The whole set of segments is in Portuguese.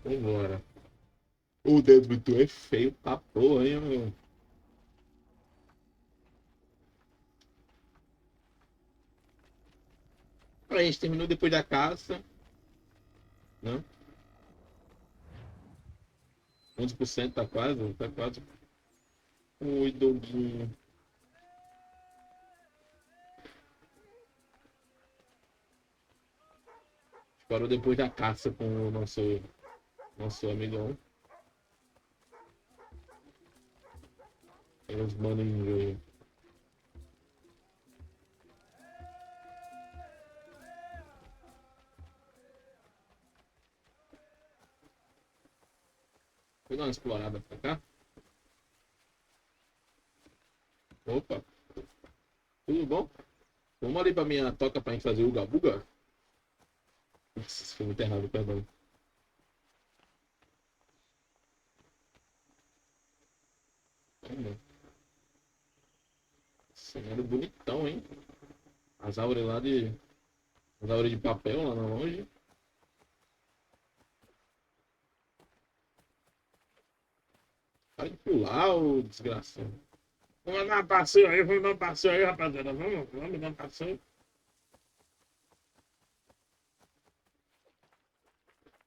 Vambora. O dedo do tu é feio pra porra, hein, meu? A gente terminou depois da caça, né? 11% tá quase, tá quase. Oi, doguinho. Parou depois da caça com o nosso amigão. Tem uns maninhos aí. Vou dar uma explorada pra cá. Opa, tudo bom? Vamos ali pra minha toca pra gente fazer o gabuga? Isso foi muito errado, perdão. Cenário bonitão, hein? As árvores lá de. As árvores de papel lá na longe. Para de pular, ô desgraçado. Vamos dar um passeio aí, vamos dar um passeio aí, rapaziada. Vamos dar um passeio.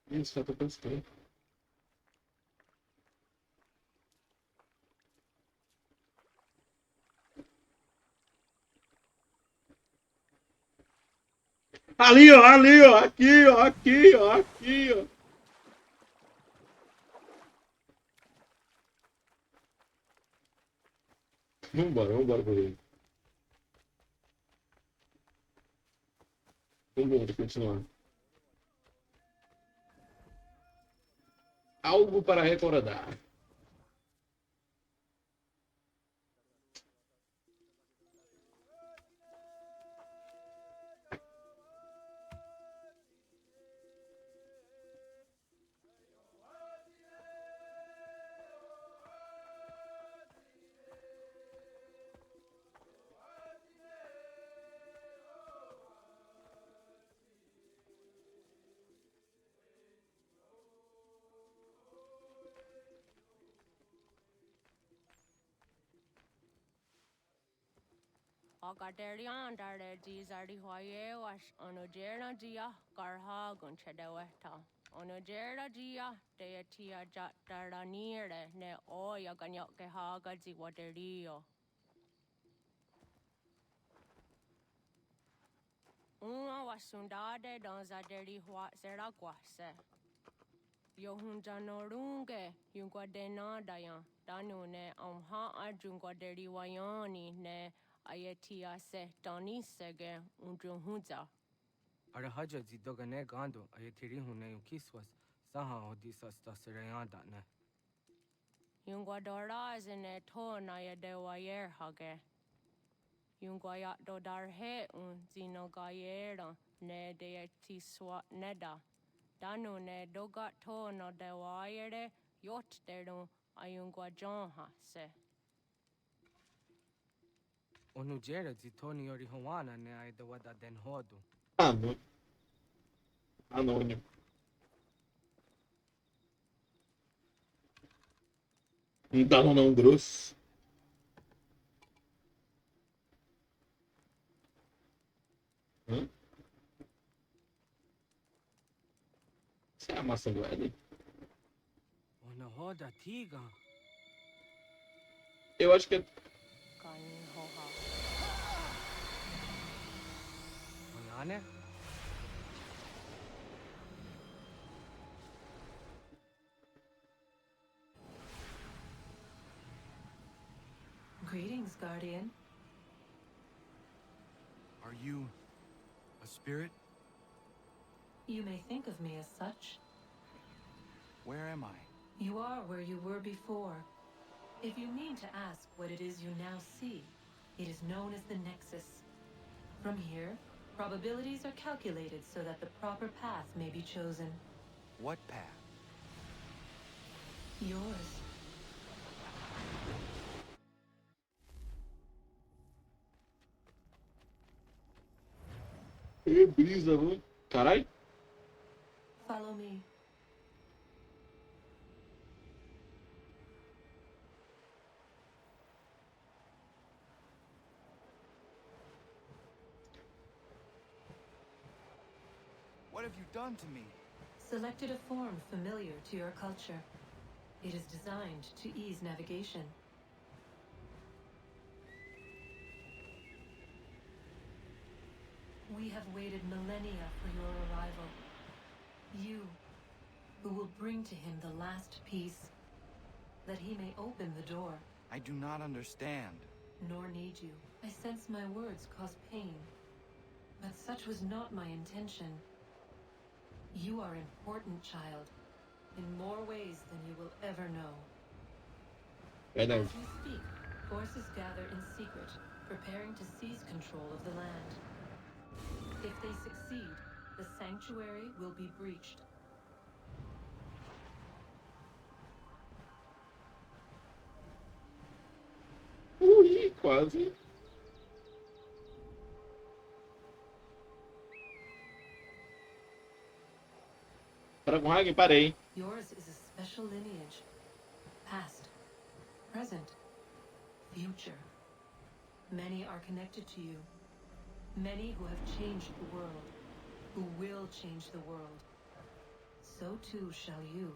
Isso, já tô pensando. Ali, ó, aqui, ó, aqui, ó, aqui, ó. Vambora por ele. Vambora, continuar. Algo para recordar. Agaderian dare dizardi hoye was onojera dia garha gunchedeweta. Onojera dia deatia jataranire ne oya ganyoke haga ziwaderio. Uma wasundade donzaderi hua zeraguase. Yohunjanorunge yungwadenadayan danune amha ajungwaderi wayani ne ayetia se donisege unjunhuza. Arahaja zidogane gando ayetiri hune ukiswas saha odisas tasirayanda ne. Yungwadora zine to na yadewayer hage. Yungwayat dodarhe un zinogayera ne deetiswa neda. Danu ne dogat to no dewayere yot deru ayungwajonha se. Onujera zitoni yori hawana ne aidawada den hodu. Ah, não. Anônimo. Não tá não grosso. Hã? Isso é a maçã do Éden? Ona hoda tiga. Eu acho que é. Onane? Greetings, Guardian. Are you a spirit? You may think of me as such. Where am I? You are where you were before. If you mean to ask what it is you now see, it is known as the Nexus. From here, probabilities are calculated so that the proper path may be chosen. What path? Yours. Que brisa, mano. Caralho. Follow me. What have you done to me? Selected a form familiar to your culture. It is designed to ease navigation. We have waited millennia for your arrival. You, who will bring to him the last piece, that he may open the door. I do not understand. Nor need you. I sense my words cause pain. But such was not my intention. You are important, child. In more ways than you will ever know. Verdade. As we speak, forces gather in secret, preparing to seize control of the land. If they succeed, the sanctuary will be breached. Ui, quase. Para com Hag, parei. Yours is a special lineage. Past, present, future. Many are connected to you. Many who have changed the world, who will change the world. So too shall you.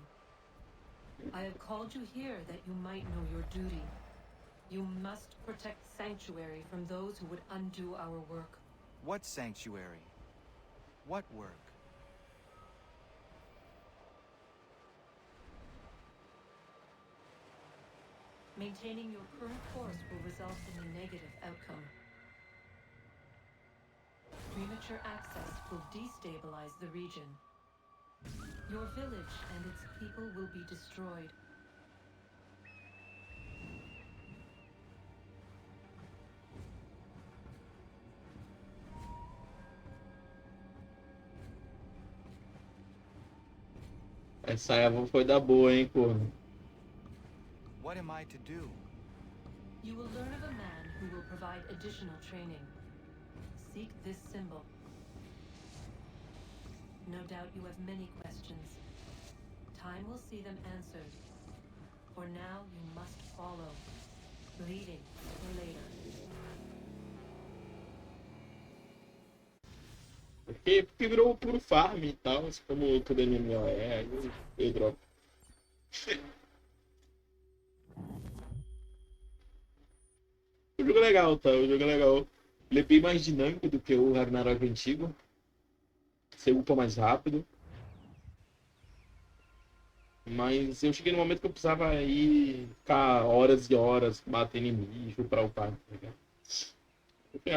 I have called you here that you might know your duty. You must protect Sanctuary from those who would undo our work. What sanctuary? What work? Maintaining your current course will result in a negative outcome. Premature access will destabilize the region. Your village and its people will be destroyed. Essa Eva foi da boa, hein, corno. What am I to do? You will learn of a man who will provide additional training. Seek this symbol. No doubt you have many questions. Time will see them answered. For now, you must follow, leading for later. Porque virou puro farm e tal, como todo MMO é, aí eu dropo. O jogo é legal, tá? O jogo é legal. Ele é bem mais dinâmico do que o Ragnarok antigo. Você upa mais rápido. Mas eu cheguei no momento que eu precisava ir ficar horas e horas batendo em bicho pra upar, tá ligado? Porque,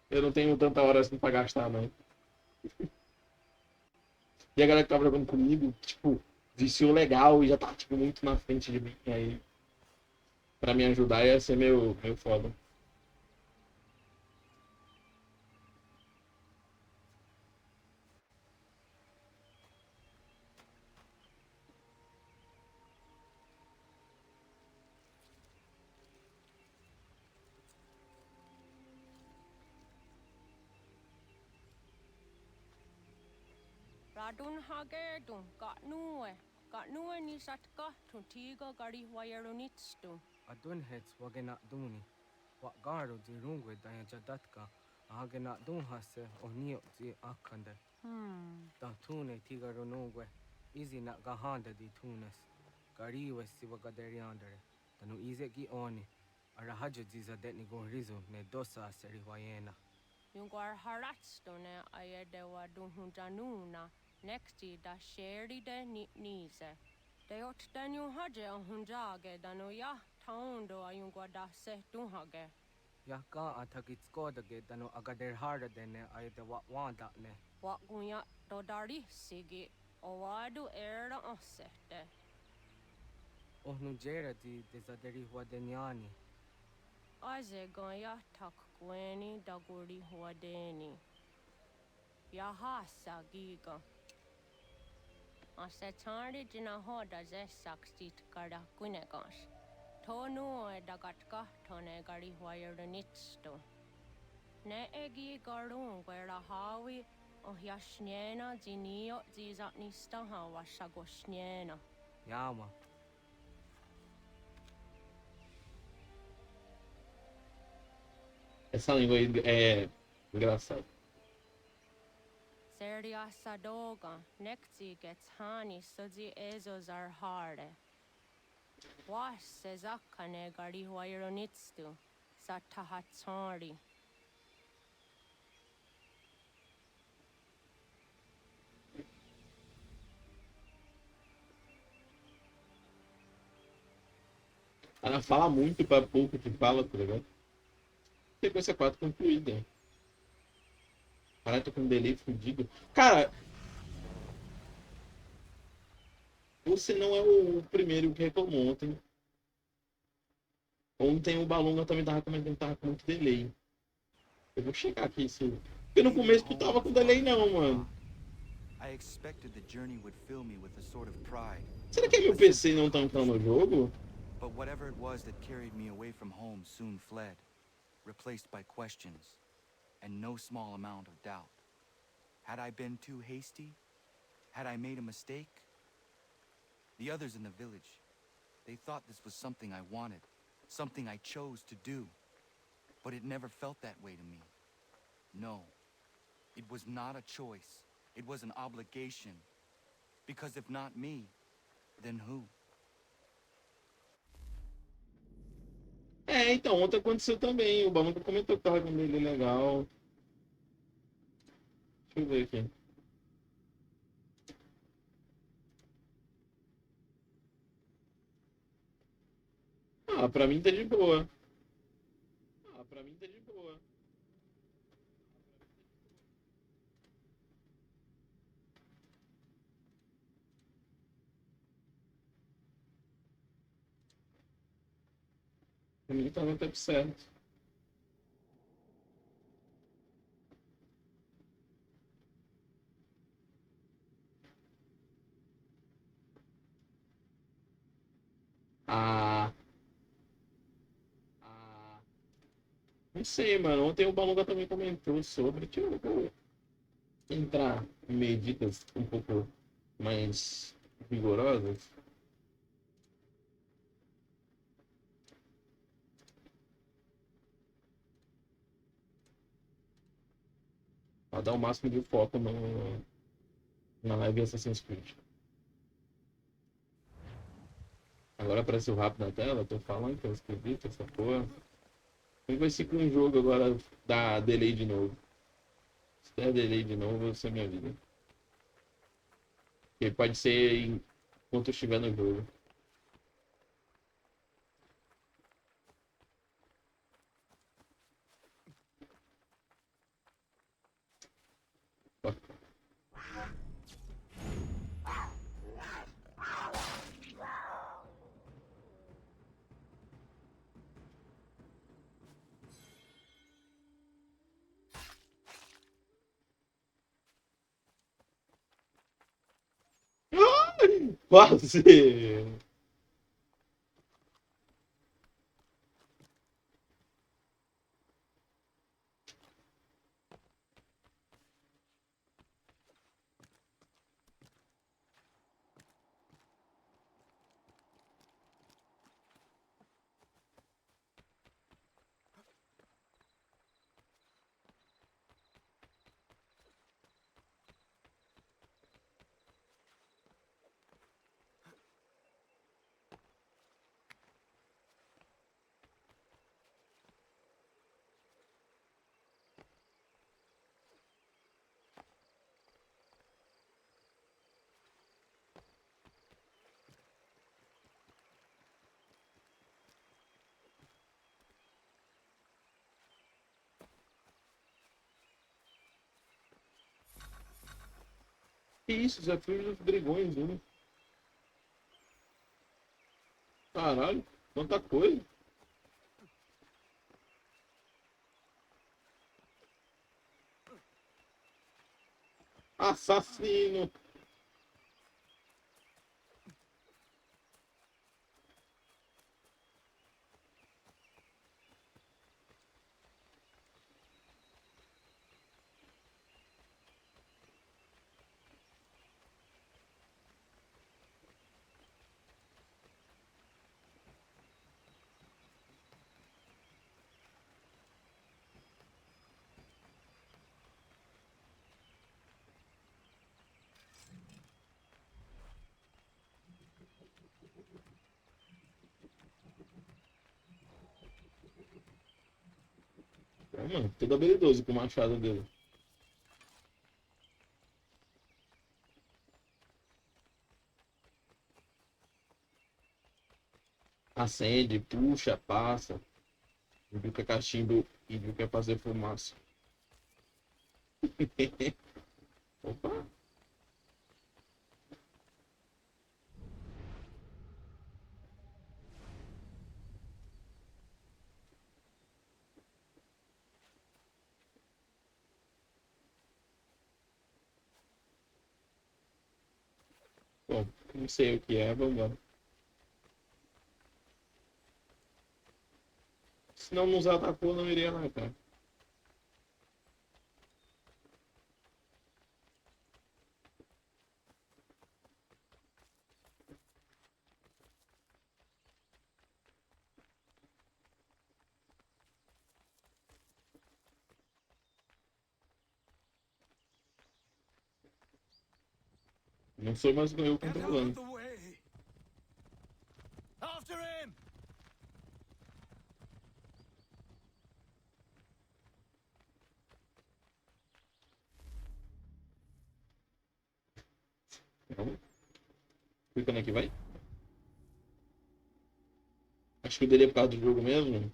eu não tenho tanta hora assim pra gastar, não. E a galera que tava jogando comigo, tipo, viciou legal e já tá, tipo, muito na frente de mim. Aí, pra me ajudar ia ser meio foda. Radun hagedun gatnue ni satka tuntiga gari wayarunitstu. Adun hets wagena duni. Wa garo di rungwe daya jadatka. Ahagena dun hase onio di akande. Da tune tiga runungwe. Izi na gahanda di tunes. Gariwe si wagaderiandere. Tanu ize gi oni. Arahajo ziza detni gonrizu ne dosa seri wayena. Yungar haratstone ayedewa dunhunjanuna. Nexti da sheri de nitnize. Deot danu haje hunjage danu ya taundo ayungwa da se dunhage. Yaka atakitskoda danu agaderhara dene ayedewa wanda ne. Wakunya dodari sigi. Owadu era osete. Ohnujera di desaderi wadenyani. Aze gonya takweni daguri huadeni. Yahasa giga. Asetari jina hoda ze saksit kada kunegas. Tonu e dagatka tone gari huayernitsto. Ne egi garun gwera hawi ohyashnena zinio zizatnista hawa shagoshnena. Yama. Essa língua aí é engraçada. Serdia sadoga, nekti gets hani sudzi ezos are harde. Was sezakane gari huayronitstu, satahatsori. Ela fala muito pra pouco que fala, tá ligado? Sequência 4 concluída. Caralho, tô com um delay fudido. Cara, você não é o primeiro que reclamou ontem. Ontem o Balonga também tava comentando que tava com muito delay. Eu vou checar aqui se. Porque no começo tu tava com delay não, mano. I expected the journey would fill me with a sort of pride. Será que é meu PC não tá entrando no jogo? But whatever it was that carried me away from home soon fled, replaced by questions, and no small amount of doubt. Had I been too hasty? Had I made a mistake? The others in the village, they thought this was something I wanted, something I chose to do. But it never felt that way to me. No, it was not a choice. It was an obligation. Because if not me, then who? É, então, ontem aconteceu também. O Balonga comentou que tava com delay legal. Deixa eu ver aqui. Ah, pra mim tá de boa. Ah, pra mim tá de boa. Pra mim tá no tempo certo. Ah. Ah. Não sei, mano. Ontem o Balonga também comentou sobre. Deixa eu entrar em medidas um pouco mais rigorosas. Pra dar o máximo de foco na live Assassin's Creed. Agora apareceu rápido na tela, tô falando que eu escrevi essa porra. Como vai ser com o jogo agora dar delay de novo? Se der delay de novo, vai ser minha vida. Porque pode ser enquanto eu estiver no jogo. Ai, quase! Que isso, desafio dos dragões, né? Caralho, quanta coisa. Assassino! mano, todo habilidoso com o machado dele. Acende, puxa, passa. E fica cachimbo e quer fazer fumaça. Opa! Bom, não sei o que é, vamos embora. Se não nos atacou, não iria lá, cara. Não sou mais eu Get out controlando. of the way! After him! Vamos. Clicando aqui, vai. Acho que o dele é por causa do jogo mesmo.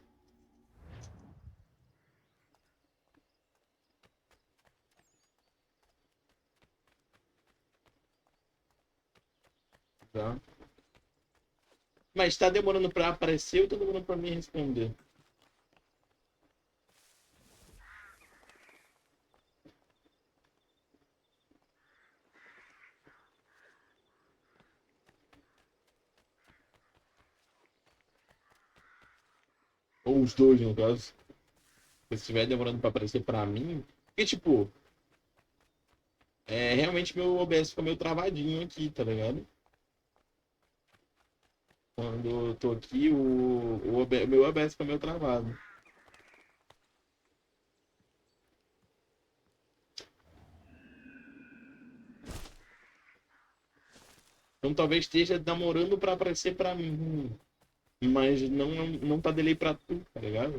Tá. Mas tá demorando pra aparecer ou tá demorando pra mim responder? Ou os dois, no caso. Se estiver demorando pra aparecer pra mim. Porque, tipo, realmente meu OBS ficou meio travadinho aqui, tá ligado? Quando eu tô aqui, meu OBS fica meio travado. Então talvez esteja demorando pra aparecer pra mim. Mas não tá delay pra tu, tá ligado?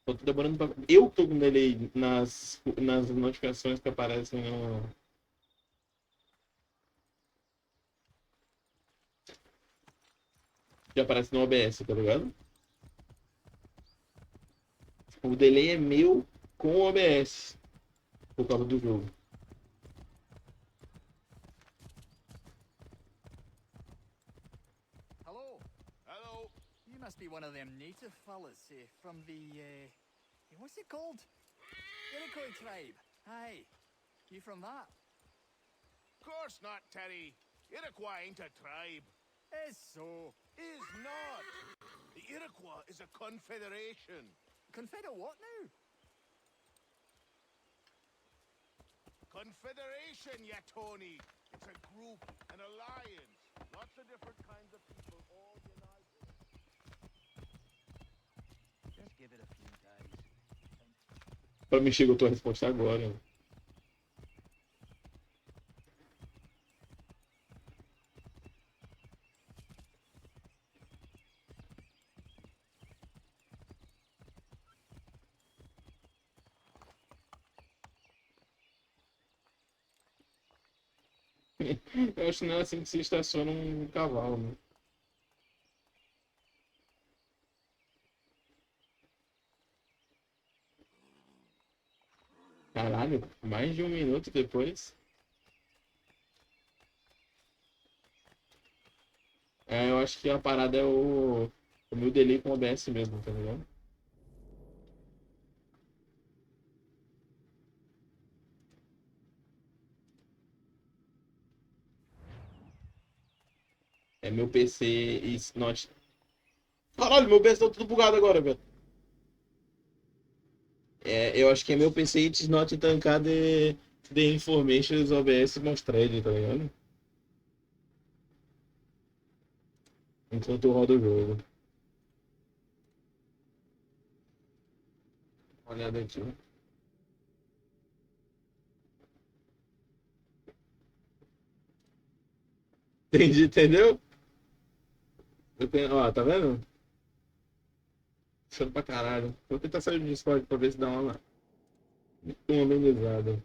Eu tô demorando pra... Eu tô com delay nas notificações que aparecem no... Que aparece no OBS, tá ligado? O delay é meu com o OBS. Por causa do jogo. Hello? Hello? You must be one of them native fellas, from the, what's it called? Iroquois tribe. Aye. You from that? Course not, Terry. Iroquois ain't a tribe. Is so. Is not. The Iroquois is a confederation. Confederate what now? Confederation, ya Tony. It's a group, an alliance. Lots of different kinds of people all united. Just give it a few days. Pra mim chegou a tua resposta agora. Eu acho que não é assim que se estaciona um cavalo, né? Caralho, mais de um minuto depois. Eu acho que a parada é o meu delay com o OBS mesmo, tá ligado? É meu PC e not. Caralho, meu PC tá tudo bugado agora, velho. Eu acho que é meu PC e it's not tancar the information OBS mostrar, tá ligado? Enquanto eu rodo o jogo. Olhada aqui. Entendi, entendeu? Ó, tá vendo? Choro pra caralho. Vou tentar sair do Discord pra ver se dá uma lá. Bem amenizada.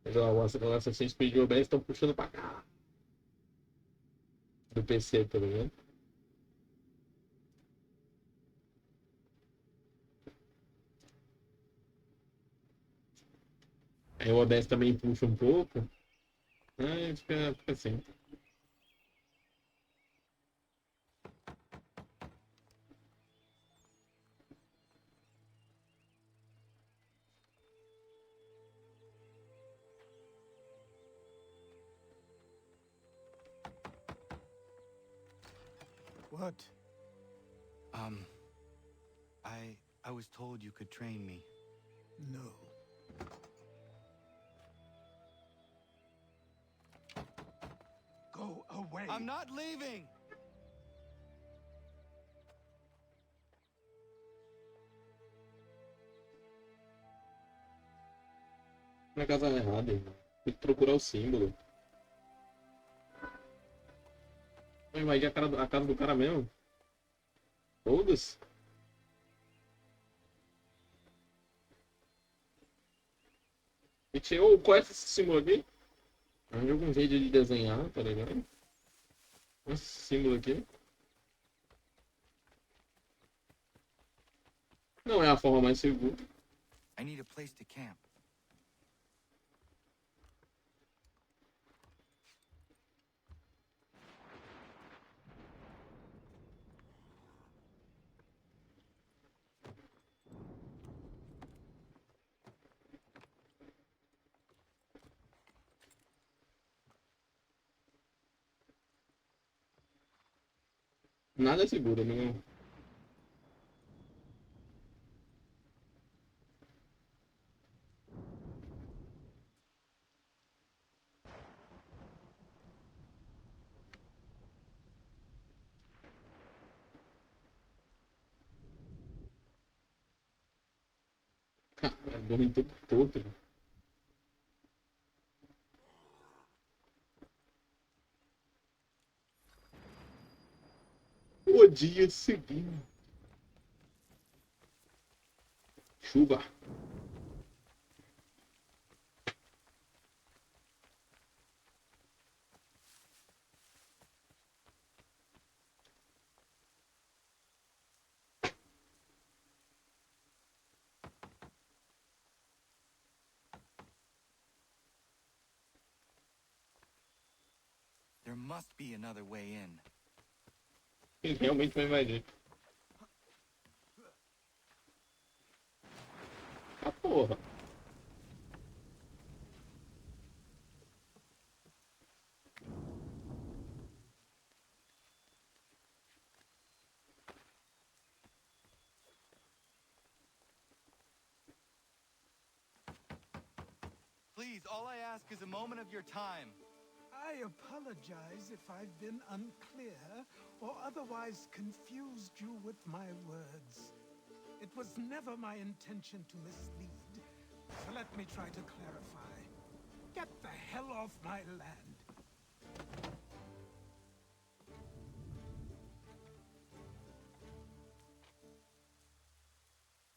Mas ó, o Assassin's Creed Rebels estão puxando pra cá. Do PC, tá ligado? Aí o OBS também puxa um pouco. Aí fica assim. What? I was told you could train me. No. Go away. I'm not leaving! Na casa errada, irmão. Tem que procurar o símbolo. Vai invadir a casa do cara mesmo. Todas? E tirou, qual é esse símbolo aqui? Arranjou algum jeito de desenhar, tá ligado? Esse símbolo aqui. Não é a forma mais segura. I need a place to camp. Nada é seguro, não. Cara, dorme todo todo. O dia seguinte. Chuva. There must be another way in. Ele realmente vai invadir. Ah, porra. Please, all I ask is a moment of your time. I apologize if I've been unclear or otherwise confused you with my words. It was never my intention to mislead, so let me try to clarify. Get the hell off my land.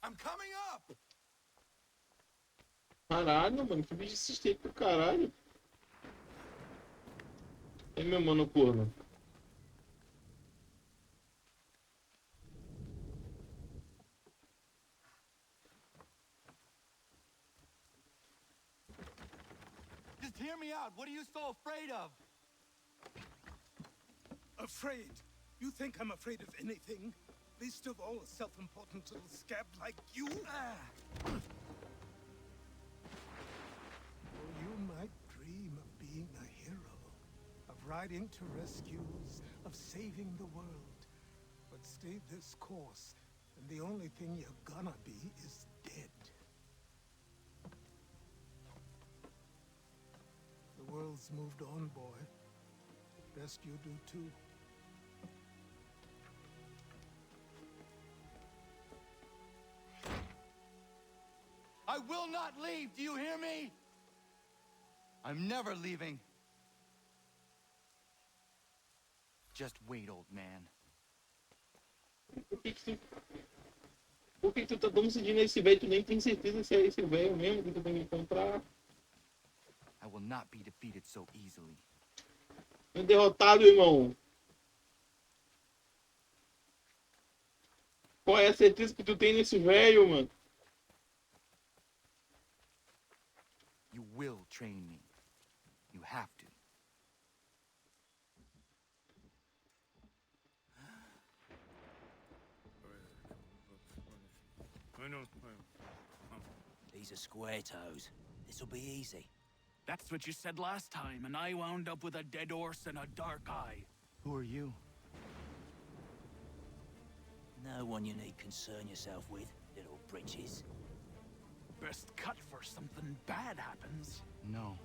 I'm coming up! Caralho, mano, que bicho insistente do caralho. É meu mano corno. Just hear me out. What are you so afraid of? Afraid? You think I'm afraid of anything? Least of all a self-important little scab like you? Or you might dream of being a hero, of riding to rescues, of saving the world. But stay this course, and the only thing you're gonna be is dead. The world's moved on, boy. Best you do too. I will not leave. Do you hear me? I'm never leaving. Just wait, old man. Por que tu tá decidindo esse velho? Tu nem tem certeza se é esse velho mesmo que tu tem que encontrar. I will not be defeated so easily. É derrotado, irmão. Qual é a certeza que tu tem nesse velho, mano? You will train me. You have to. These are square toes. This'll be easy. That's what you said last time, and I wound up with a dead horse and a dark eye. Who are you? No one you need concern yourself with, little britches. Best cut for something bad happens. No.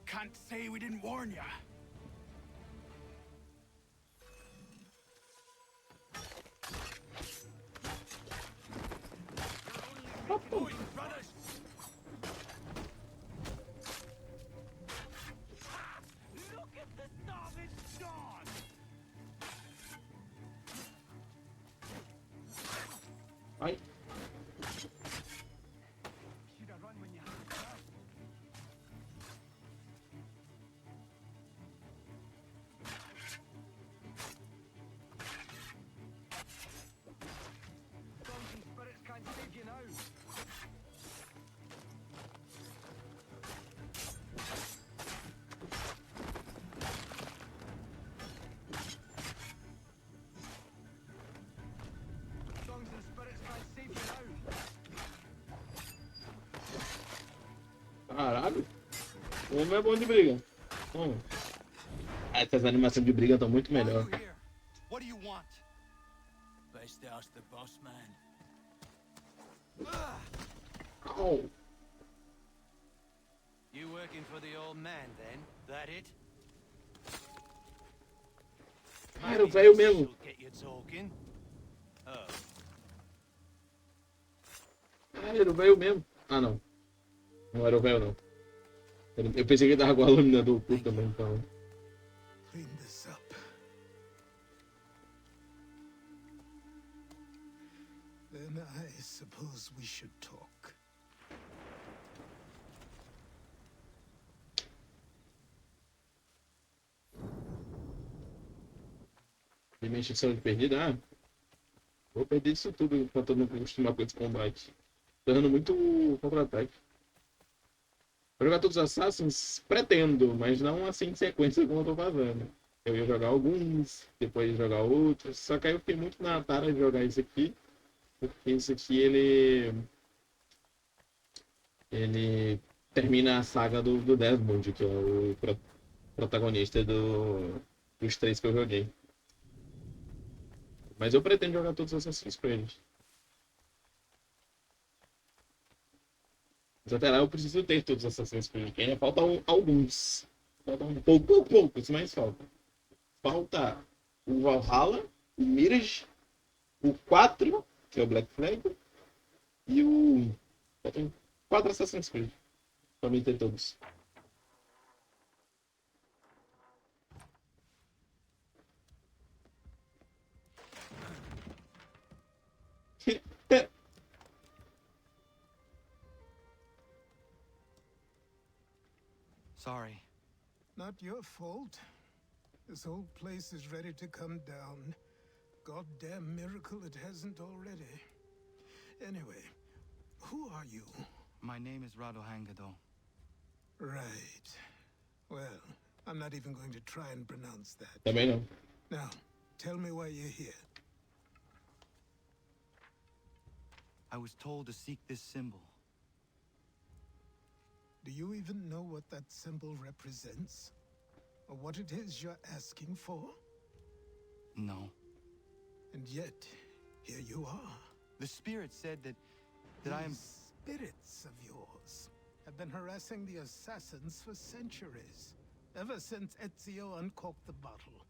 Can't say we didn't warn ya. Boys, brothers! Look at the savage dog! Ai. Should have run when you had time. Songs and spirits can't save you now. Songs and spirits can't save you now. Caralho. O homem é bom de briga. Essas animações de briga estão muito Why are melhor. you here? What do you want? Best ask the boss man. Au. You working for the old man, then? That it? Cara, o velho mesmo. She'll get you talking. Oh, Ah, era o velho mesmo. Ah, não. Não era o velho, não. Eu pensei que ele tava com a lâmina do cu também, então. Clean this up. Then I suppose we should talk. Dimensão de perdida? Ah, vou perder isso tudo enquanto eu não acostumar com esse combate. Tô dando muito contra-ataque. Vou jogar todos os Assassins? Pretendo, mas não assim em sequência como eu tô fazendo. Eu ia jogar alguns, depois jogar outros. Só que aí eu fiquei muito na tara de jogar esse aqui. Porque esse aqui, ele termina a saga do Desmond, que é o protagonista dos 3 que eu joguei. Mas eu pretendo jogar todos os Assassins com eles. Mas até lá eu preciso ter todos os Assassins Creed. Ainda faltam alguns. Faltam poucos, mas falta. Falta o Valhalla, o Mirage, o 4, que é o Black Flag, e o... Faltam 4 Assassin's Creed. Pra mim ter todos. sorry. Not your fault. This whole place is ready to come down. Goddamn miracle it hasn't already. Anyway, who are you? My name is Rado Hangado. Right. Well, I'm not even going to try and pronounce that. Também não. Now, tell me why you're here. I was told to seek this symbol. Do you even know what that symbol represents? Or what it is you're asking for? No. And yet, here you are. The spirit said that I am... These spirits of yours have been harassing the assassins for centuries. Ever since Ezio uncorked the bottle.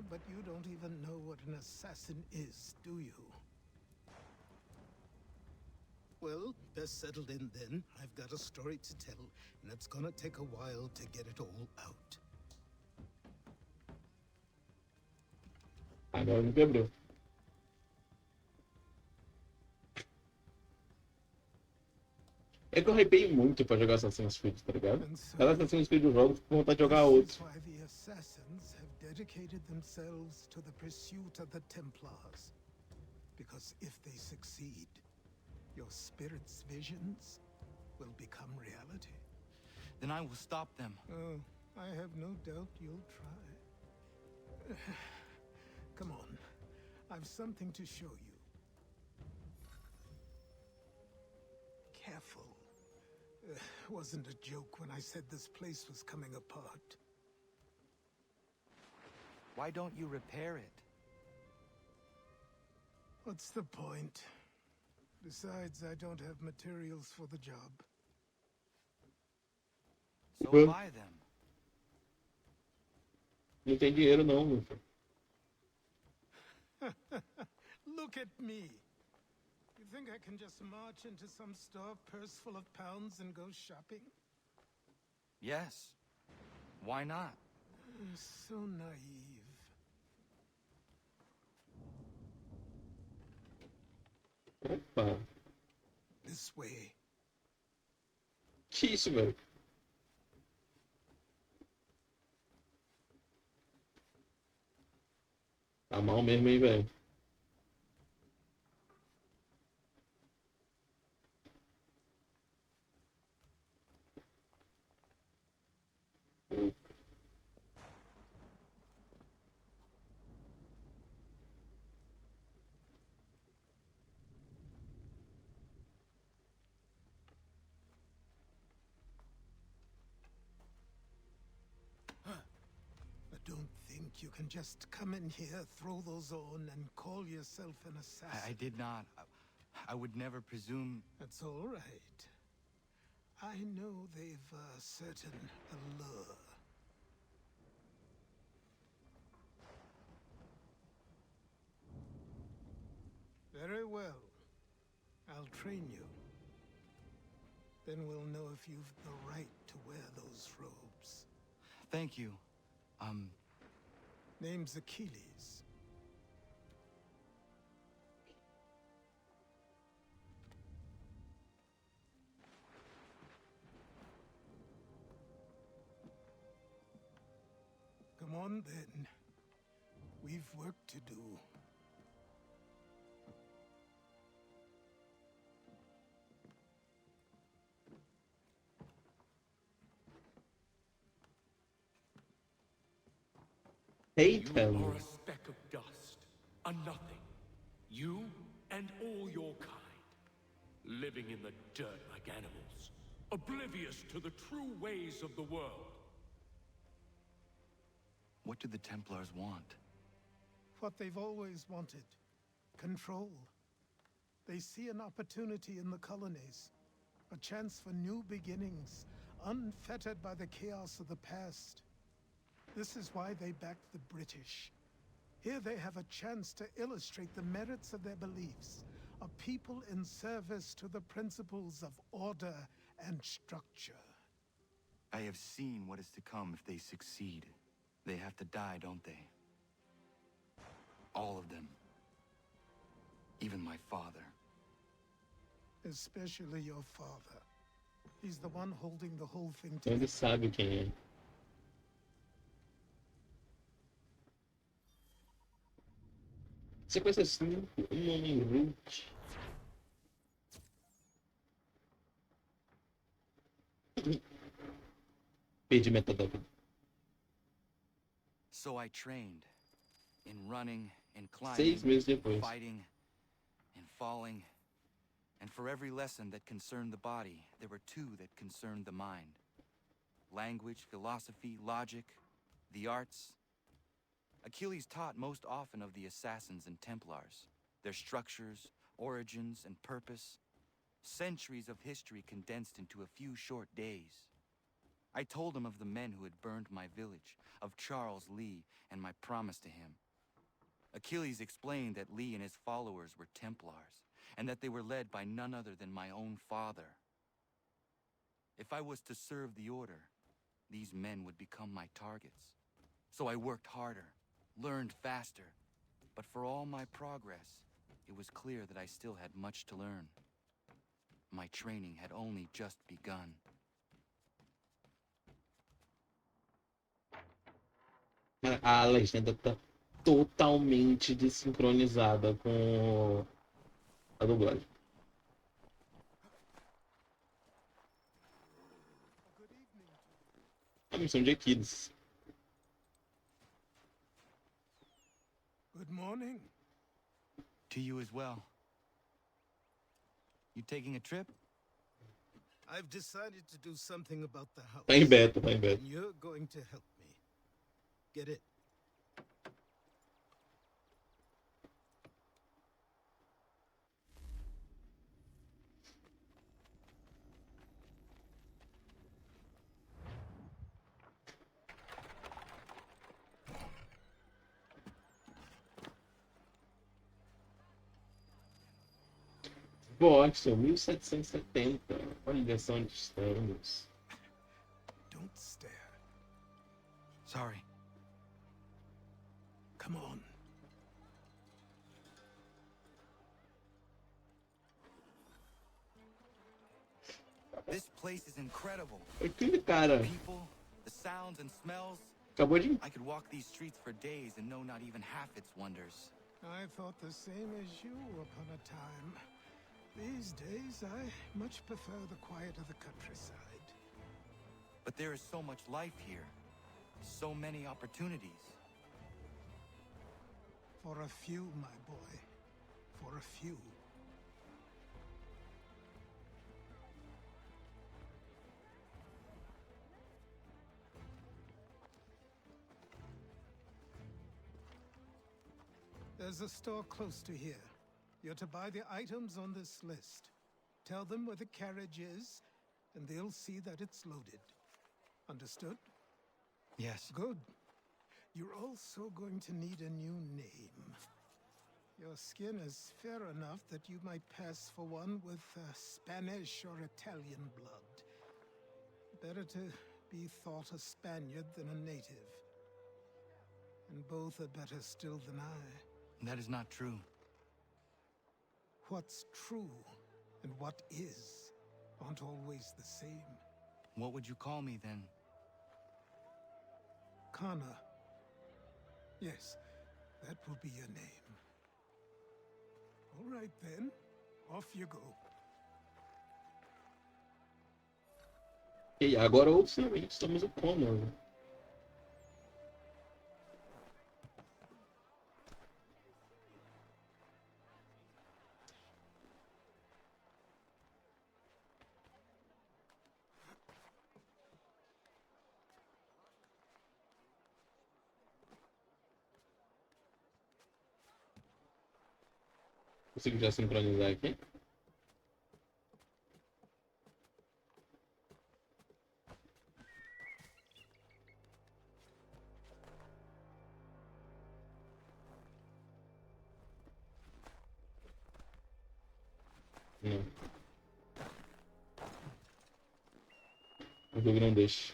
But you don't even know what an assassin is, do you? Well, best settled in then. I've got a story to tell, and it's gonna take a while to get it all out. Agora me quebrou. É que eu hypei muito pra jogar Assassin's Creed, tá ligado? And so, Cada Assassin's Creed eu jogo, fico com vontade de jogar this outro. is why the assassins have dedicated themselves to the pursuit of the Templars. Because if they succeed, your spirit's visions will become reality. Then I will stop them. Oh, I have no doubt you'll try. Come on. I've something to show you. Careful. Wasn't a joke when I said this place was coming apart. Why don't you repair it? What's the point? Besides, I don't have materials for the job. So Well- buy them. Não tem dinheiro não, meu filho. Look at me. You think I can just march into some store, purse full of pounds, and go shopping? Yes. Why not? So naive. Opa. This way. Que isso, velho? Tá mal mesmo, hein, velho? Don't think you can just come in here, throw those on, and call yourself an assassin. I did not. I would never presume. That's all right. I know they've a certain allure. Very well. I'll train you. Then we'll know if you've the right to wear those robes. Thank you. Name's Achilles. Come on, then. We've work to do. Hate You him. are a speck of dust, a nothing. You and all your kind, living in the dirt like animals, oblivious to the true ways of the world. What do the Templars want? What they've always wanted. Control. They see an opportunity in the colonies. A chance for new beginnings, unfettered by the chaos of the past. This is why they backed the British. Here they have a chance to illustrate the merits of their beliefs. A people in service to the principles of order and structure. I have seen what is to come if they succeed. They have to die, don't they? All of them. Even my father. Especially your father. He's the one holding the whole thing Ele together. sabe quem é. Sequência 5, nome root. Perdi metade da vida. So I trained. In running, in climbing, 6 meses depois. fighting, in falling. And for every lesson that concerned the body, there were 2 that concerned the mind. Language, philosophy, logic, the arts. Achilles taught most often of the assassins and Templars, their structures, origins, and purpose. Centuries of history condensed into a few short days. I told him of the men who had burned my village, of Charles Lee, and my promise to him. Achilles explained that Lee and his followers were Templars, and that they were led by none other than my own father. If I was to serve the order, these men would become my targets. So I worked harder, learned faster, but for all my progress, it was clear that I still had much to learn. my training had only just begun. A legenda tá totalmente desincronizada com a dublagem. A missão de Aquiles. Good morning. To you as well. You taking a trip? I've decided to do something about the house. Tá em beta, tá em beta. And you're going to help me. Get it? Boston, 1770. Olha só onde estamos. Don't stare. Sorry. Come on. This place is incredible. Aquele cara People, the sounds and smells. acabou de. I could walk these streets for days and know not even half its wonders. I thought the same as you upon a time. These days, I much prefer the quiet of the countryside. But there is so much life here. So many opportunities. For a few, my boy. For a few. There's a store close to here. You're to buy the items on this list. Tell them where the carriage is, and they'll see that it's loaded. Understood? Yes. Good. You're also going to need a new name. Your skin is fair enough that you might pass for one with Spanish or Italian blood. Better to be thought a Spaniard than a native. And both are better still than I. That is not true. What's true and what is aren't always the same. What would you call me then? Kana. Yes, that will be your name. All right then, off you go. E agora oficialmente estamos o Connor. Consigo já sincronizar aqui? Não. O jogo não deixa.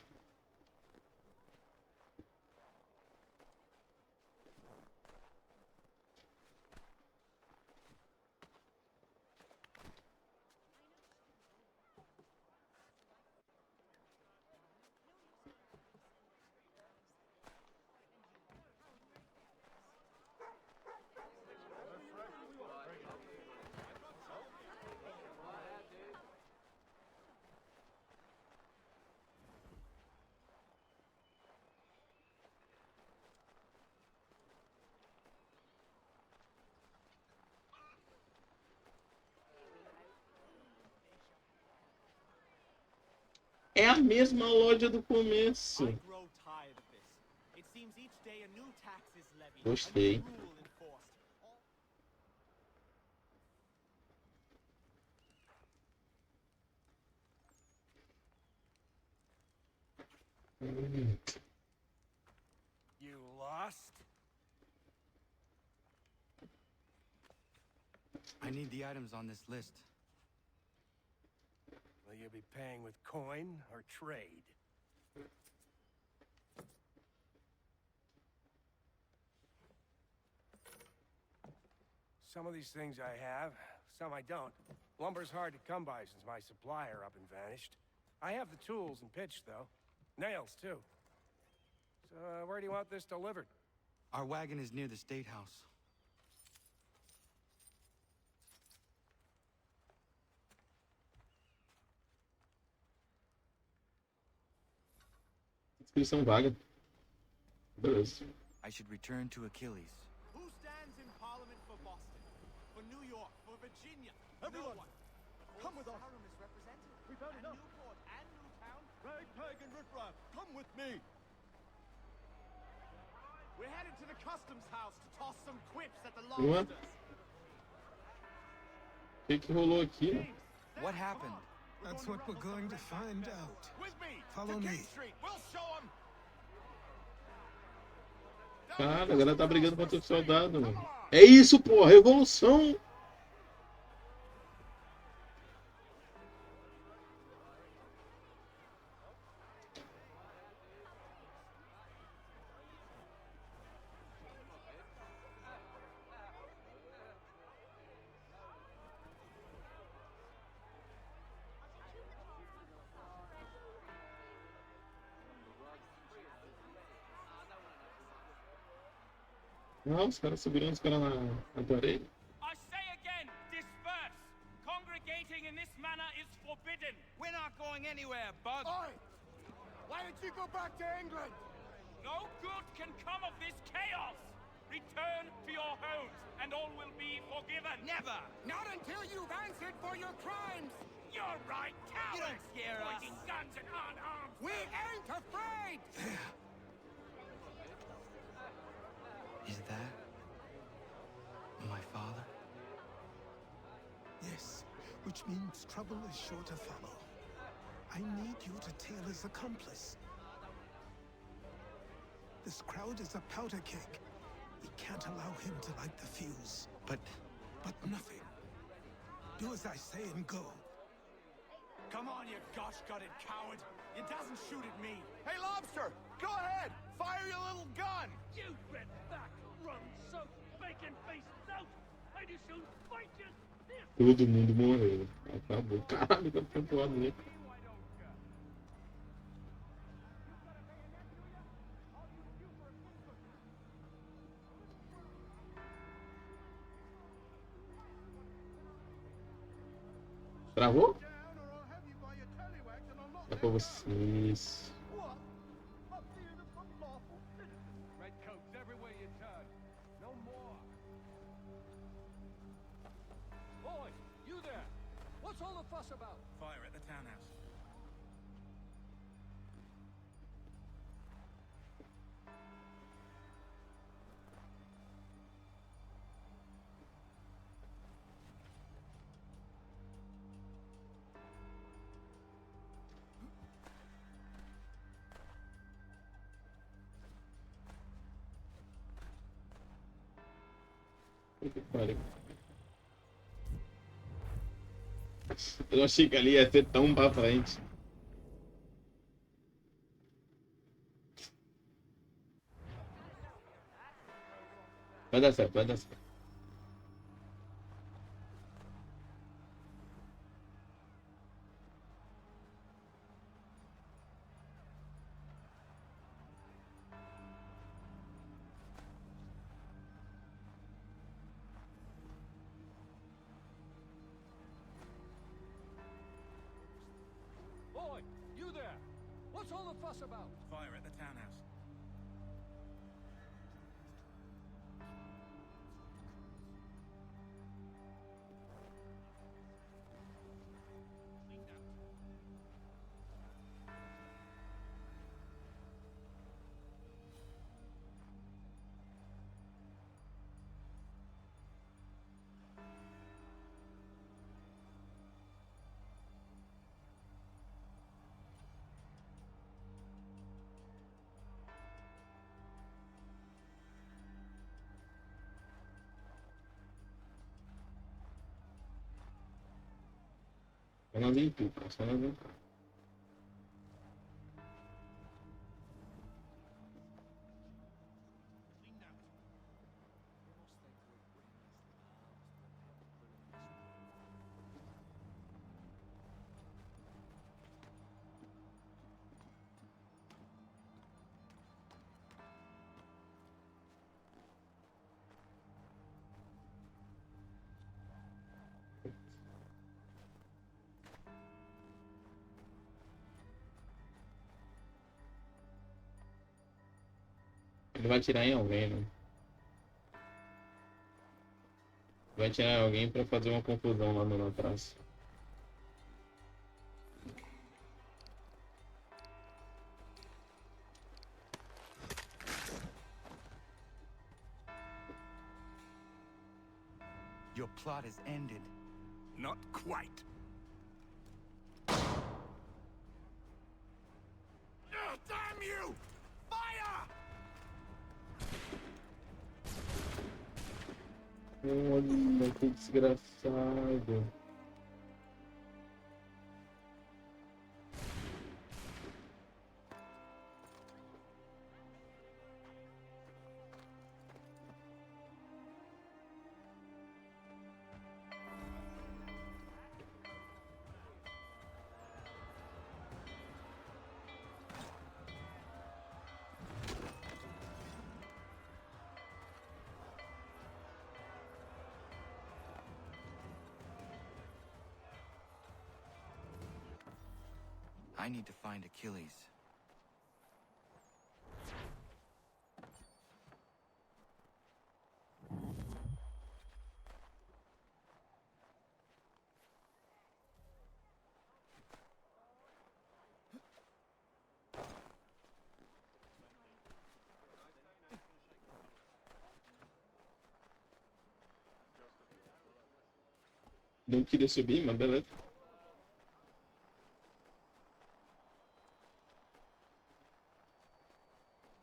É a mesma loja do começo. I grow tired of this. It seems each day a new tax is levied, Gostei. a new rule enforced. You lost? I need the items on this list. Will you be paying with coin or trade? Some of these things I have, some I don't. Lumber's hard to come by since my supplier up and vanished. I have the tools and pitch, though. Nails, too. So, where do you want this delivered? Our wagon is near the State House. Inscrição vaga. Beleza. I should return to Achilles. Who stands in Parliament for Boston? For New York? For Virginia? Everyone, No one. come with us. Durham is represented. We've had and enough. Newport and Newtown. Ragtag and riffraff, come with me. We're headed to the customs house to toss some quips at the Ué? lobsters. O que rolou aqui? What happened? That's what we're going to find out. With me. Follow to me. King Street. We'll show 'em. Cara, a galera tá brigando contra o soldado, mano. É isso, pô, revolução! Não, os caras segurando os caras na parede. I say again, disperse. Congregating in this manner is forbidden. We're not going anywhere, Bug. Oi! Why did you go back to England? No good can come of this chaos. Return to your homes, and all will be forgiven. Never. Not until you've answered for your crimes. You're right, cowards. You don't scare us. Pointing guns and unarmed. We ain't afraid. Is that my father? Yes, which means trouble is sure to follow. I need you to tail his accomplice. This crowd is a powder keg. We can't allow him to light the fuse. But But nothing. Do as I say and go. Come on, you gosh-gutted coward. It doesn't shoot at me. Hey, Lobster, go ahead. Fire your little gun. You red back, rum-soaked, bacon-faced out. I do soon fight you. Todo mundo morreu. Acabou. Caralho, tá pontuado ali. Travou? É pra vocês. Redcoats everywhere you turn. No more. Boy, you there. What's all the fuss about? Fire at the townhouse. Puta que pariu. Eu achei que ali ia ser tão pra frente. Vai dar certo, vai dar certo. Boy, you there. What's all the fuss about? Fire at the townhouse. Só nas entucas, só nas entucas. Ele vai atirar em alguém, né? Vai atirar em alguém pra fazer uma confusão lá no atrás. Your plot has ended. Not quite. Damn you! Fire! Olha, que desgraçado. I need to find Achilles. Não queria subir, mas beleza.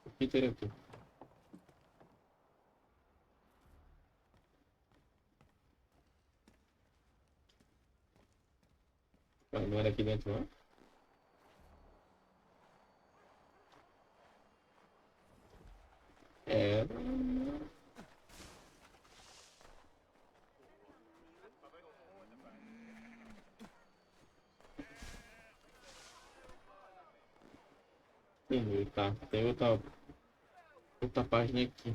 O Peter é aqui. Ah, não era aqui dentro, não? É. Entendi, tá. Tem outra página aqui.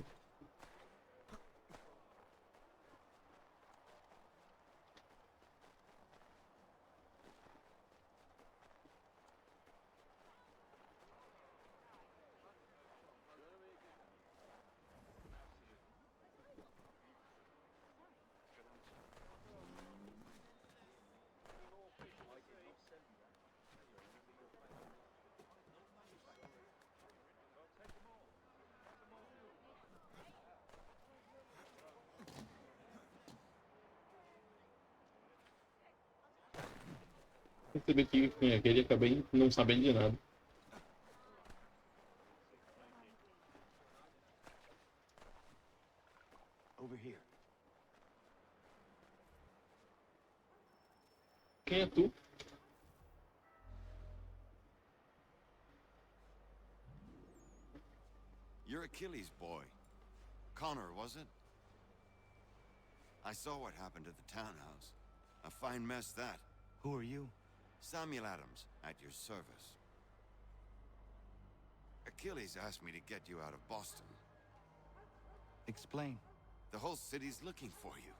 Percebi que tinha aquele e acabei não sabendo de nada. Over here. Quem é tu? You're Achilles' boy. Connor, was it? I saw what happened at the townhouse. A fine mess, that. Who are you? Samuel Adams, at your service. Achilles asked me to get you out of Boston. Explain. The whole city's looking for you.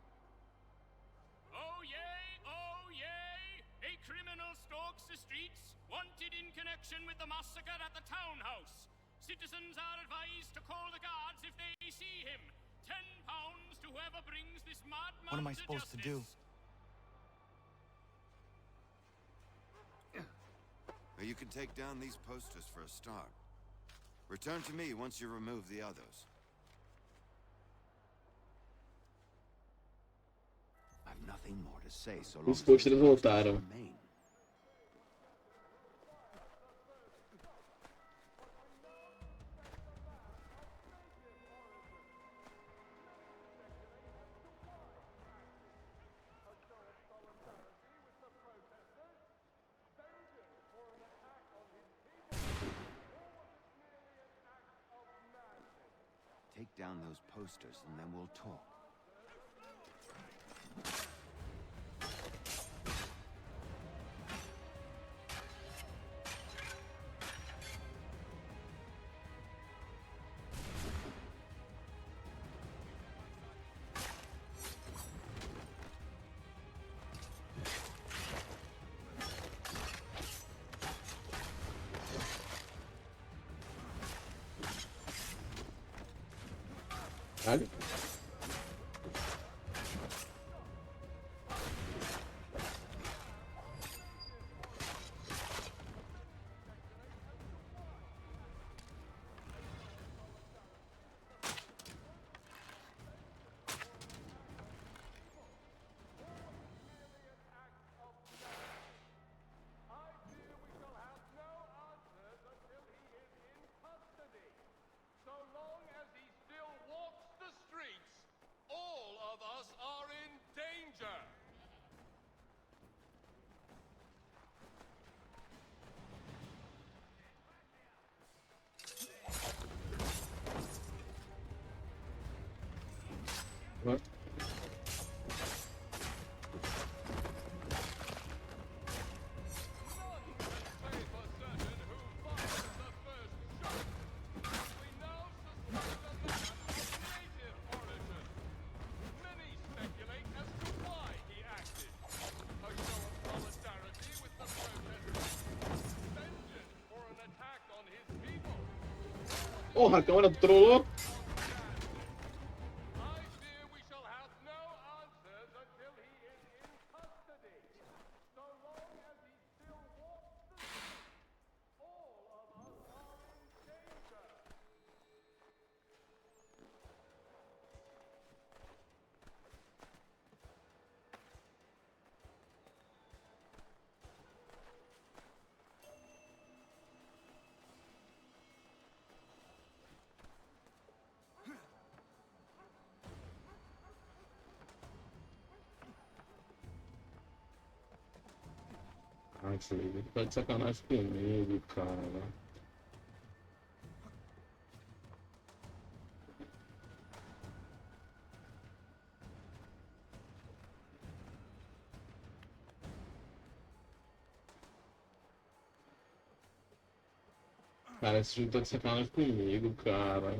Oh yay, oh yay! A criminal stalks the streets, wanted in connection with the massacre at the townhouse. Citizens are advised to call the guards if they see him. £10 to whoever brings this madman. What am I supposed to do? Well, you can take down these posters for a start. Return to me once you remove the others. I've nothing more to say so long Os as posters those posters voltaram. remain. Take down those posters and then we'll talk. Caralho. So long as he still walks the streets, all of us are in danger. What? Porra, a câmera trollou. Ai, ele tá de sacanagem comigo, cara. Cara, esse jogo tá de sacanagem comigo, cara.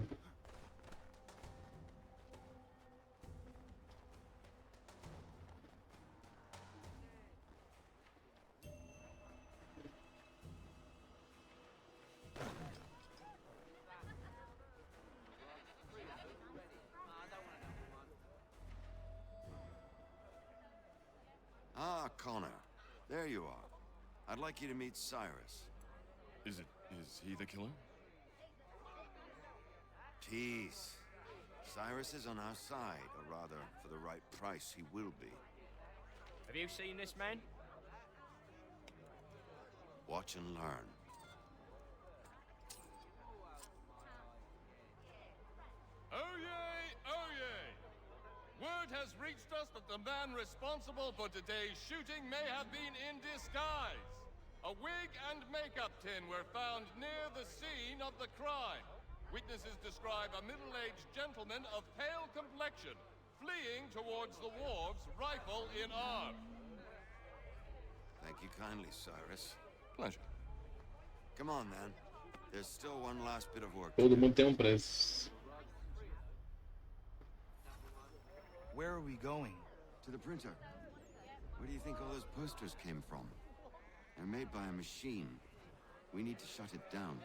Ah, Connor. There you are. I'd like you to meet Cyrus. Is he the killer? Tease. Cyrus is on our side, or rather, for the right price, he will be. Have you seen this man? Watch and learn. Oh yay, oh yay! Word has reached us that the man responsible for today's shooting may have been in disguise. A wig and makeup tin were found near the scene of the crime. Witnesses describe a middle-aged gentleman of pale complexion fleeing towards the wharves, rifle in arm. Thank you kindly, Cyrus. Pleasure. Come on, then. There's still one last bit of work. Todo mundo tem preço. Where are we going? To the printer. Where do you think all those posters came from? They're made by a machine. We need to shut it down.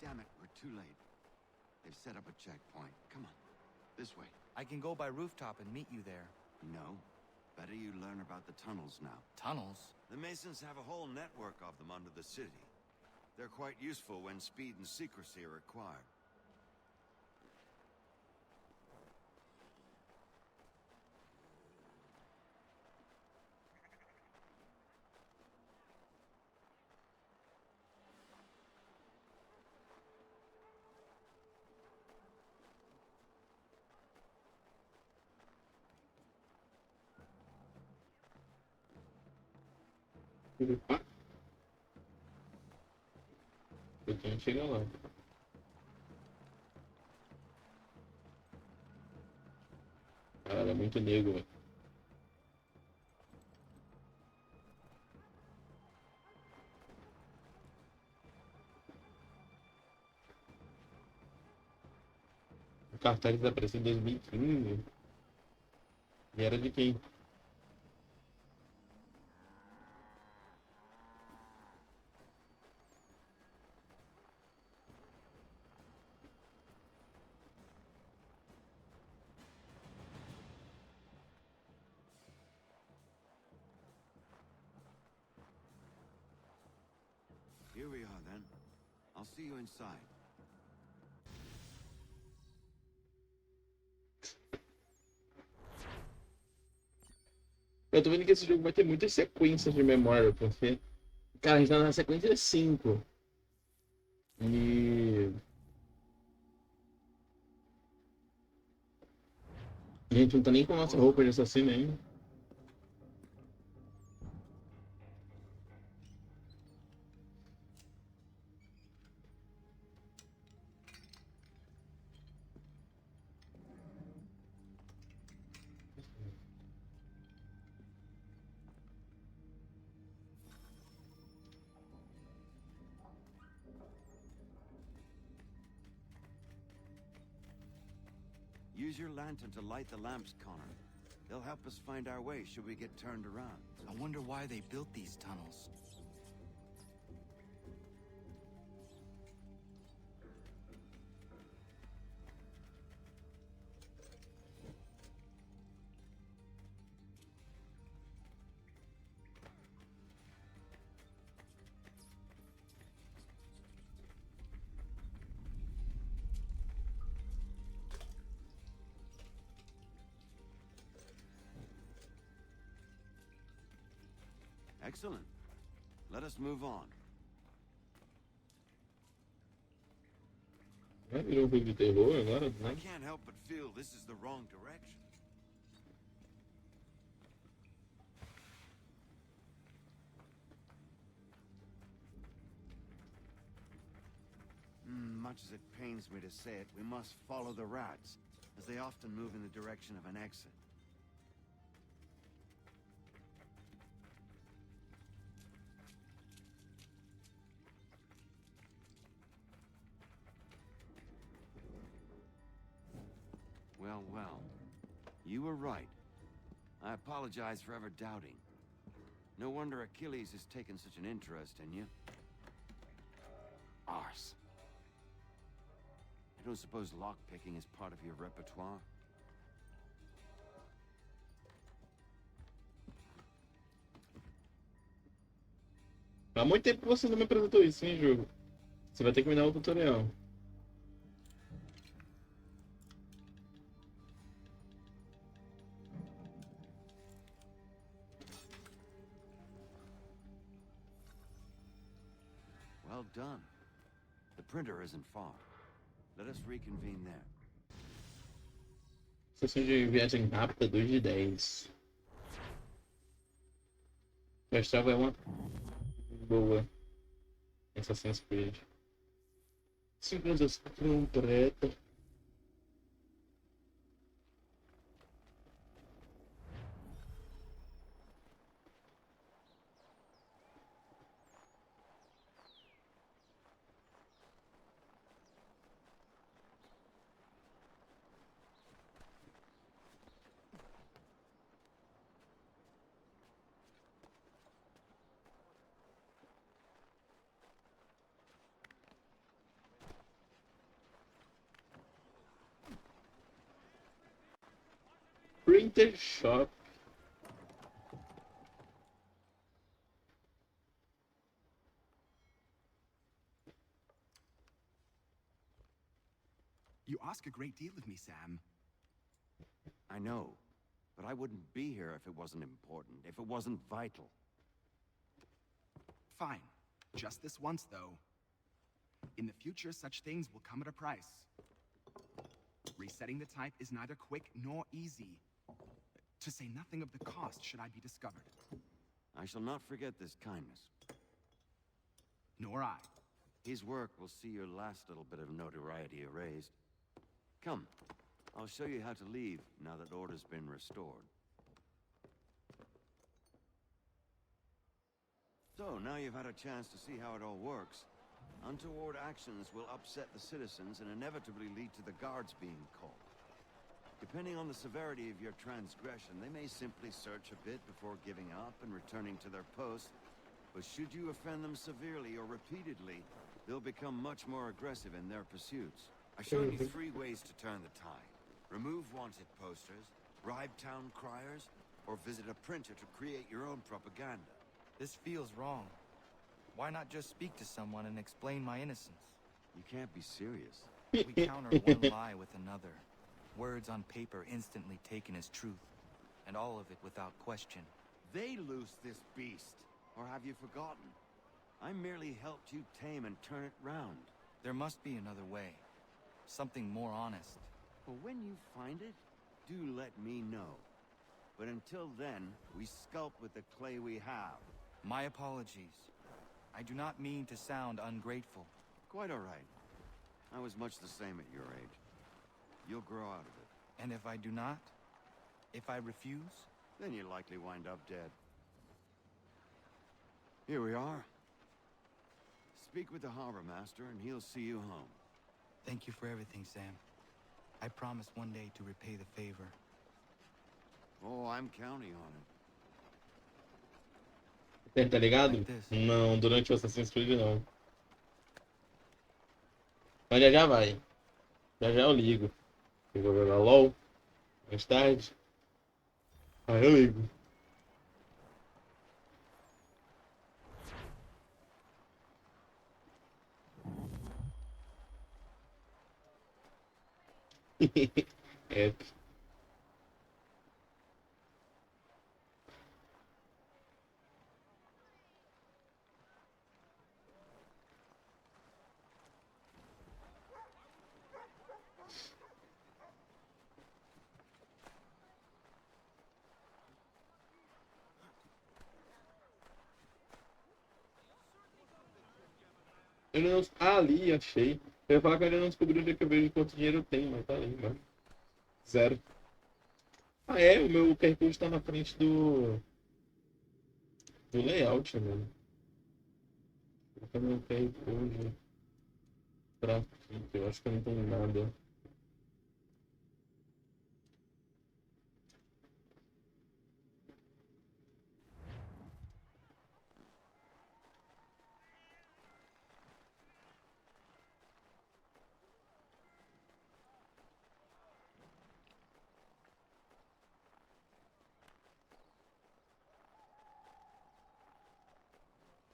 Damn it, we're too late. They've set up a checkpoint. Come on, this way. I can go by rooftop and meet you there. No. Better you learn about the tunnels now. Tunnels? The Masons have a whole network of them under the city. They're quite useful when speed and secrecy are required. Opa. Eu tenho que chegar lá. Caralho, é muito nego, velho. cartaz desapareceu em 2015. E era de quem? Here we are, then. I'll see you inside. Eu tô vendo que esse jogo vai ter muitas sequências de memória, porque... Cara, a gente tá na sequência 5. E... A gente não tá nem com a nossa roupa de assassino ainda. Use your lantern to light the lamps, Connor. They'll help us find our way should we get turned around. I wonder why they built these tunnels. Excellent. Let us move on. É, virou um jogo de terror agora, I né? can't help but feel this is the wrong direction. Much as it pains me to say it, we must follow the rats, as they often move in the direction of an exit. Well, well. You were right. I apologize for ever doubting. No wonder Achilles has taken such an interest in you. Arse. I don't suppose lockpicking is part of your repertoire? Há muito tempo que você não me apresentou isso, hein, jogo? Você vai ter que me dar um tutorial. Well done. The printer isn't far. Let us reconvene there. Sessão de viagem rápida 2 de 10. Gastava é uma boa. Assassin's Creed. 50 completa. Printer Shop. You ask a great deal of me, Sam. I know, but I wouldn't be here if it wasn't important, if it wasn't vital. Fine. Just this once, though. In the future, such things will come at a price. Resetting the type is neither quick nor easy. To say nothing of the cost should I be discovered. I shall not forget this kindness. Nor I. His work will see your last little bit of notoriety erased. Come, I'll show you how to leave now that order's been restored. So, now you've had a chance to see how it all works. Untoward actions will upset the citizens and inevitably lead to the guards being called. Depending on the severity of your transgression, they may simply search a bit before giving up and returning to their post. But should you offend them severely or repeatedly, they'll become much more aggressive in their pursuits. I showed you 3 ways to turn the tide. Remove wanted posters, bribe town criers, or visit a printer to create your own propaganda. This feels wrong. Why not just speak to someone and explain my innocence? You can't be serious. We counter one lie with another. Words on paper instantly taken as truth, and all of it without question. They loose this beast, or have you forgotten? I merely helped you tame and turn it round. There must be another way. Something more honest. Well, when you find it, do let me know. But until then, we sculpt with the clay we have. My apologies. I do not mean to sound ungrateful. Quite all right. I was much the same at your age. You'll grow out of it. And if I do not? If I refuse? Then you'll likely wind up dead. Here we are. Speak with the harbor master and he'll see you home. Thank you for everything, Sam. I promise one day to repay the favor. Oh, I'm counting on it. Tá ligado? Não, durante o Assassin's Creed não. Mas já vai. Já eu ligo. Eu vou jogar LOL mais tarde. Aí eu ligo. É. Eu não... Ah, ali, achei. Eu ia falar que eu ainda não descobri onde é que eu vejo quanto dinheiro eu tenho, mas tá ali, mano. 0. Ah, é? O meu QR Code tá na frente do layout, mano. Vou colocar meu QR Code pra aqui, que eu acho que eu não tenho nada.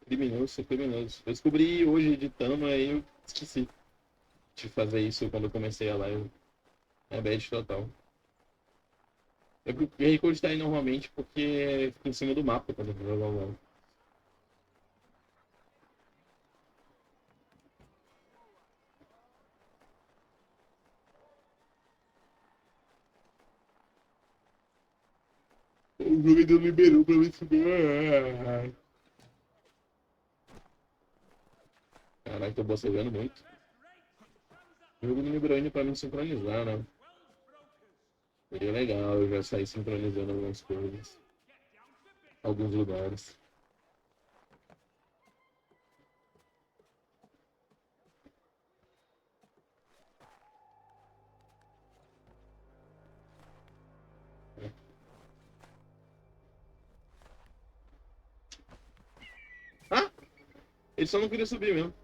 Criminoso, criminoso. Eu descobri hoje editando, aí eu esqueci de fazer isso quando eu comecei a live. É bad total. Eu o QR Code tá aí normalmente porque fica em cima do mapa quando eu vou jogar o LoL. O jogo ainda não liberou pra mim subir. Caralho, tô bocejando muito. O jogo não liberou ainda pra me sincronizar, né? Seria legal eu já sair sincronizando algumas coisas. Alguns lugares. Ah! Ele só não queria subir mesmo.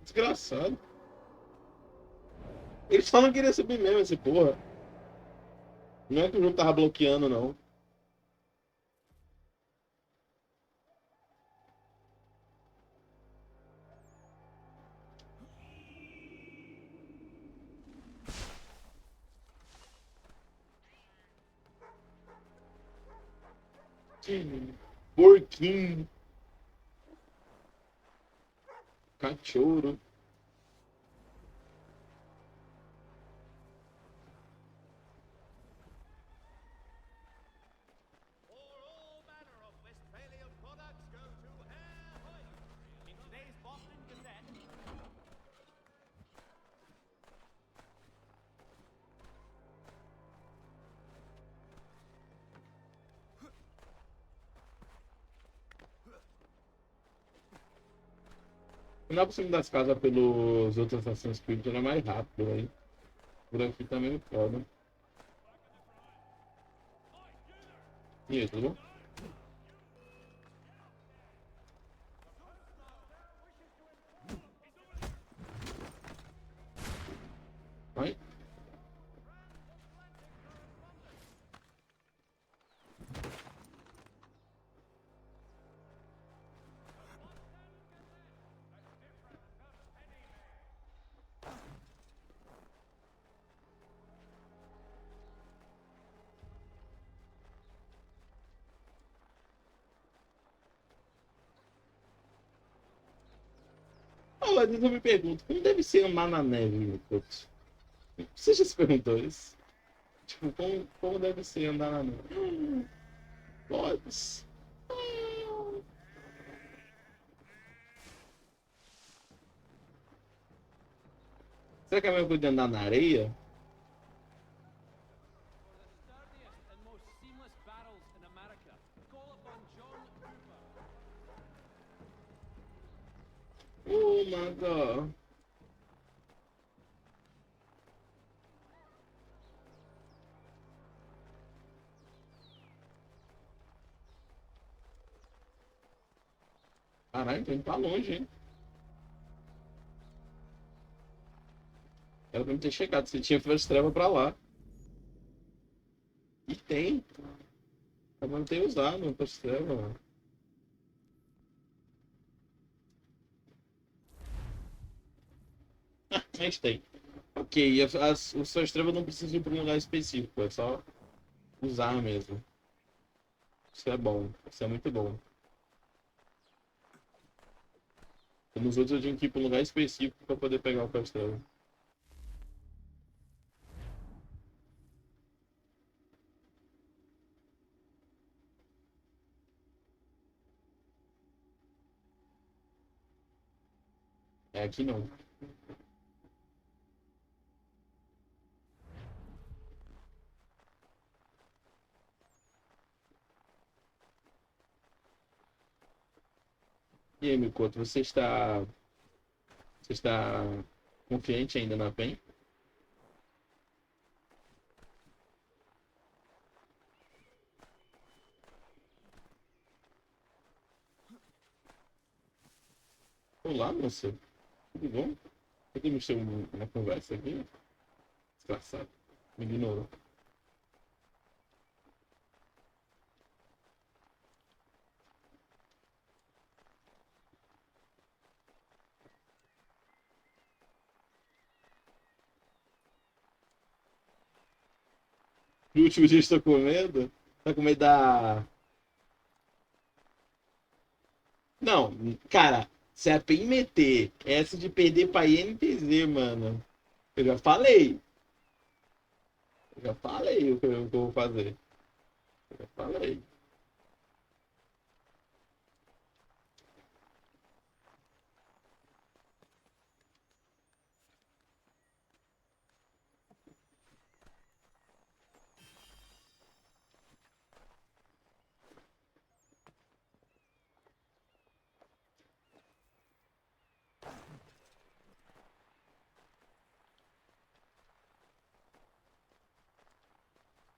Desgraçado. Ele só não queria subir mesmo, esse porra. Não é que o jogo tava bloqueando, não. Porquinho. Cachorro. Não por cima das casas pelos outros Assassin's Creed era mais rápido, aí. Por aqui tá meio foda. E aí, tudo bom? Vai. Às vezes eu me pergunto, como deve ser andar na neve, meu putz? Você já se perguntou isso? Tipo, como deve ser andar na neve? Pode. Será que é a mesma coisa de andar na areia? Oh my god. Caralho, então tá longe, hein? Era pra me ter chegado. Você tinha First Travel pra lá. E tem. Eu não tenho usado o First Travel. Mas tem. Ok, o First Travel não precisa ir pra um lugar específico. É só usar mesmo. Isso é bom. Isso é muito bom. E nos outros eu tinha que ir pra um lugar específico pra poder pegar o First Travel. É aqui não. E aí, Mikoto, você está confiante ainda na PEN? Olá, moça. Tudo bom? Podemos ter uma conversa aqui? Desgraçado. Me ignorou. No último dia estou com medo? Tá com medo da... Não, cara, se a PEN meter essa de perder pra INTZ, mano, eu já falei. Eu já falei o que eu vou fazer. Eu já falei.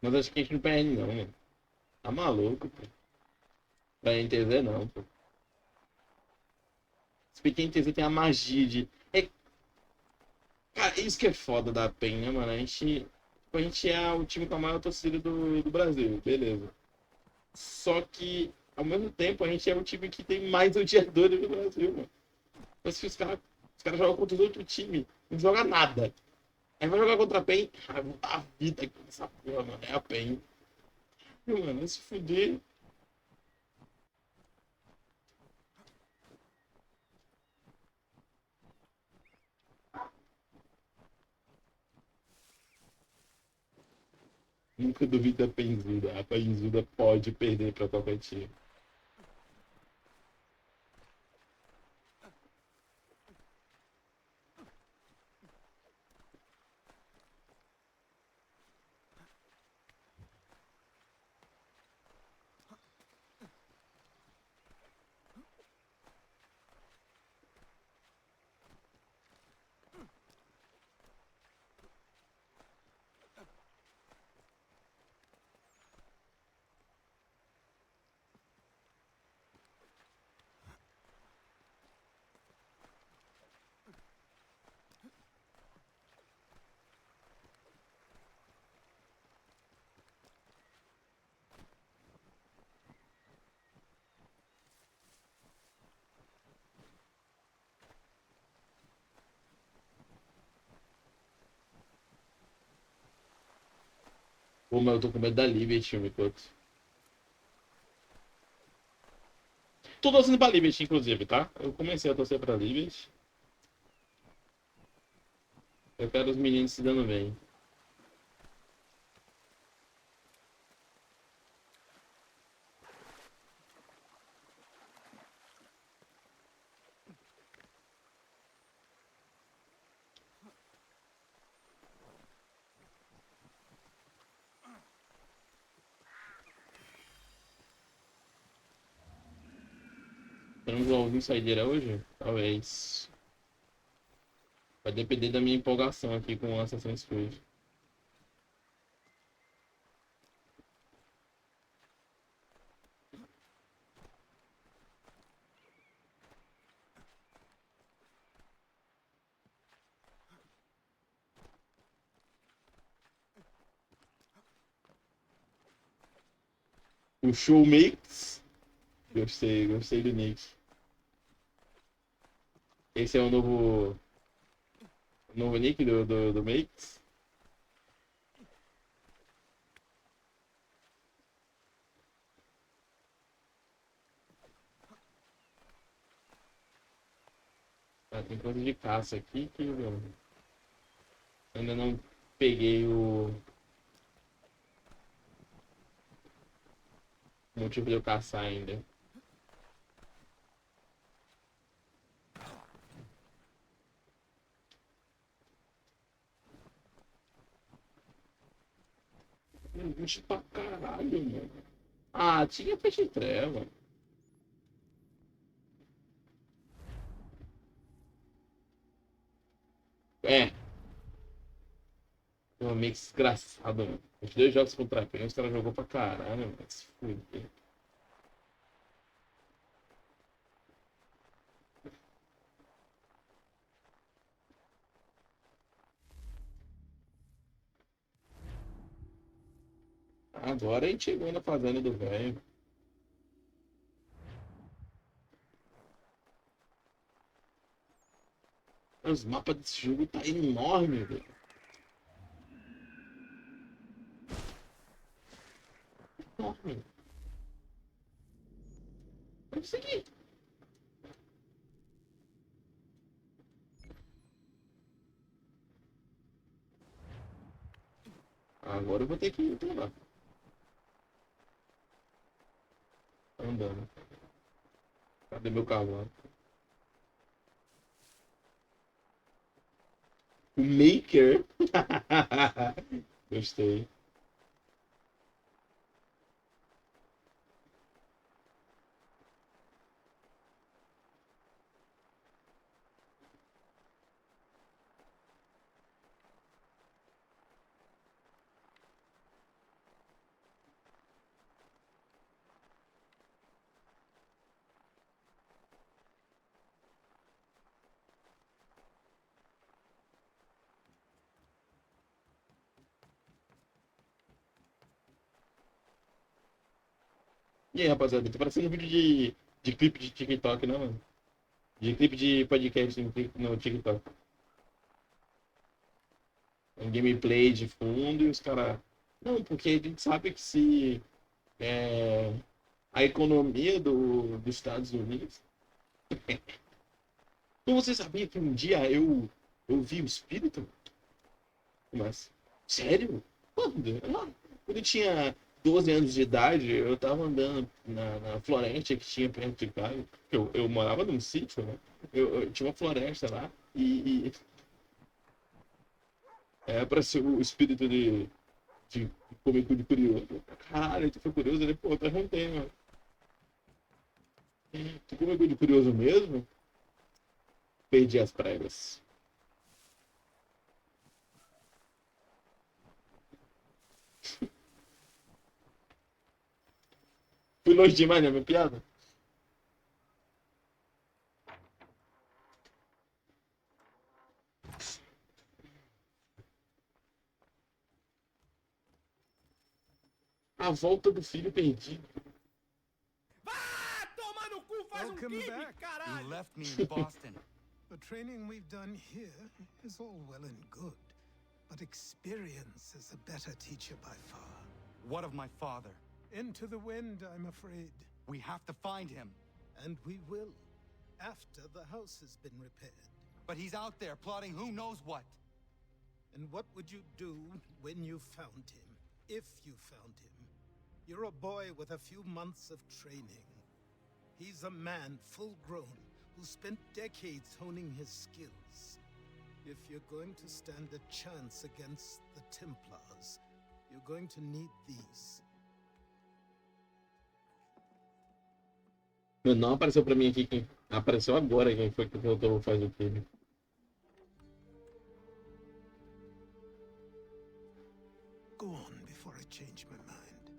Mas acho que a gente não perde não, mano. Tá maluco, pô. Pra INTZ não, pô. Se bem que a INTZ tem a magia de... Cara, isso que é foda da PEN, né, mano? A gente é o time com a maior torcida do Brasil, beleza. Só que, ao mesmo tempo, a gente é o time que tem mais odiadores do Brasil, mano. Mas se os caras jogam contra os outros times, não joga nada. Aí vai jogar contra a PEN, a vida com essa porra, mano, é a PEN. E, mano, se fuder. Nunca duvido da Penzuda. A Penzuda pode perder pra qualquer time. Pô, mas eu tô com medo da Liberty, me conta. Tô torcendo pra Liberty, inclusive, tá? Eu comecei a torcer pra Liberty. Eu quero os meninos se dando bem. Temos algum saideira hoje? Talvez. Vai depender da minha empolgação aqui com o Assassin's Creed. O Showmakes. Gostei do nick. Esse é o novo nick do Makes. Ah, tem coisa de caça aqui que eu ainda não peguei o motivo de eu caçar ainda. Bicho pra caralho, mano. Ah, tinha peixe treva. É. Um meio desgraçado, mano. Os dois jogos contra quem os caras jogou pra caralho, mano. Se fuder. Agora a gente chegou na fazenda do velho. Os mapas desse jogo tá enorme, velho. Enorme. Vamos seguir. Agora eu vou ter que ir pra lá. Andando. Cadê meu cavalo? O Maker? Gostei. E aí, rapaziada, tá parecendo um vídeo de clipe de TikTok, né, mano? De clipe de podcast no TikTok. Um gameplay de fundo e os caras. Não, porque a gente sabe que se a economia dos Estados Unidos. Então você sabia que um dia eu vi o espírito? Mas, sério? Quando? Quando eu tinha 12 anos de idade, eu tava andando na floresta que tinha perto de casa. Eu morava num sítio, né? Eu tinha uma floresta lá e apareceu o espírito de comer cu de curioso. Caralho, tu foi curioso? Ele, pô, perguntei, mano. Tu comeu cu de curioso mesmo? Perdi as pregas. Fui longe demais, né, minha piada? A volta do filho perdido. Welcome back. You left me in Boston. The training we've done here is all well and good, but experience is a better teacher by far. What of my father? Into the wind, I'm afraid. We have to find him. And we will, after the house has been repaired. But he's out there plotting who knows what. And what would you do when you found him? If you found him? You're a boy with a few months of training. He's a man, full grown, who spent decades honing his skills. If you're going to stand a chance against the Templars, you're going to need these. Não apareceu pra mim aqui quem... Apareceu agora quem foi que voltou faz o filme. Go on before I change my mind.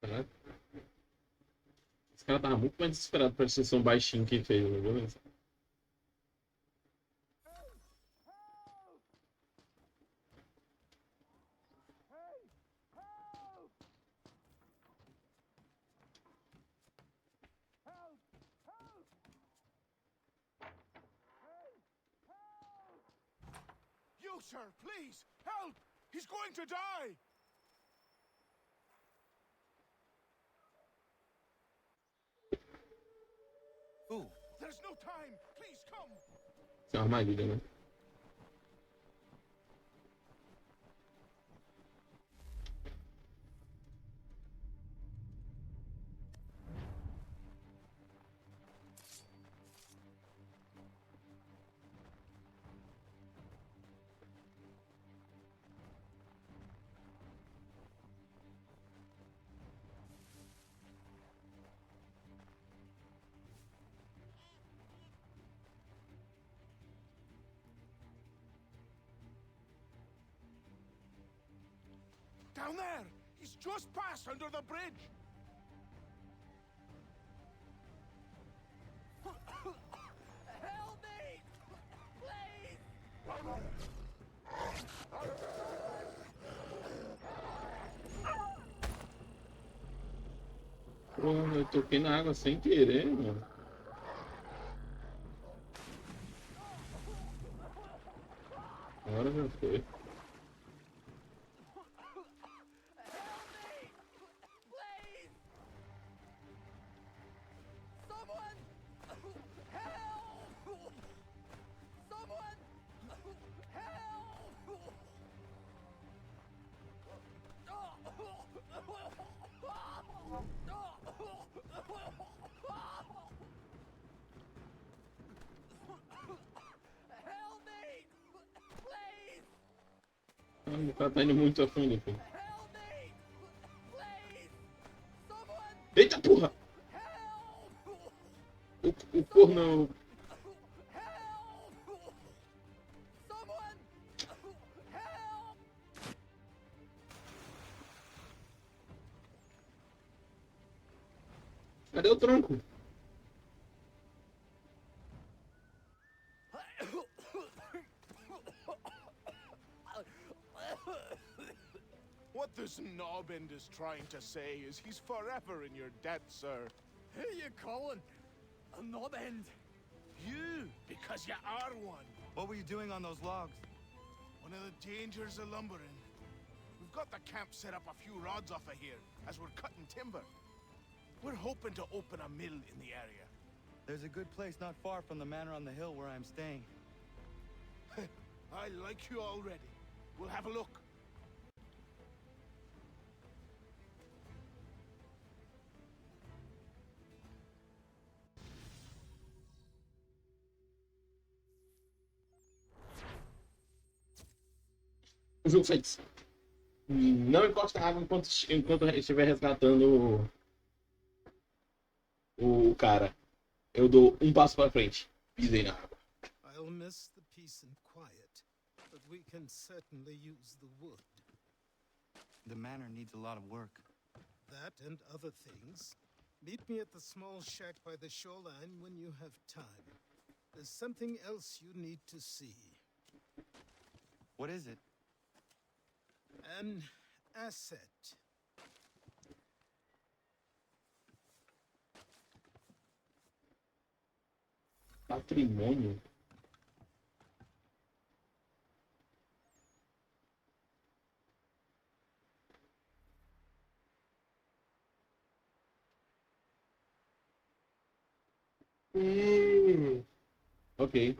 Caraca. Esse cara tava muito mais desesperado pra ser um baixinho que fez, né? Beleza. You, sir, please, help! He's going to die! Who? There's no time! Please come! Isso é uma armadilha, né? Down there! He's just passed under the bridge! Help me! Please! Porra, eu toquei na água sem querer, mano. Agora já foi. O cara tá indo muito a fundo, filho. Eita porra! O corno. Cadê o tronco? What this knobbend is trying to say is he's forever in your debt, sir. Who you calling? A knobbend? You, because you are one. What were you doing on those logs? One of the dangers of lumbering. We've got the camp set up a few rods off of here, as we're cutting timber. We're hoping to open a mill in the area. There's a good place not far from the manor on the hill where I'm staying. I like you already. We'll have a look. O jogo fez. Não encosta a água enquanto estiver resgatando o cara. Eu dou um passo para frente. Pisei na água. I'll miss the peace and quiet, but we can certainly use the wood. The manor needs a lot of work. That and other things. Meet me at the small shack by the shoreline when you have time. There's something else you need to see. What is it? An asset. Patrimônio. Ok.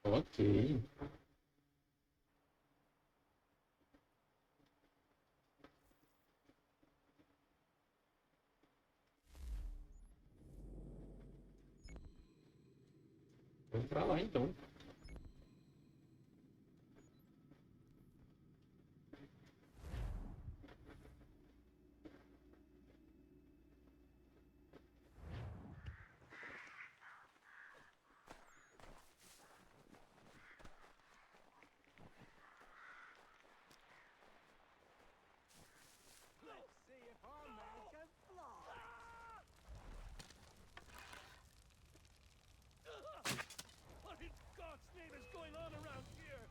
Ok. Vamos pra lá então. Let's see if our man can fly. What in God's name is going on around here?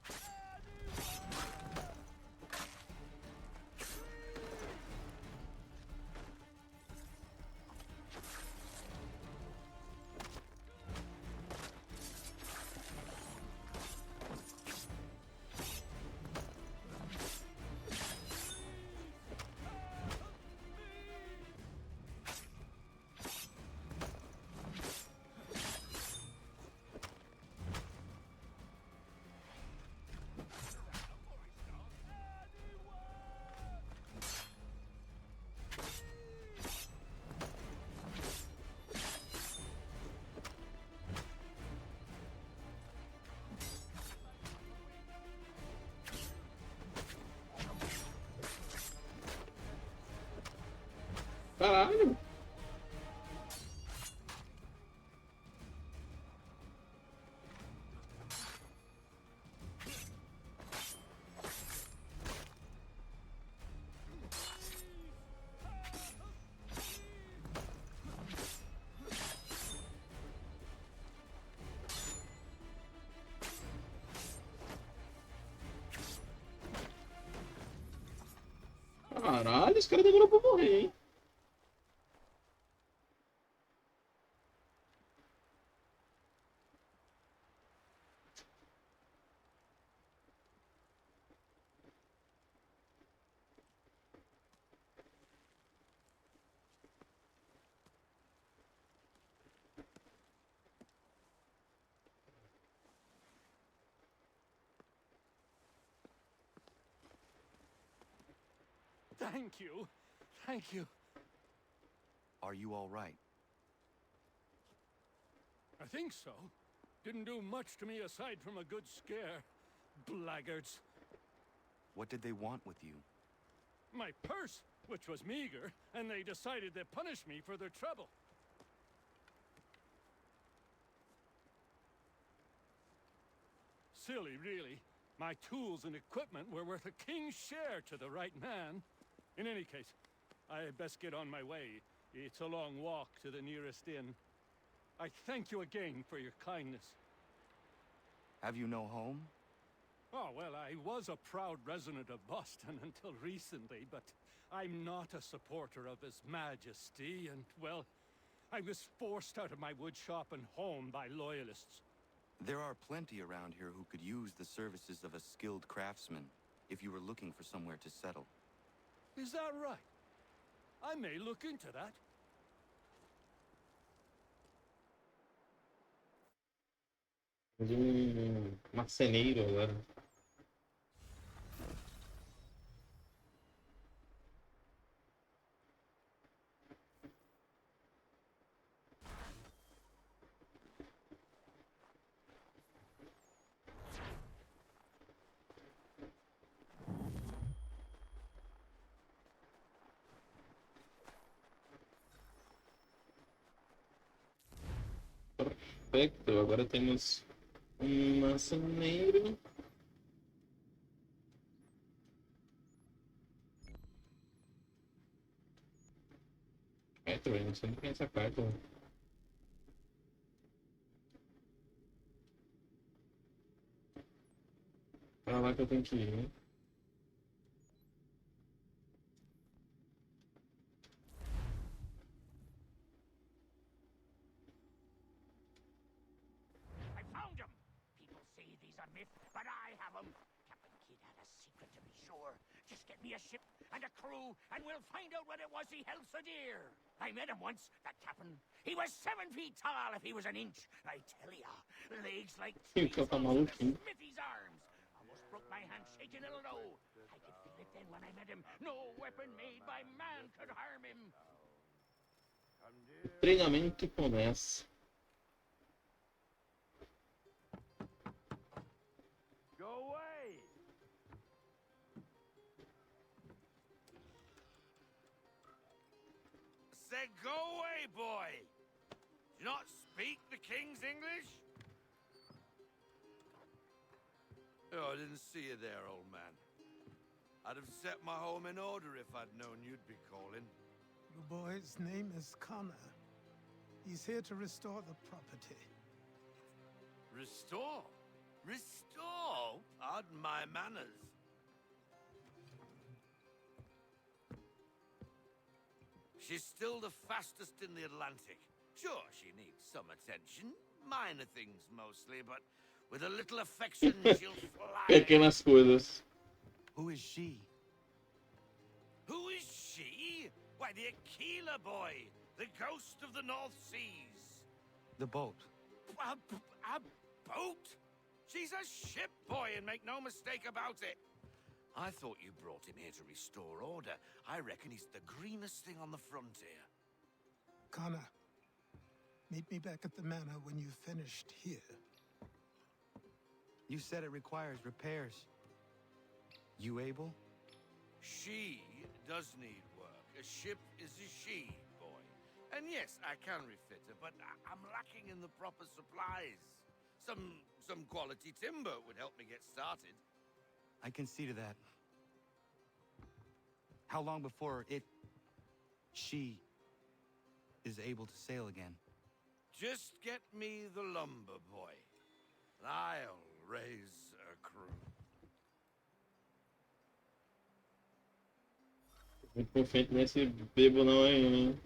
Caralho. Caralho, esse cara demorou pra morrer, hein? Thank you. Thank you. Are you all right? I think so. Didn't do much to me aside from a good scare. Blackguards. What did they want with you? My purse, which was meager, and they decided to punish me for their trouble. Silly, really. My tools and equipment were worth a king's share to the right man. In any case, I had best get on my way. It's a long walk to the nearest inn. I thank you again for your kindness. Have you no home? Oh, well, I was a proud resident of Boston until recently, but I'm not a supporter of His Majesty, and, well, I was forced out of my woodshop and home by loyalists. There are plenty around here who could use the services of a skilled craftsman, if you were looking for somewhere to settle. Is that right? I may look into that. Marceneiro agora. Perfeito, agora temos um marceneiro. Carta, velho, não sei nem quem é essa carta. Pra lá que eu tenho que ir, hein? sure. Just get me a ship and a crew, and we'll find out what it was he held so dear. I met him once, that captain. He was 7 feet tall if he was an inch. I tell ya, legs like Então tá chainsaws and a maluquinho. smithy's arms. Almost broke my hand shaking it'll know. I could feel it then when I met him. No weapon made by man could harm him. O treinamento começa. Go away! Said go away, boy! Do you not speak the King's English? Oh, I didn't see you there, old man. I'd have set my home in order if I'd known you'd be calling. The boy's name is Connor. He's here to restore the property. Restore? Restore? Pardon my manners. She's still the fastest in the Atlantic. Sure, she needs some attention. Minor things mostly, but with a little affection, she'll fly. Pequenas coisas. Who is she? Who is she? Why, the Aquila boy, the ghost of the North Seas. The boat. A boat? She's a ship boy, and make no mistake about it. I thought you brought him here to restore order. I reckon he's the greenest thing on the frontier. Connor, meet me back at the manor when you've finished here. You said it requires repairs. You able? She does need work. A ship is a she, boy. And yes, I can refit her, but I'm lacking in the proper supplies. Some quality timber would help me get started. I can see to that. How long before she is able to sail again? Just get me the lumber, boy. I'll raise a crew. Muito confiante nesse bebo não aí, né?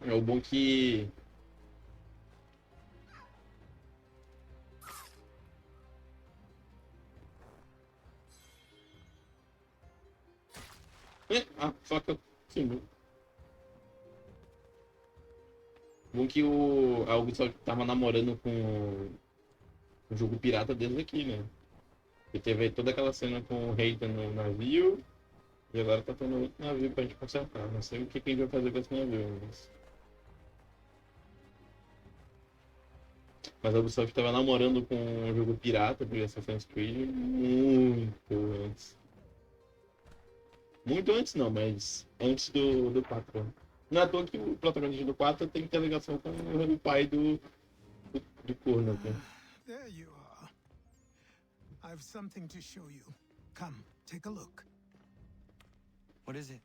É o bom que a faca sumiu. Bom que a Ubisoft tava namorando com o jogo pirata desde aqui, né? E teve toda aquela cena com o Hayden no navio. E agora tá tendo outro navio pra gente consertar. Não sei o que a gente vai fazer com esse navio, mas a Ubisoft tava namorando com um jogo pirata do Assassin's Creed muito antes. Muito antes não, mas antes do 4. Não é à toa que o protagonista do 4 tem que ter ligação com o pai do corno aqui. There you are. I've something to show you. Come, take a look. What is it?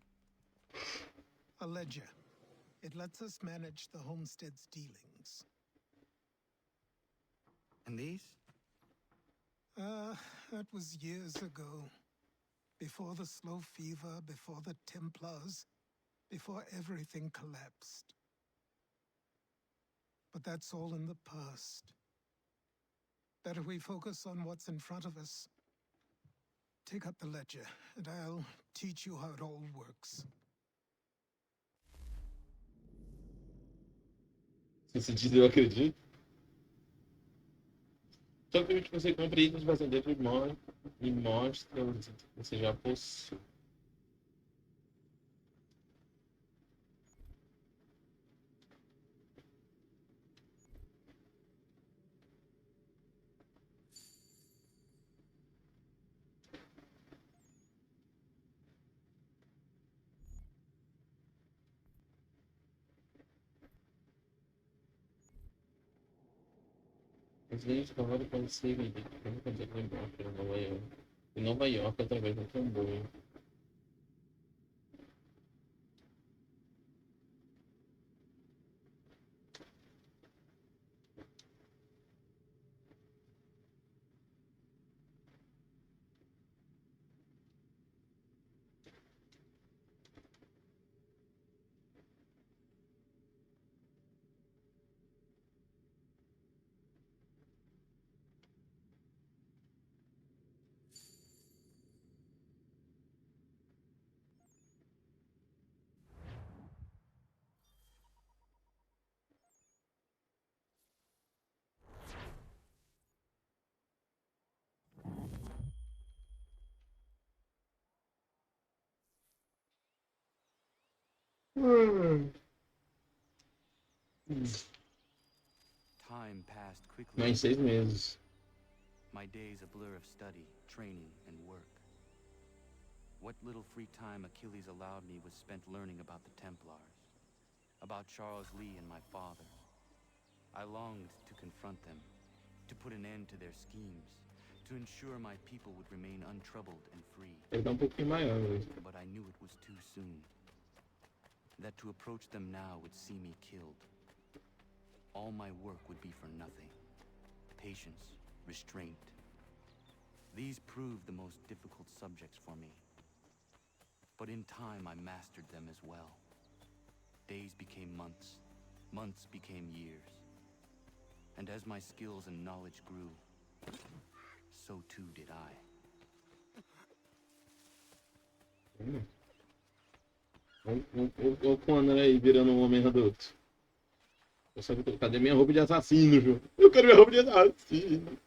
A ledger. It lets us manage the homestead's dealings. And these? That was years ago. Before the slow fever, before the Templars, before everything collapsed. But that's all in the past. Better we focus on what's in front of us. Take up the ledger, and I'll teach you how it all works. Se diz, eu acredito. Só que você compra itens para dentro e mostra onde você já possui. Os ganhos de cavalo podem ser vendidos para um candidato em Nova York. Em Nova York, através do comboio. Time passed quickly. Mais 6 meses. My days a blur of study, training, and work. What little free time Achilles allowed me was spent learning about the Templars, about Charles Lee and my father. I longed to confront them, to put an end to their schemes, to ensure my people would remain untroubled and free. Ele tá pouquinho maior, velho. But I knew it was too soon. That to approach them now would see me killed. All my work would be for nothing. Patience, restraint. These proved the most difficult subjects for me. But in time, I mastered them as well. Days became months. Months became years. And as my skills and knowledge grew, so too did I. Olha o Connor aí virando um homem adulto. Eu só cadê minha roupa de assassino, João? Eu quero minha roupa de assassino.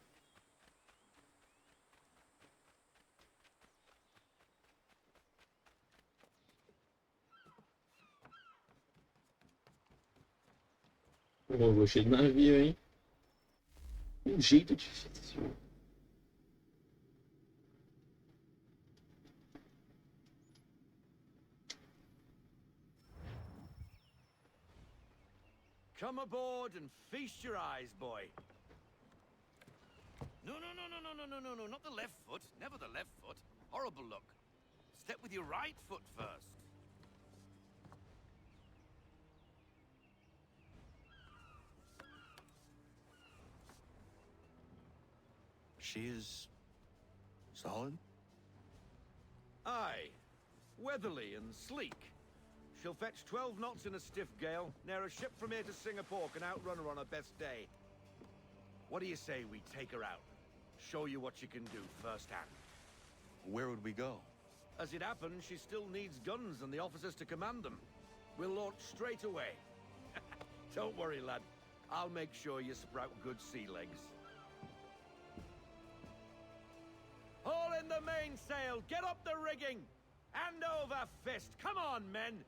Pô, gostei do navio, hein? Um jeito difícil. Come aboard and feast your eyes, boy. No, not the left foot. Never the left foot. Horrible look. Step with your right foot first. She is solid? Aye. Weatherly and sleek. She'll fetch 12 knots in a stiff gale, near a ship from here to Singapore can outrun her on her best day. What do you say we take her out? Show you what she can do firsthand. Where would we go? As it happens, she still needs guns and the officers to command them. We'll launch straight away. Don't worry, lad. I'll make sure you sprout good sea legs. Haul in the mainsail! Get up the rigging! Hand over fist! Come on, men!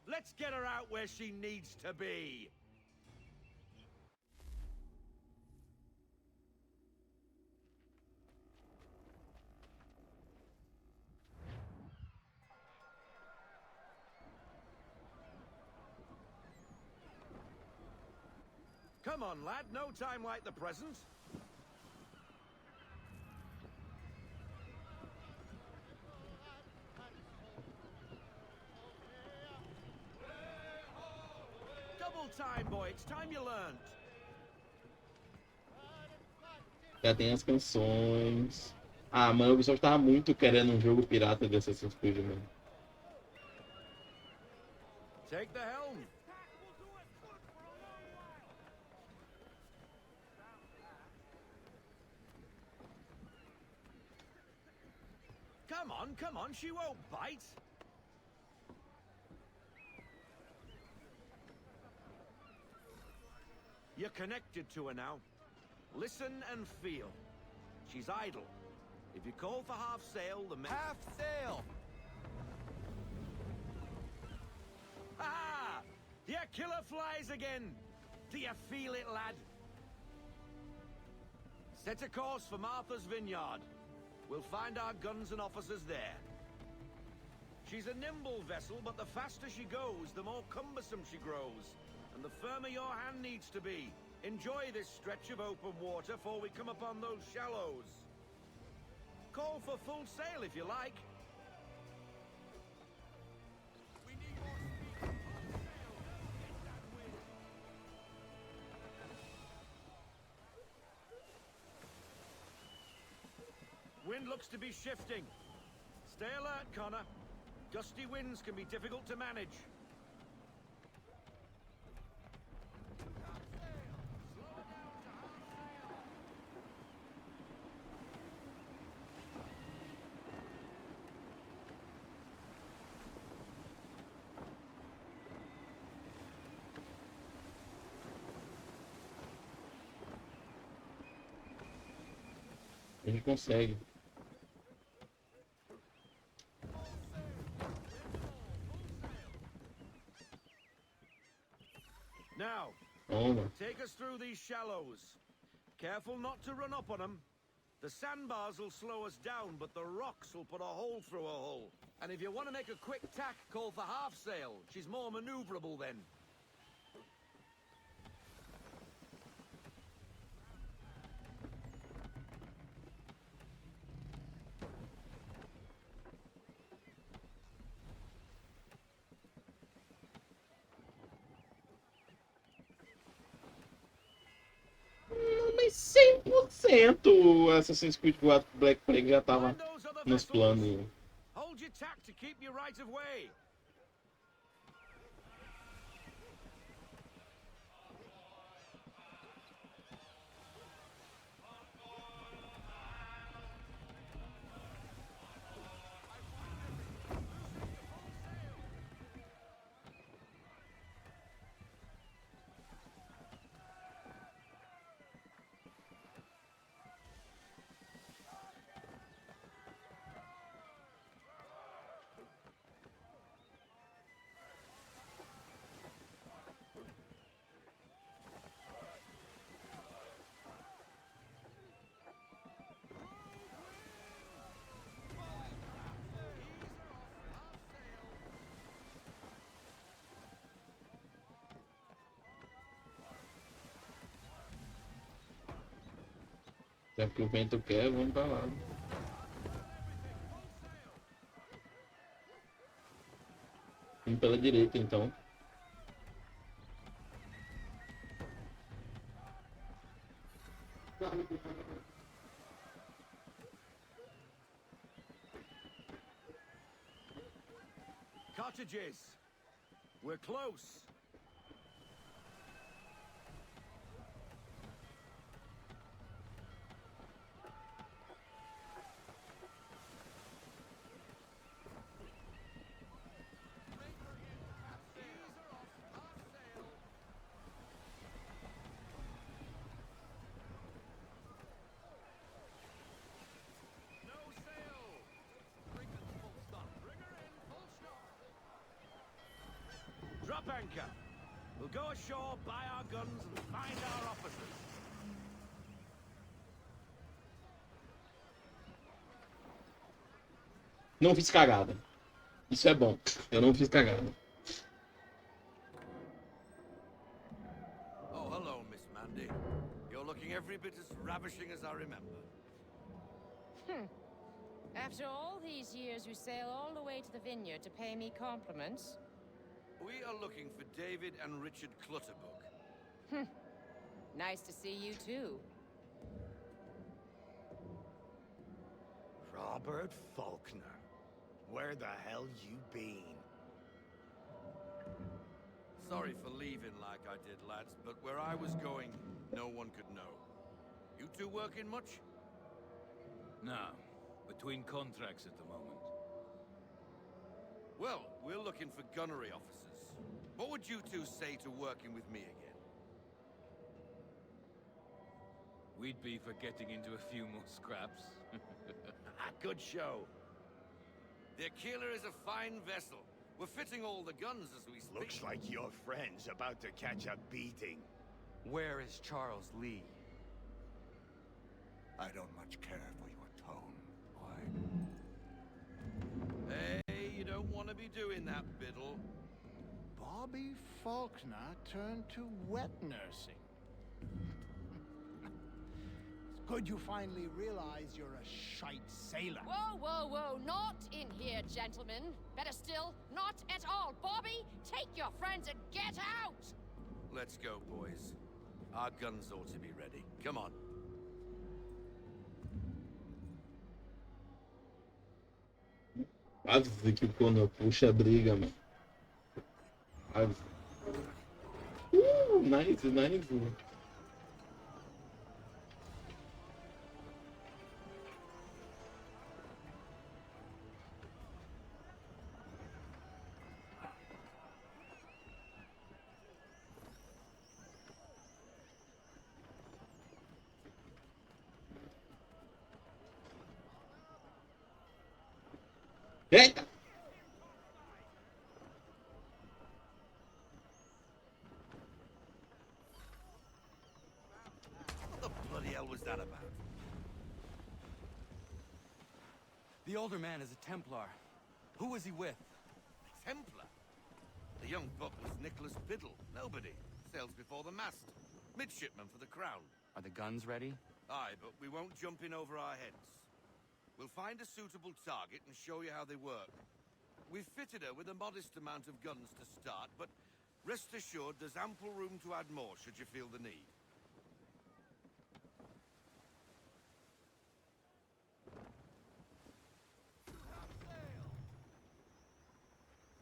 Let's get her out where she needs to be! Come on, lad. No time like the present. Double time, boy. It's time you learned. Já tem as canções. Ah, mano, o pessoal tava muito querendo um jogo pirata de Assassin's Creed, mano. Take the helm. Come on, she won't bite. You're connected to her now. Listen and feel. She's idle. If you call for half sail, the men... Half sail! Ah! Your killer flies again! Do you feel it, lad? Set a course for Martha's Vineyard. We'll find our guns and officers there. She's a nimble vessel, but the faster she goes, the more cumbersome she grows. And the firmer your hand needs to be. Enjoy this stretch of open water before we come upon those shallows. Call for full sail if you like. We need more speed. Wind looks to be shifting. Stay alert, Connor. Gusty winds can be difficult to manage. A gente consegue. these shallows. Careful not to run up on them. The sandbars will slow us down, but the rocks will put a hole through a hull. And if you want to make a quick tack, call for half sail. She's more maneuverable then. Mas 100% Assassin's Creed 4 Black Flag já tava nos planos. Hold your tack to keep you right of way. Já que o vento quer, vamos pra lá. Vamos pela direita, então. Cottages. We're close. Drop anchor. We'll go ashore, buy our guns, and find our officers. Não fiz cagada. Isso é bom. Eu não fiz cagada. Oh, hello, Miss Mandy. You're looking every bit as ravishing as I remember. After all these years, you sail all the way to the vineyard to pay me compliments? We are looking for David and Richard Clutterbuck. Nice to see you, too. Robert Faulkner. Where the hell you been? Sorry for leaving like I did, lads, but where I was going, no one could know. You two working much? No. Between contracts at the moment. Well, we're looking for gunnery officers. What would you two say to working with me again? We'd be for getting into a few more scraps. Good show. The Aquila is a fine vessel. We're fitting all the guns as we speak. Looks like your friend's about to catch a beating. Where is Charles Lee? I don't much care for your tone, boy. Hey, you don't want to be doing that, Biddle. Bobby Faulkner turned to wet nursing. It's good you finally realize you're a shite sailor. Whoa, whoa, whoa, not in here, gentlemen. Better still, not at all. Bobby, take your friends and get out! Let's go, boys. Our guns ought to be ready. Come on. Quase que quando puxa a briga, mano. Nice, nice. Eita! The older man is a Templar. Who was he with? Templar? The young buck was Nicholas Biddle. Nobody. Sails before the mast. Midshipman for the crown. Are the guns ready? Aye, but we won't jump in over our heads. We'll find a suitable target and show you how they work. We've fitted her with a modest amount of guns to start, but rest assured there's ample room to add more should you feel the need.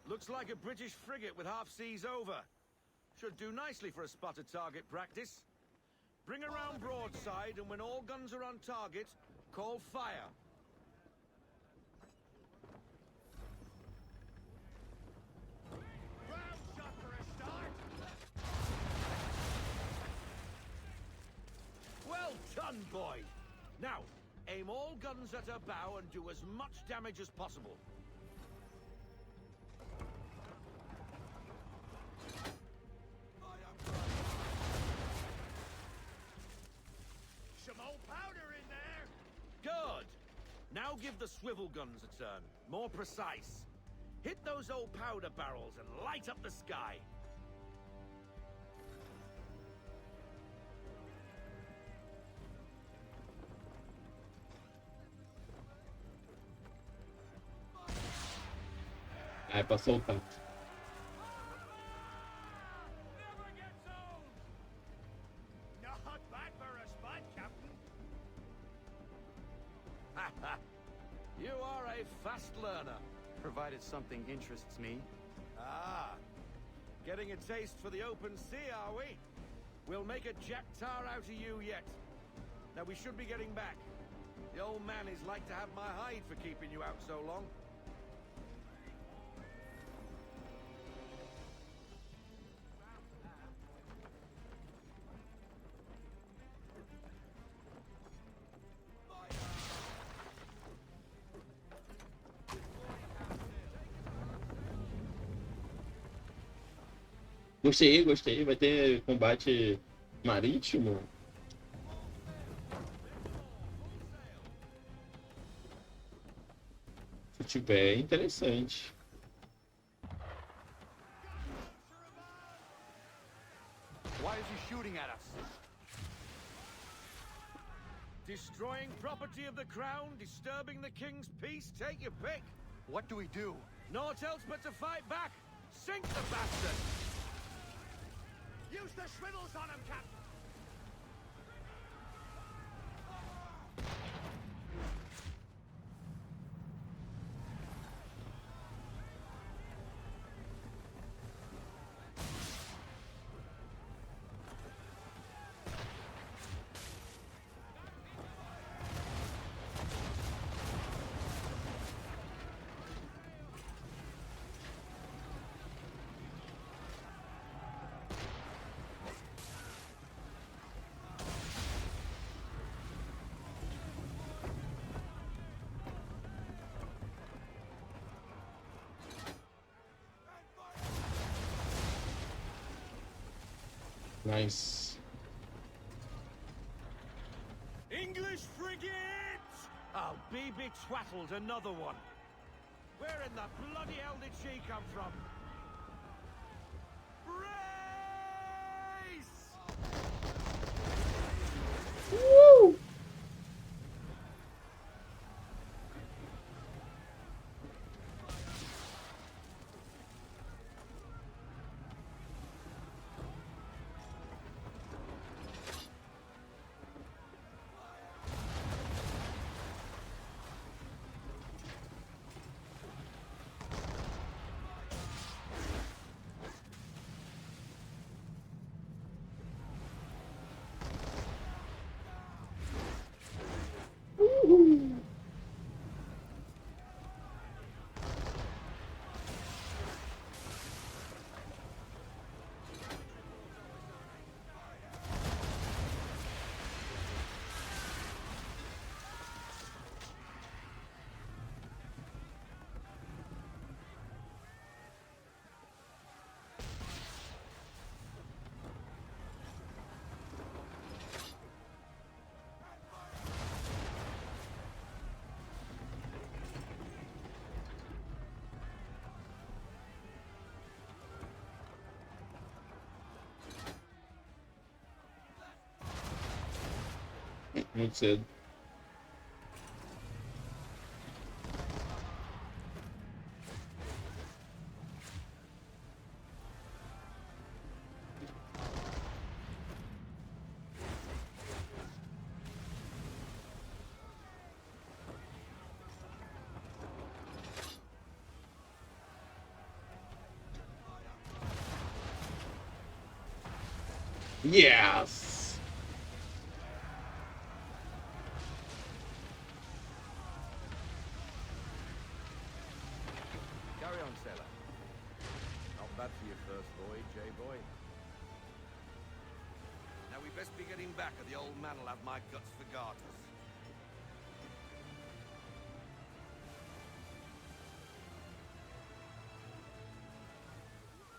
Looks like a British frigate with half seas over. Should do nicely for a spotted target practice. Bring around broadside, and when all guns are on target, call fire. Well done, boy. Now, aim all guns at her bow and do as much damage as possible. Some old powder in there. Good. Now give the swivel guns a turn. More precise. Hit those old powder barrels and light up the sky. É pra soltar. Not bad for a spot, Captain. You are a fast learner. Provided something interests me. Ah, getting a taste for the open sea, are we? We'll make a jack tar out of you yet. Now we should be getting back. The old man is like to have my hide for keeping you out so long. Gostei, gostei. Vai ter combate marítimo. Se tiver, é interessante. Why is he shooting at us? Destroying property of the crown, disturbing the king's peace, take your pick. What do we do? Naught else but to fight back. Sink the bastard! Use the swivels on him, Captain. Nice. English frigate! Oh, BB Twaddled, another one. Where in the bloody hell did she come from? Brace! Woo! Muito cedo. Yes! Carry on, sailor. Not bad for your first voyage, eh, boy? Now we best be getting back, or the old man will have my guts for garters.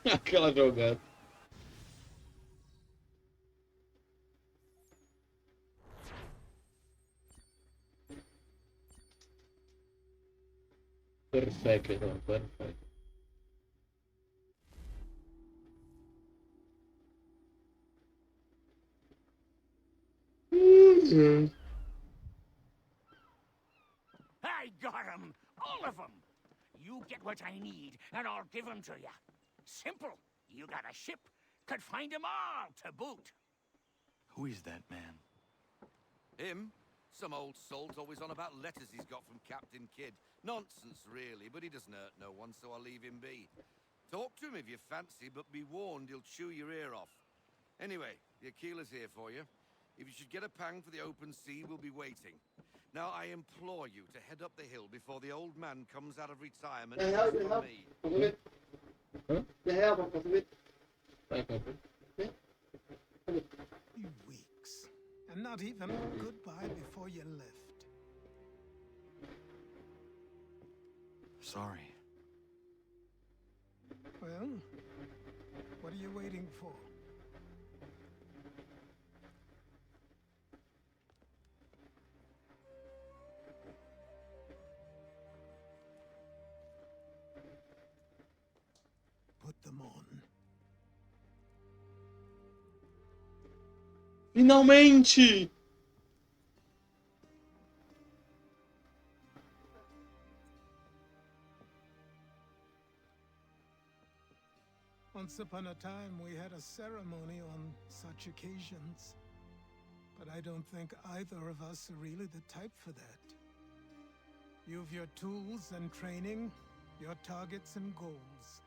Aquela jogada. Perfeito, não, perfeito. I got 'em! All of 'em! You get what I need, and I'll give 'em to you. Simple. You got a ship, could find 'em all to boot. Who is that man? Him? Some old salt always on about letters he's got from Captain Kidd. Nonsense, really, but he doesn't hurt no one, so I'll leave him be. Talk to him if you fancy, but be warned he'll chew your ear off. Anyway, the Aquila's here for you. If you should get a pang for the open sea, we'll be waiting. Now, I implore you to head up the hill before the old man comes out of retirement from me. Weeks. And not even goodbye before you left. Sorry. Well, what are you waiting for? Put them on. Finalmente! Once upon a time, we had a ceremony on such occasions. But I don't think either of us are really the type for that. You've your tools and training, your targets and goals.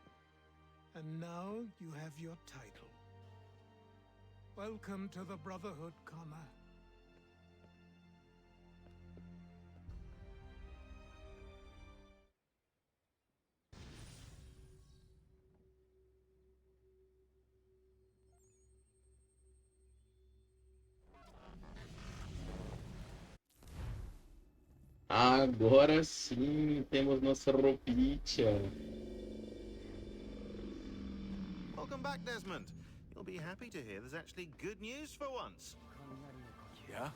And now you have your title. Welcome to the Brotherhood, Connor. Agora sim, temos nossa roupinha. Welcome back, Desmond. You'll be happy to hear there's actually good news for once. Yeah?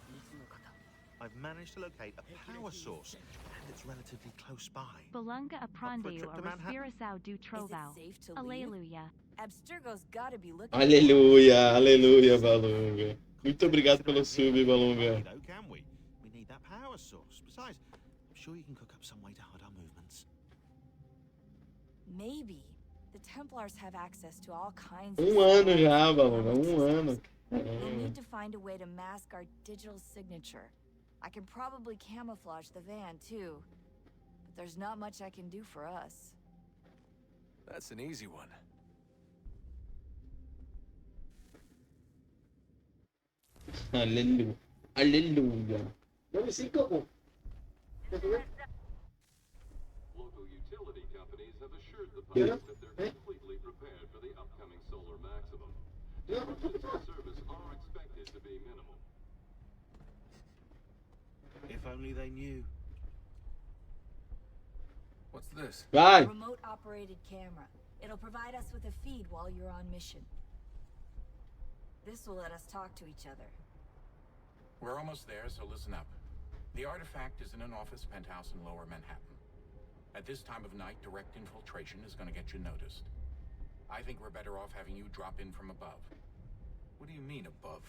I've managed to locate a power source, and it's relatively close by. Belunga aprendeu trip a to Manhattan? respiração do trovão. Aleluia. Abstergo's gotta be looking. Aleluia, aleluia, Balunga. Muito obrigado pelo sub, Balunga. Though, can we? We need that power source. Besides, I'm sure you can cook up some way to hide our movements. Maybe. The Templars have access to all kinds of Ano spies já, and Balunga, systems. ano. We'll need to find a way to mask our digital signature. I can probably camouflage the van, too. But there's not much I can do for us. That's an easy one. Aleluia, aleluia. Vamos sim, Coco. Local utility companies have assured the public that they're completely prepared for the upcoming solar maximum. Disruptions to service are expected to be minimal. If only they knew. What's this? Vai. Remote-operated camera. It'll provide us with a feed while you're on mission. This will let us talk to each other. We're almost there, so listen up. The artifact is in an office penthouse in Lower Manhattan. At this time of night, direct infiltration is going to get you noticed. I think we're better off having you drop in from above. What do you mean, above?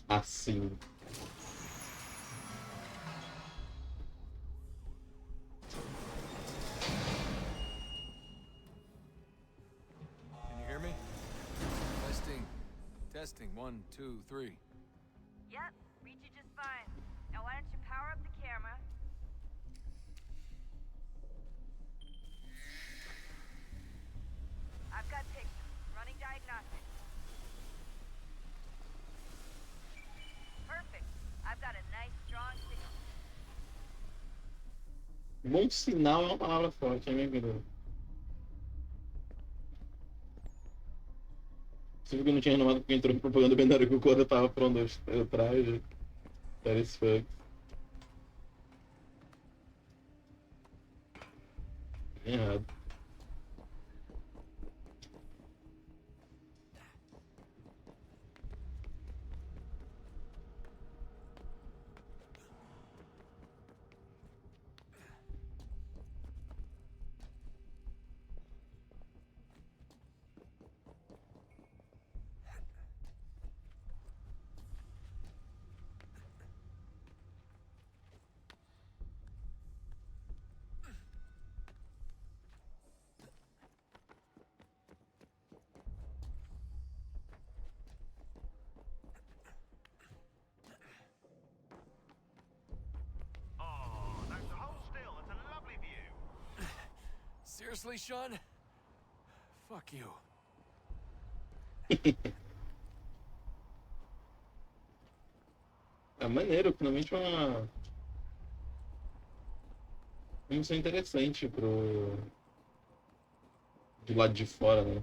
Assim. Can you hear me? Testing. Testing. 1, 2, 3. Yep, reach you just fine. Now why don't you power up the camera? I've got pictures. Running diagnostics. Perfect. I've got a nice strong signal. Bom sinal é uma palavra forte, hein, meu querido? Você viu que eu não tinha renomado porque entrou propaganda bem na hora que o Corda tava pronto atrás. Era esse fuck. Errado. Seriously, Sean? Fuck you. É maneiro, finalmente uma missão interessante do lado de fora, né?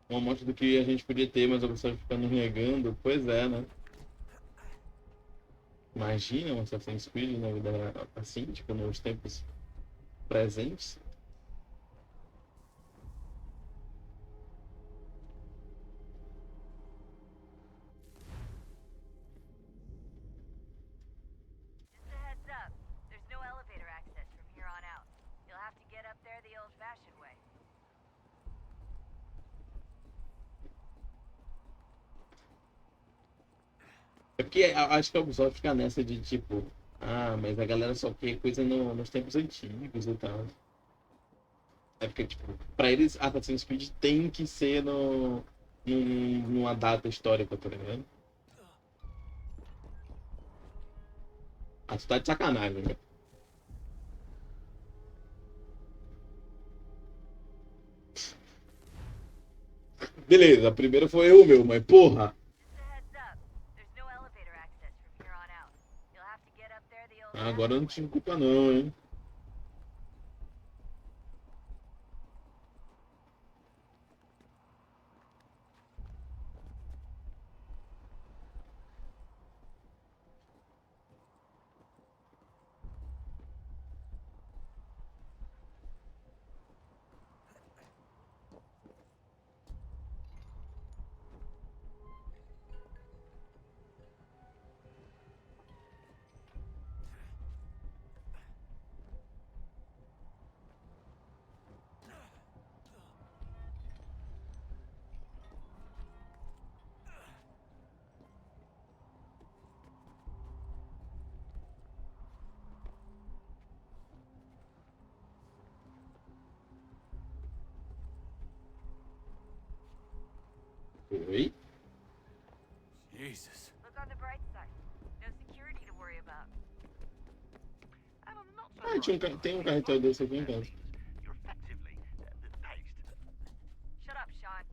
Uma amostra do que a gente podia ter, mas a pessoa ficando negando. Pois é, né? Imagina um Assassin's Creed na vida assim, tipo, nos tempos presentes. Just a heads up. There's no elevator access from here on out. You'll have to get up there the old-fashioned way. É porque acho que a Ubisoft fica nessa de tipo, mas a galera só quer coisa nos tempos antigos e tal. É porque, tipo, pra eles Assassin's Creed tem que ser numa data histórica, tá ligado? Ah, tu tá de sacanagem, né? Beleza, a primeira foi eu, meu, mas porra! Agora eu não tive culpa não, hein? Oi? Jesus. Look on the bright side. No security to worry about. Tem um carretel desse aqui em casa. Shut up, Sean.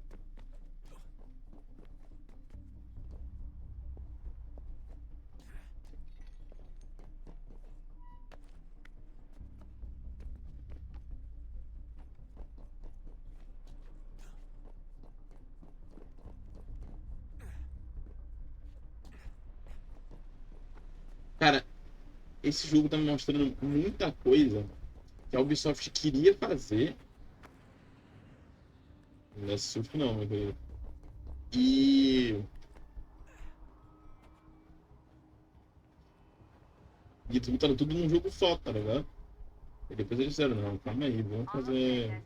Cara, esse jogo tá me mostrando muita coisa que a Ubisoft queria fazer. Não é surf não, meu querido. E tu botando tudo num jogo só, tá ligado? E depois eles disseram, não, calma aí, vamos fazer...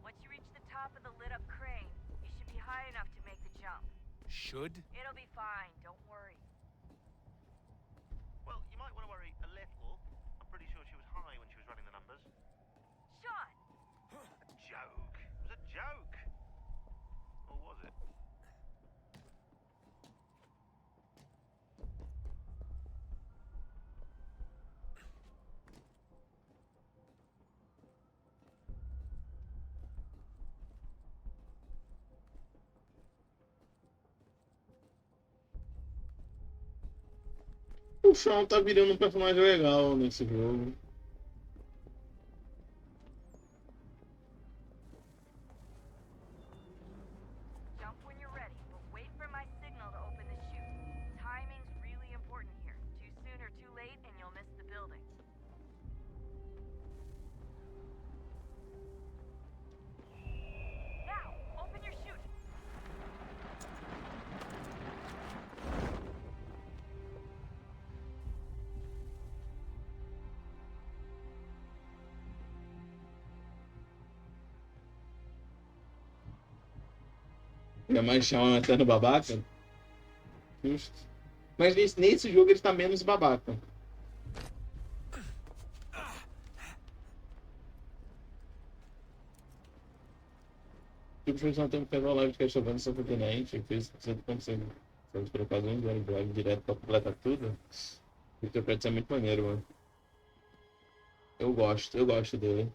Once you reach the top of the lit-up crane, you should be high enough to make the jump. Should? It'll be fine, don't worry. Well, you might want to worry a little. I'm pretty sure she was high when she was running the numbers. Sean! A joke. It was a joke. Or was it? O Sean tá virando um personagem legal nesse jogo. Jump when you're ready, but wait for my signal to open the chute. Timing's really important here. Too soon or too late, and you'll miss the building. Now, open your chute. Ainda mais Sean é eterno babaca. Justo. Mas nesse jogo ele tá menos babaca. Tipo, a gente não tem que pegar a live de Castlevania sobre o Tenente, fez 100%. Estamos preocupados em drive direto pra completar tudo. O Victor Pretz é muito maneiro, mano. Eu gosto dele.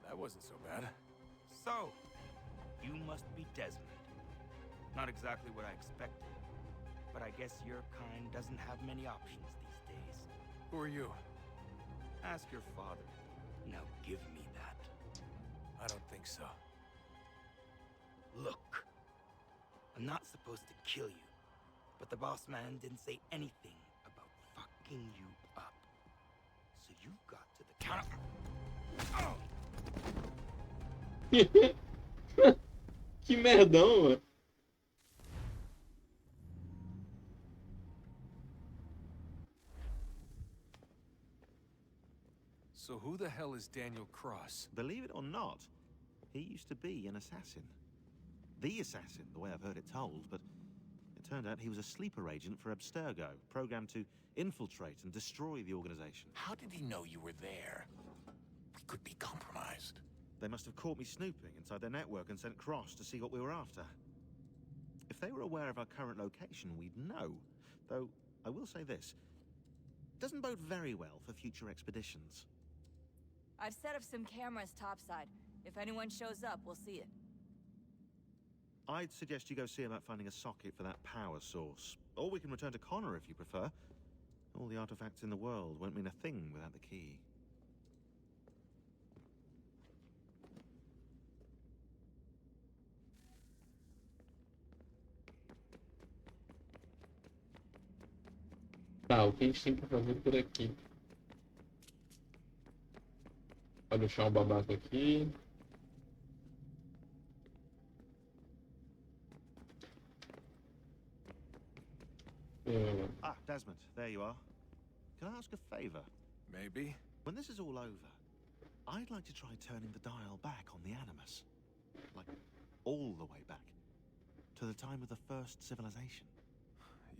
That wasn't so bad. So, you must be Desmond. Not exactly what I expected, but I guess your kind doesn't have many options these days. Who are you? Ask your father. Now give me that. I don't think so. Look, I'm not supposed to kill you, but the boss man didn't say anything about fucking you up. So you got to the counter. Que merdão, mano. So who the hell is Daniel Cross? Believe it or not, he used to be an assassin. The assassin, the way I've heard it told, but it turned out he was a sleeper agent for Abstergo, programmed to infiltrate and destroy the organization. How did he know you were there? We could be compromised. They must have caught me snooping inside their network and sent Cross to see what we were after. If they were aware of our current location, we'd know. Though, I will say this. It doesn't bode very well for future expeditions. I've set up some cameras topside. If anyone shows up, we'll see it. I'd suggest you go see about finding a socket for that power source. Or we can return to Connor if you prefer. All the artifacts in the world won't mean a thing without the key. Tá, o que a gente tem pra fazer por aqui? Pode deixar o babaca aqui. Ah, Desmond, there you are. Can I ask a favor? Maybe. When this is all over, I'd like to try turning the dial back on the Animus. Like, all the way back. To the time of the first civilization.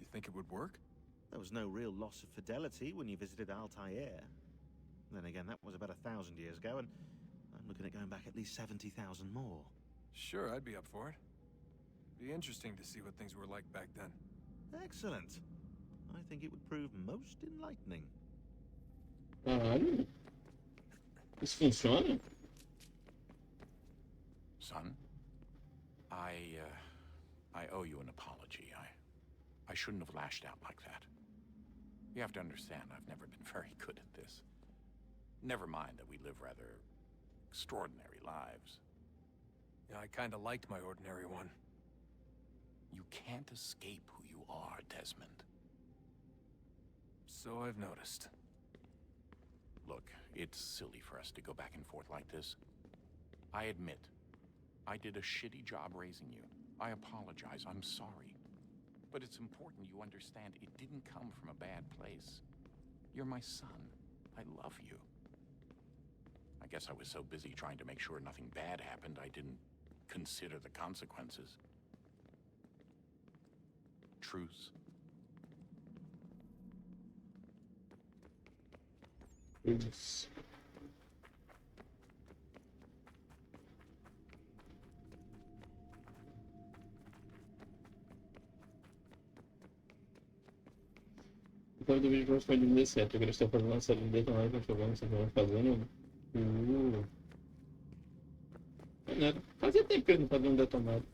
You think it would work? There was no real loss of fidelity when you visited Altair. Then again, that was about 1,000 years ago, and I'm looking at going back at least 70,000 more. Sure, I'd be up for it. Be interesting to see what things were like back then. Excellent. I think it would prove most enlightening. Caralho. Isso funciona? Son, I owe you an apology. I shouldn't have lashed out like that. You have to understand, I've never been very good at this. Never mind that we live rather extraordinary lives. Yeah, I kinda liked my ordinary one. You can't escape who you are, Desmond. So I've noticed. Look, it's silly for us to go back and forth like this. I admit, I did a shitty job raising you. I apologize, I'm sorry. But it's important you understand it didn't come from a bad place. You're my son. I love you. I guess I was so busy trying to make sure nothing bad happened, I didn't consider the consequences. Truce. Isso. Depois do vídeo que foi de 17, eu estou fazendo essa detonada que eu estou fazendo. Fazia tempo que eles não faziam um detonado.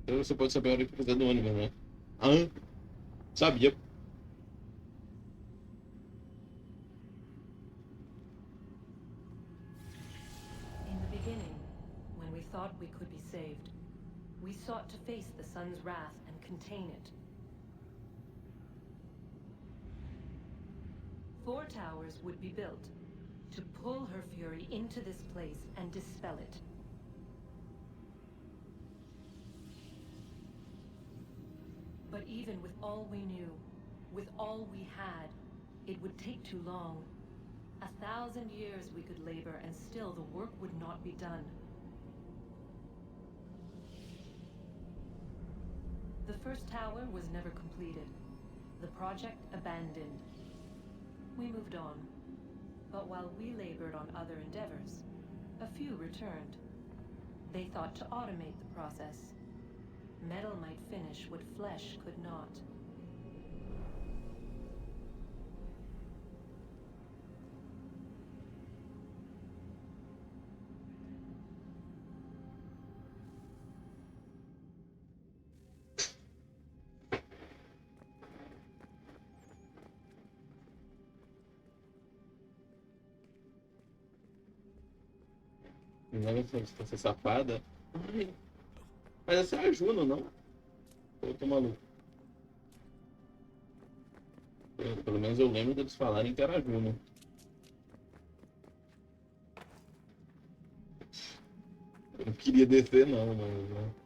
Você pode saber a hora que fazer do anime, né? Ah, sabia. In the beginning, when we thought we could be saved, we sought to face the sun's wrath and contain it. 4 towers would be built to pull her fury into this place and dispel it. But even with all we knew, with all we had, it would take too long. 1,000 years we could labor and still the work would not be done. The first tower was never completed. The project abandoned. We moved on. But while we labored on other endeavors, a few returned. They thought to automate the process. Metal might finish what flesh could not. Não é essa safada. Ai. Mas essa é a Juno, não? Eu tô maluco. Pelo menos eu lembro deles falarem que era a Juno. Eu não queria descer não, mas...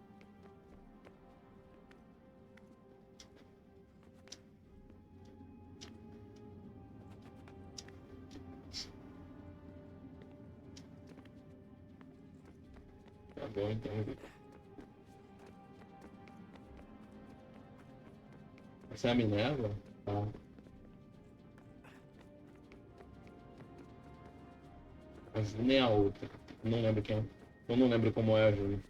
Tá bom, então. Essa é a Minerva? Tá. A Juno é a outra. Não lembro quem é. Eu não lembro como é a Juno.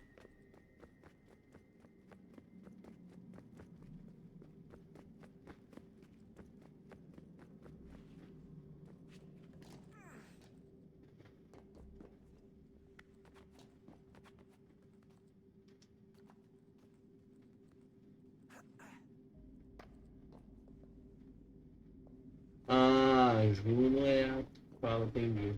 Ah, Juno é a... Fala, entendi.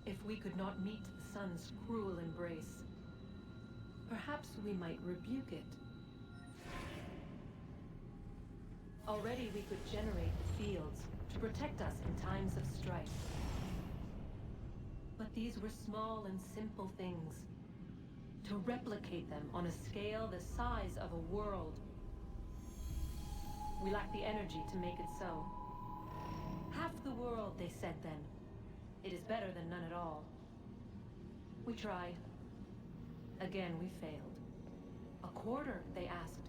If we could not meet the sun's cruel embrace, perhaps we might rebuke it. Already we could generate the fields to protect us in times of strife. But these were small and simple things. To replicate them on a scale the size of a world. We lack the energy to make it so. Half the world, they said then. It is better than none at all. We tried. Again, we failed. A quarter, they asked.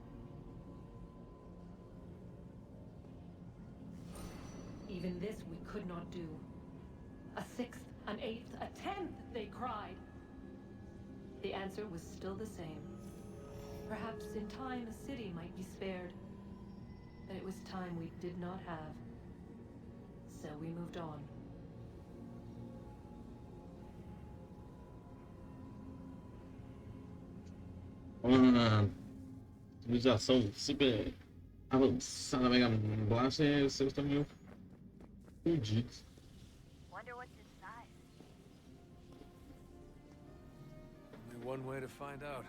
Even this we could not do. A 6th, an 8th, a 10th, they cried. The answer was still the same. Perhaps in time a city might be spared. But it was time we did not have. So we moved on. Uma civilização super avançada, Mega Blaster, vocês estão meio fudidos. one way to find out.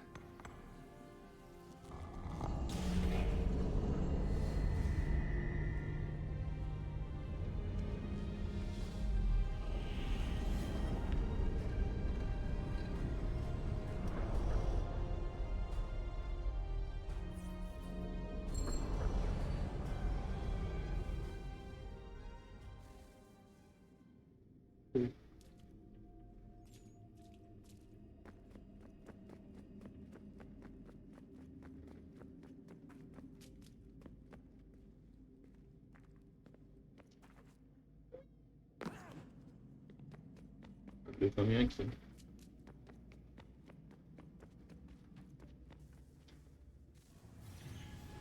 Eu caminho aqui.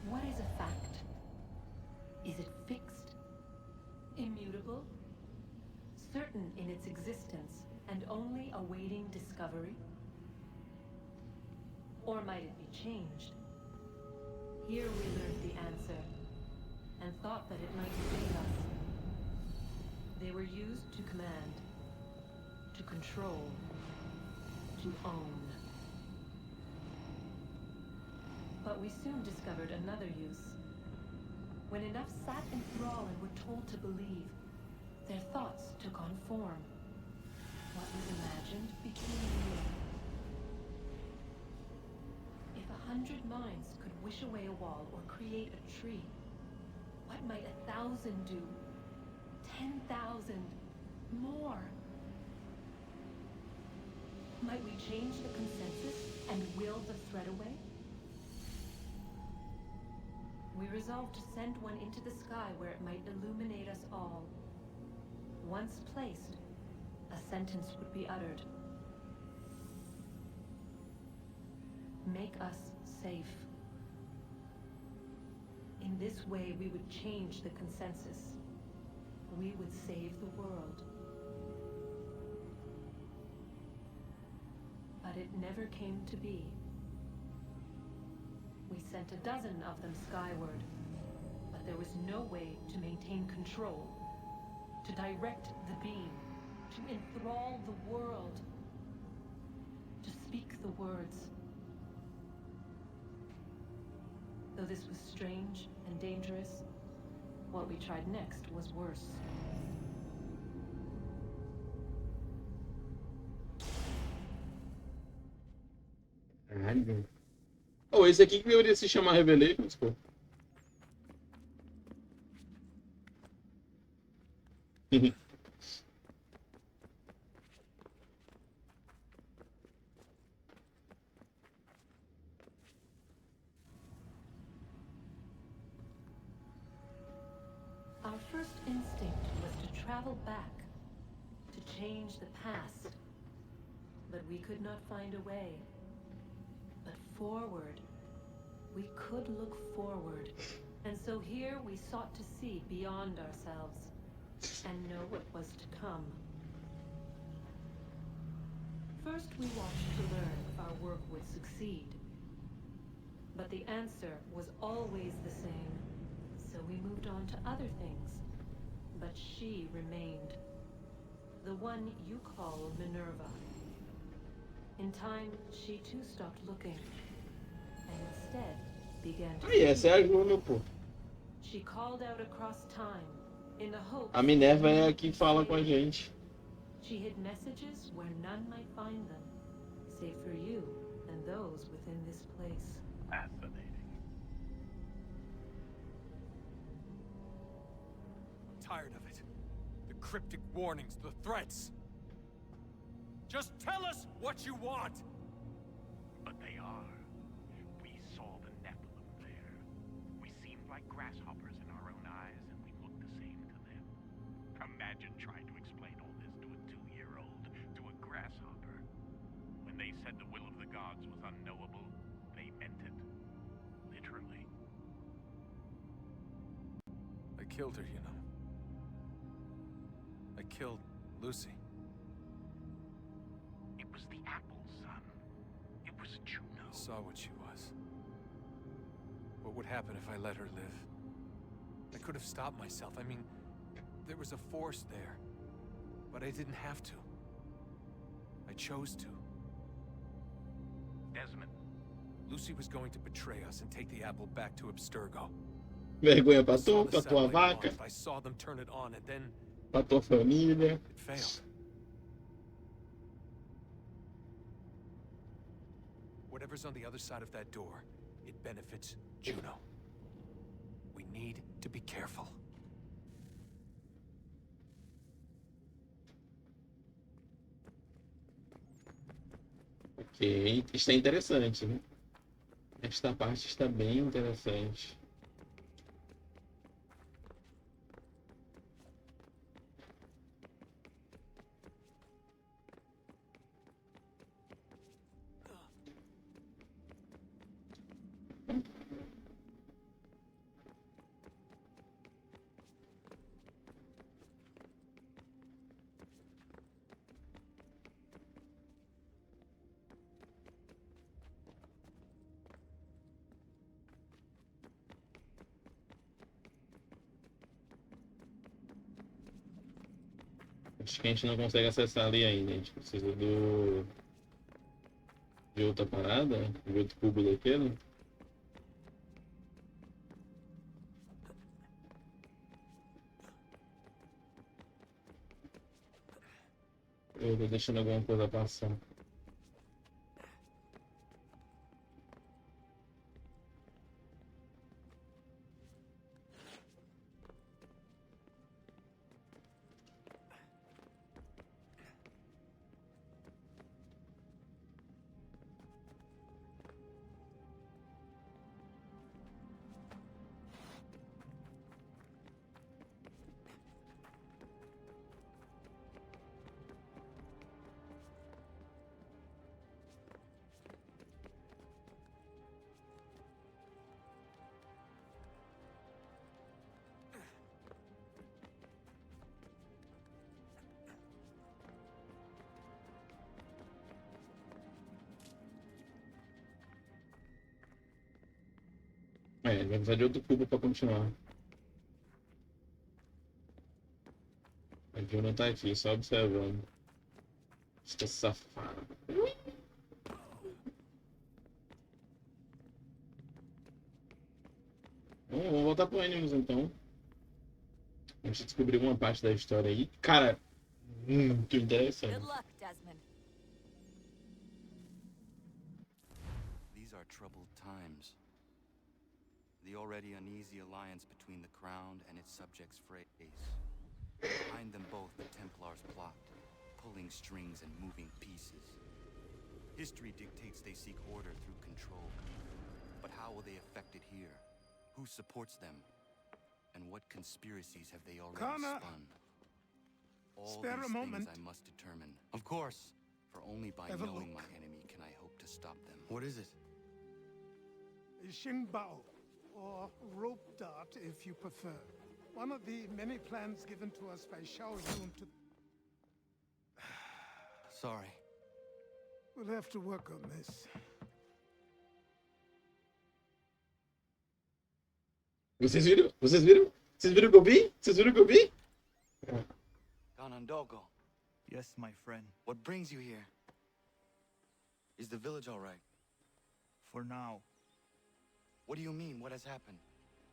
What is a fact? Is it fixed? Immutable? Certain in its existence and only awaiting discovery? Or might it be changed? Here we learned the answer, and thought that it might save us. They were used to command, to control, to own. But we soon discovered another use. When enough sat in thrall and were told to believe, their thoughts took on form. What was imagined became real. If 100 minds could wish away a wall or create a tree, what might 1,000 do? 10,000? More? Might we change the consensus and will the threat away? We resolved to send one into the sky where it might illuminate us all. Once placed, a sentence would be uttered. Make us safe. In this way, we would change the consensus. We would save the world. But it never came to be. We sent a dozen of them skyward, but there was no way to maintain control, to direct the beam, to enthrall the world, to speak the words. Though this was strange and dangerous, what we tried next was worse. Caralho. Oh, esse aqui que deveria se chamar Revelations, pô. Our first instinct was to travel back, to change the past. But we could not find a way. But forward, we could look forward. And so here we sought to see beyond ourselves and know what was to come. First we watched to learn if our work would succeed. But the answer was always the same. So we moved on to other things. But she remained. The one you call Minerva. In time, she too stopped looking. And instead began to Aí, essa é a Juno, pô. She called out across time in the hope. A Minerva é a que fala com a gente. She hid messages where none might find them, save for you and those within this place. Fascinating. Tired of it. The cryptic warnings, the threats. Just tell us what you want! But they are. We saw the Nephilim there. We seemed like grasshoppers in our own eyes, and we looked the same to them. Imagine trying to explain all this to a 2-year-old, to a grasshopper. When they said the will of the gods was unknowable, they meant it. Literally. I killed her, you know. I killed Lucy. It was the apple, son. It was Juno. I saw what she was. What would happen if I let her live? I could have stopped myself. I mean, there was a force there. But I didn't have to. I chose to. Desmond. Lucy was going to betray us and take the apple back to Abstergo. Vergonha pra I saw tu, the pra tua satellite vaca, launch. I saw them turn it on and then pra tua família. it failed. Whatever's on the other side of that door, it benefits Juno. We need to be careful. Ok, está interessante, né? Esta parte está bem interessante. Acho que a gente não consegue acessar ali ainda. A gente precisa de outra parada, de outro cubo daquele. Eu tô deixando alguma coisa passar. É, vai precisar de outro cubo pra continuar. A Juno tá aqui, só observando. Esta safada. Bom, vamos voltar pro Animus então. A gente descobriu uma parte da história aí. Cara, muito interessante. Good luck, Desmond. These are troubled times. The already uneasy alliance between the Crown and its subjects frays. Behind them both, the Templars plot, pulling strings and moving pieces. History dictates they seek order through control. But how will they affect it here? Who supports them? And what conspiracies have they already Connor, spun? All spare these a moment. things I must determine. Of course, for only by Have a knowing look. my enemy can I hope to stop them. What is it? A Xingbao, or rope dart if you prefer. One of the many plans given to us by Xiao Yun to... Sorry. We'll have to work on this. Vocês viram? Vocês viram? Vocês viram o que eu vi? Vocês viram o que eu vi? Ganondogo, Yes, my friend. what brings you here? Is the village all right? For now, What do you mean? What has happened?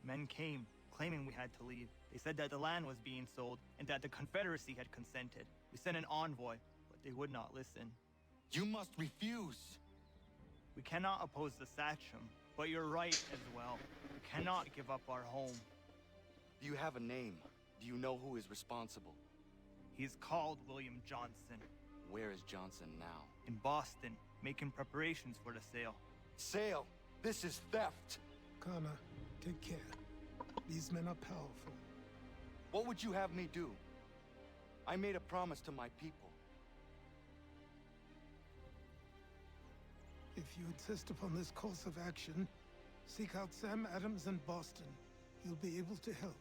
men came, claiming we had to leave. They said that the land was being sold, and that the Confederacy had consented. We sent an envoy, but they would not listen. You must refuse! We cannot oppose the Sachem, but you're right as well. We cannot give up our home. Do you have a name? Do you know who is responsible? He is called William Johnson. Where is Johnson now? In Boston, making preparations for the sale. Sale! This is theft! Connor, take care. These men are powerful. What would you have me do? I made a promise to my people. If you insist upon this course of action, seek out Sam Adams in Boston. He'll be able to help.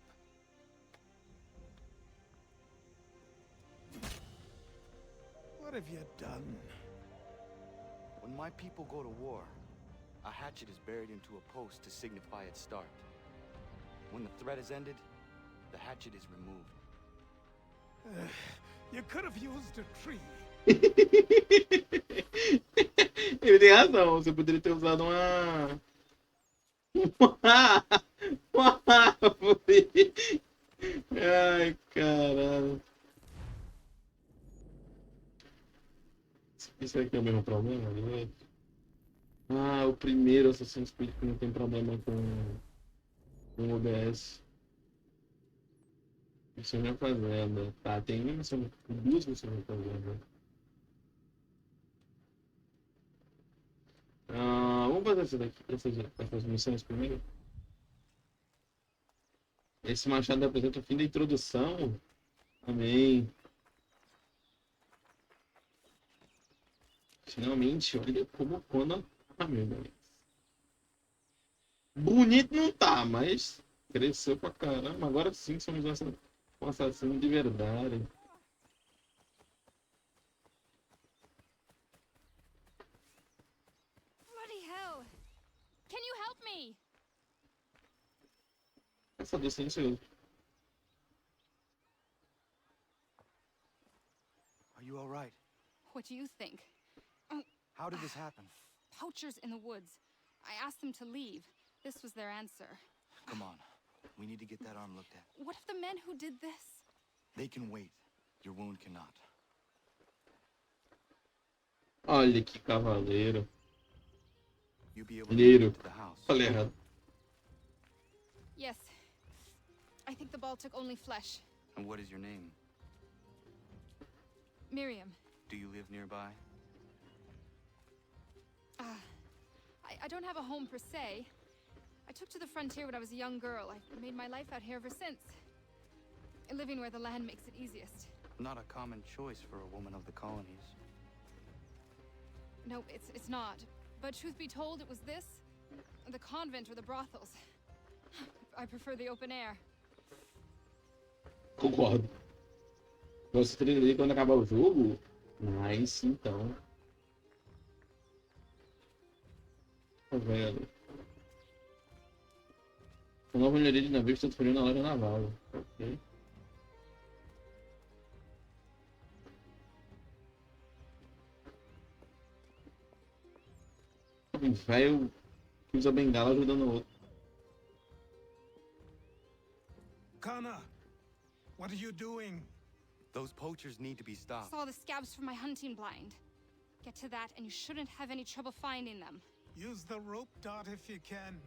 What have you done? When my people go to war, a hatchet is buried into a post to signify its start. When the threat is ended, the hatchet is removed. You could have used a tree. Ele tem razão, você poderia ter usado uma árvore. Ai, caralho. Isso aqui é o mesmo problema, né? Ah, o primeiro Assassin's Creed que não tem problema com o OBS. Missão na fazenda. Tá, tem duas missões na fazenda. Vamos fazer essas missões primeiro. Esse machado apresenta o fim da introdução. Amém. Finalmente, olha como quando. Ah, meu Deus. Bonito não tá, mas cresceu pra caramba. Agora sim somos um assassino de verdade. Bloody hell! Can you help me? Caçador silencioso. Are you all right? What do you think? How did this happen? Poachers in the woods. I asked them to leave. This was their answer. Come on. We need to get that arm looked at. What if the men who did this? They can wait. Your wound cannot. Olha que cavaleiro. You'll be able to Leiro. get to the house. Falei errado. Yes. I think the ball took only flesh. And what is your name? Miriam. Do you live nearby? I don't have a home per se. I took to the frontier when I was a young girl. I've made my life out here ever since. Living where the land makes it easiest. Not a common choice for a woman of the colonies. No, it's not. But truth be told, it was this, the convent or the brothels. I prefer the open air. Concordo. Você teria ali quando acabar o jogo? Nice, então. Tá vendo? A nova melhoria de navio está disponível na loja naval. Ok. Um velho que usa bengala ajudando o outro. Kana, what are you doing? Those poachers need to be stopped. Saw the scabs from my hunting blind. Get to that and you shouldn't have any trouble finding them. Use the rope dart if you can.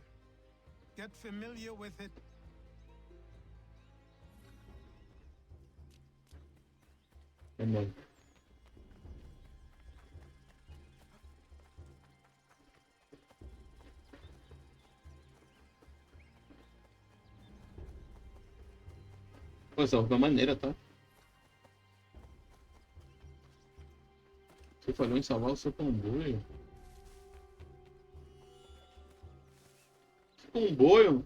Get familiar with it. And then. Pô, essa roupa é maneira, tá? Você falhou em salvar o seu comboio? Que comboio?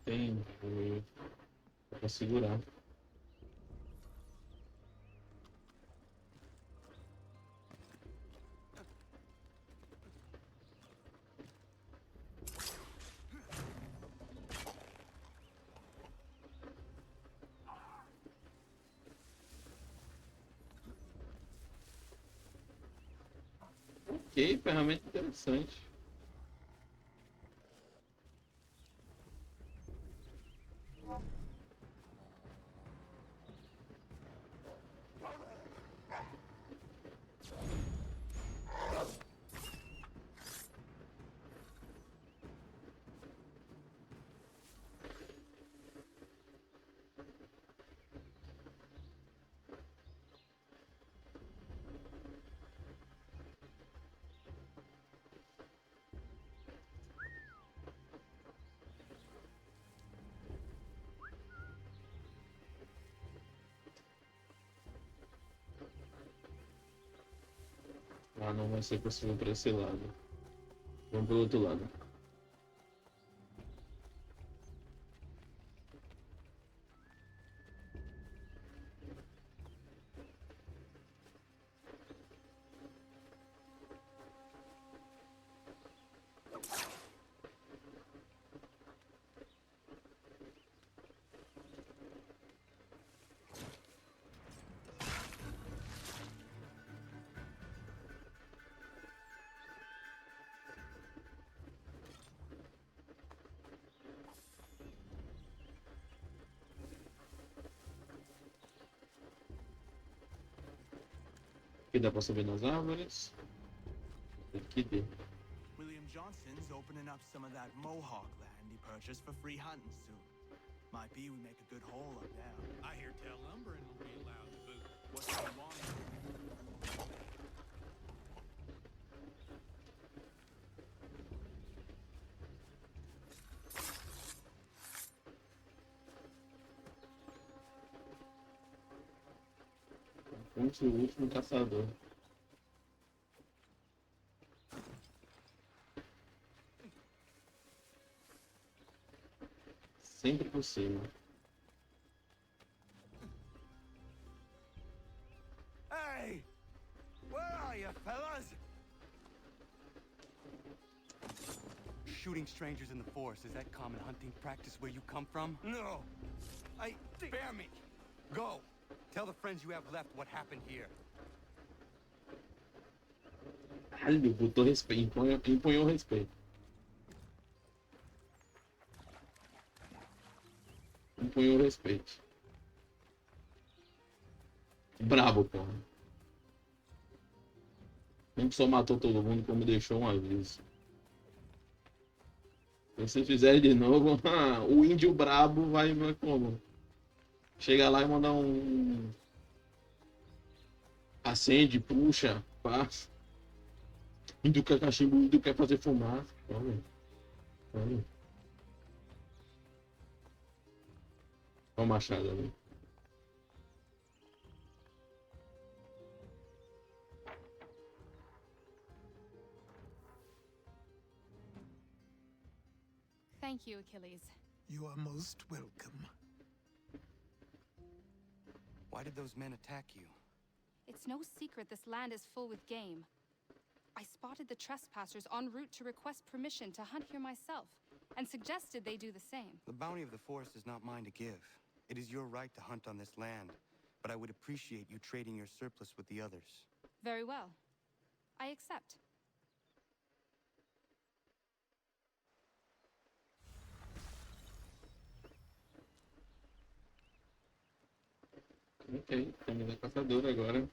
Entendi. Pra segurar. Ok, ferramenta interessante. Ah, não vai ser possível para esse lado. Vamos pro outro lado. Aqui dá pra subir nas árvores. Aqui dê. William Johnson's opening up some of that Mohawk land he purchased for free hunting soon. Might be we make a good haul up there. I hear tell lumbering will be allowed to boot. What do you want? Vamos ser o último caçador. Sempre por cima. Hey! Where are you, fellas? Shooting strangers in the forest, is that common hunting practice where you come from? No. Spare me. Go. Tell the friends you have left what happened here. Caralho, botou respeito. Empunhou respeito. Empunhou respeito. Brabo, porra. Não só matou todo mundo, como deixou um aviso. Se vocês fizerem de novo, o índio brabo vai como? Chega lá e manda um... Acende, puxa, passa. Índio quer cachimbo, índio quer fazer fumaça. Olha. Olha. Olha o machado ali. Thank you, Achilles. You are most welcome. Why did those men attack you? It's no secret this land is full with game. I spotted the trespassers en route to request permission to hunt here myself, and suggested they do the same. The bounty of the forest is not mine to give. It is your right to hunt on this land, but I would appreciate you trading your surplus with the others. Very well. I accept. Ok, temos a caçadora agora.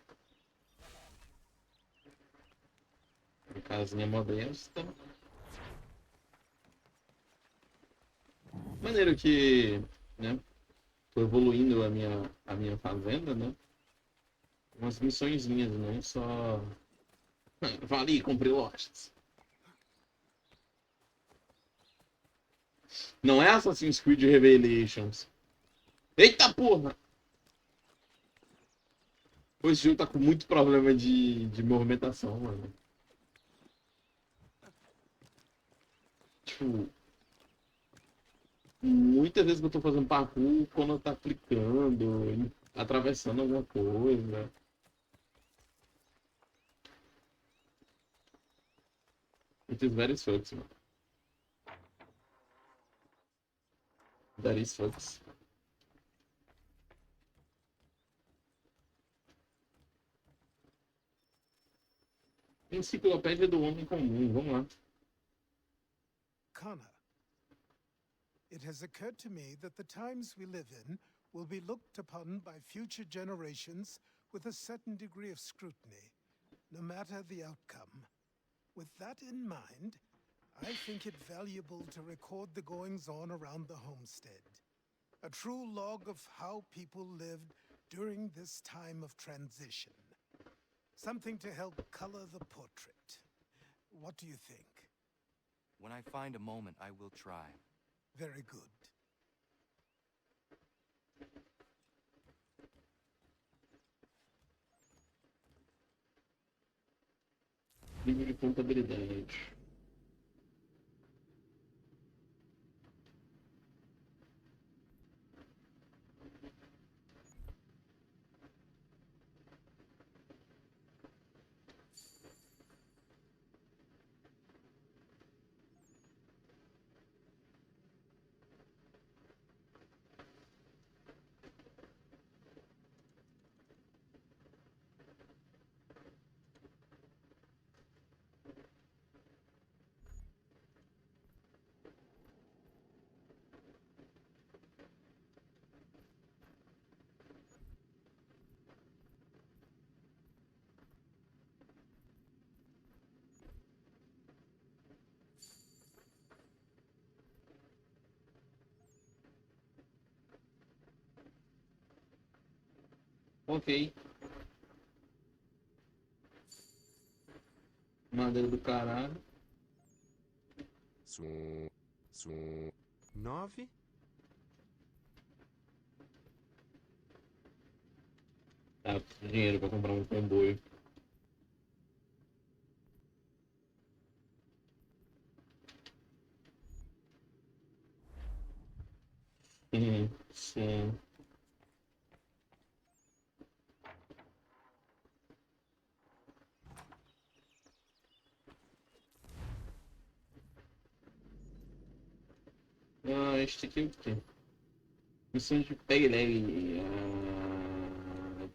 Uma casinha modesta. Maneiro que, né, tô evoluindo a minha fazenda, né? Umas missõezinhas, não só... Vá ali, comprei lojas. Não é Assassin's Creed Revelations. Eita porra! Esse jogo tá com muito problema de movimentação, mano. Tipo... Muitas vezes que eu tô fazendo parkour, quando eu tá clicando, atravessando alguma coisa. It is very sucks, mano. That is sucks. Enciclopédia do Homem Comum, vamos lá. Connor, it has occurred to me that the times we live in will be looked upon by future generations with a certain degree of scrutiny, no matter the outcome. With that in mind, I think it valuable to record the goings-on around the homestead. A true log of how people lived during this time of transition. Something to help color the portrait. What do you think? When I find a moment, I will try. Very good. Livro de contabilidade. Ok. Madeira do caralho. 9. Tá, dinheiro pra comprar um comboio. Sim. Ah, este aqui é o quê? Missão de pegue leve.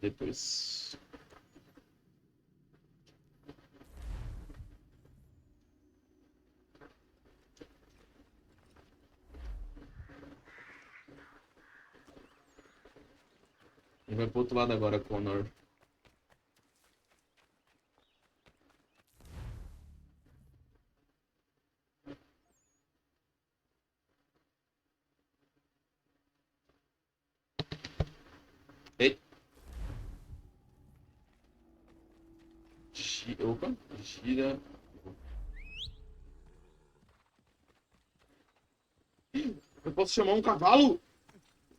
Depois. Ele vai pro outro lado agora, Connor. Ei. Opa, gira. Eu posso chamar um cavalo?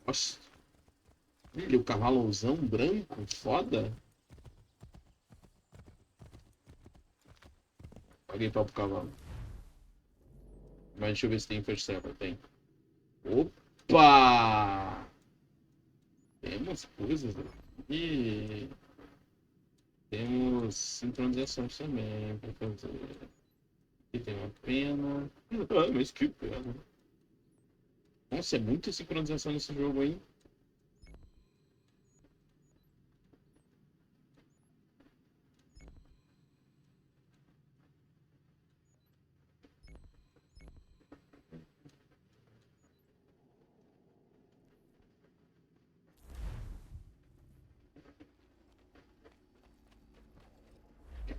Nossa. Olha o cavalozão branco, foda. Paguei pau pro cavalo. Mas deixa eu ver se tem first server. Tem. Opa! Temos coisas aqui. Temos sincronizações também pra fazer. Aqui tem uma pena. Ah, mas que pena. Nossa, é muita sincronização nesse jogo, hein?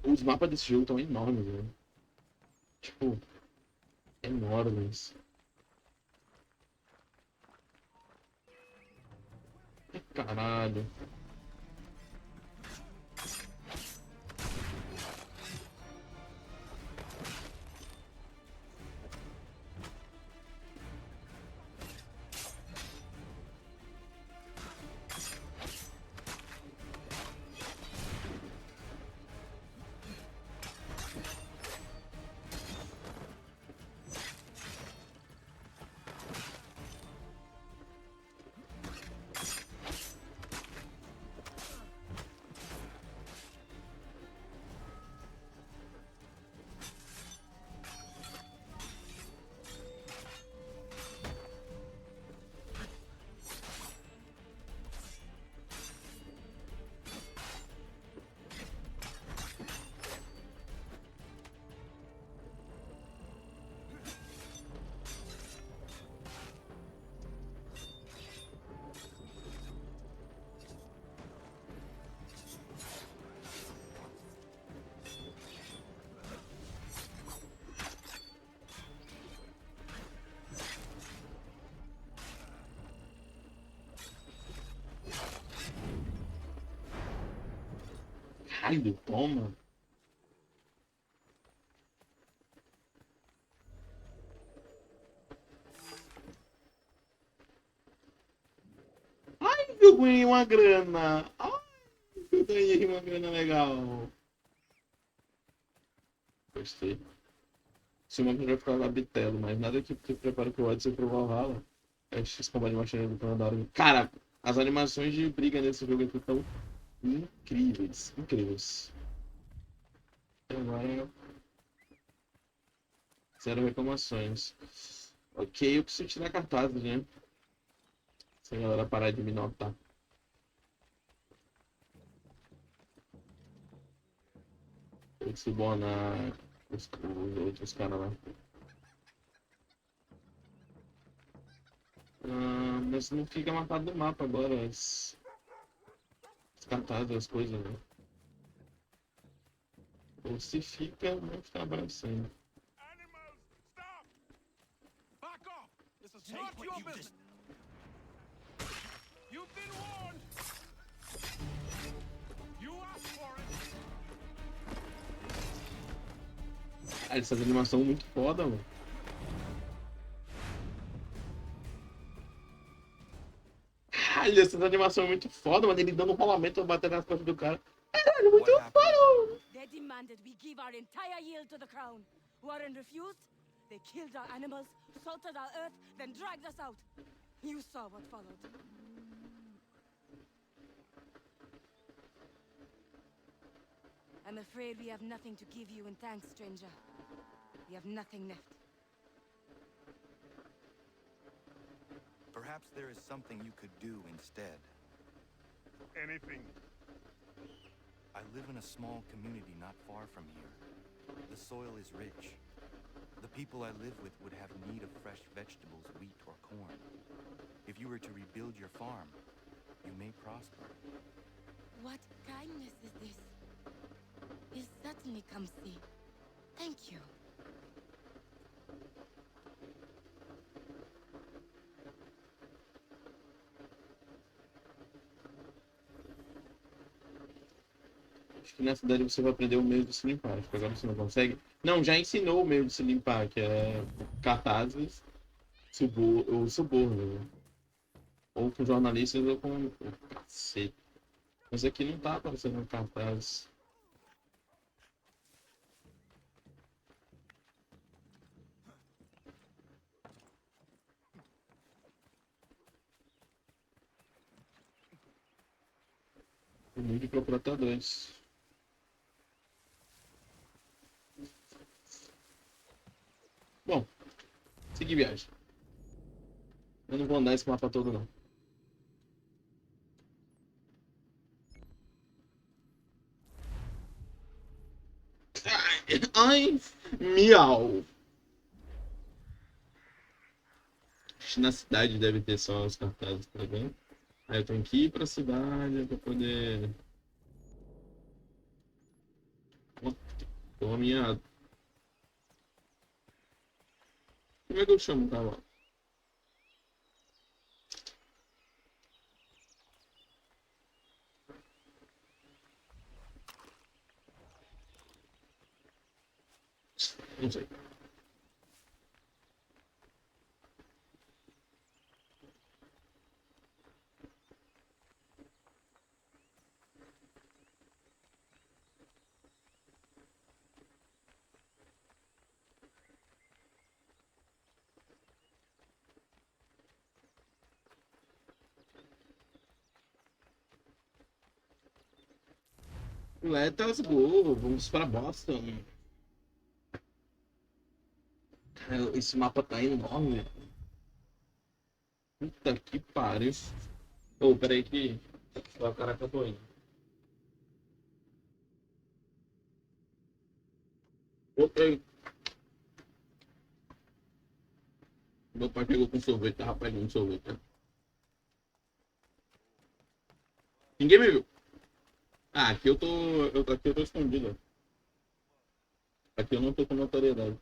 Os mapas desse jogo estão enormes, velho. Tipo, enormes. Caralho. Caralho, toma. Ai, eu ganhei uma grana. Ai, eu ganhei uma grana legal. gostei. Se uma vai ficar lá bitelo, mas nada que prepara pro Odyssey pro Valhalla. É X combate de machinima do Tornado. Cara, as animações de briga nesse jogo aqui estão incríveis. Incríveis. Agora. Zero reclamações. Ok, eu preciso tirar cartazes, né? Se a galera parar de me notar. Eu subornar os outros caras lá. Mas não fica marcado no mapa agora as cartazes, as coisas, né? Ou se fica, não fica abraçando. This is not your business. You've been warned. You asked for it. Essas animações muito foda, mano. Caralho, essas animações muito foda, mano. Ele dando um rolamento pra bater nas costas do cara. Caralho, muito foda! They demanded we give our entire yield to the crown. Warren refused. They killed our animals, salted our earth, then dragged us out. You saw what followed. I'm afraid we have nothing to give you in thanks, stranger. We have nothing left. Perhaps there is something you could do instead. Anything. I live in a small community not far from here. The soil is rich. The people I live with would have need of fresh vegetables, wheat, or corn. If you were to rebuild your farm, you may prosper. What kindness is this? You'll certainly come see. Thank you. Acho que na cidade você vai aprender o meio de se limpar. Acho que agora você não consegue. Não, já ensinou o meio de se limpar, que é cartazes, o suborno. Né? Ou com jornalistas ou com. Cacete. Mas aqui não tá aparecendo cartaz. Tem muito procurar dois. Bom, seguir viagem. Eu não vou andar esse mapa todo, não. Ai, miau. Acho que na cidade deve ter só os cartazes, tá vendo? Aí eu tenho que ir pra cidade pra poder... Tô ameaçado. Como é que eu chamo o cavalo? Não sei. Let's go, vamos para Boston. Cara, esse mapa tá enorme. Puta que pariu. Ô, peraí que... Ó, caraca, eu tô indo. Ok. Meu pai chegou com sorvete, tava pegando sorvete. Né? Ninguém me viu. Ah, aqui eu tô... Aqui eu tô escondido. Aqui eu não tô com notoriedade.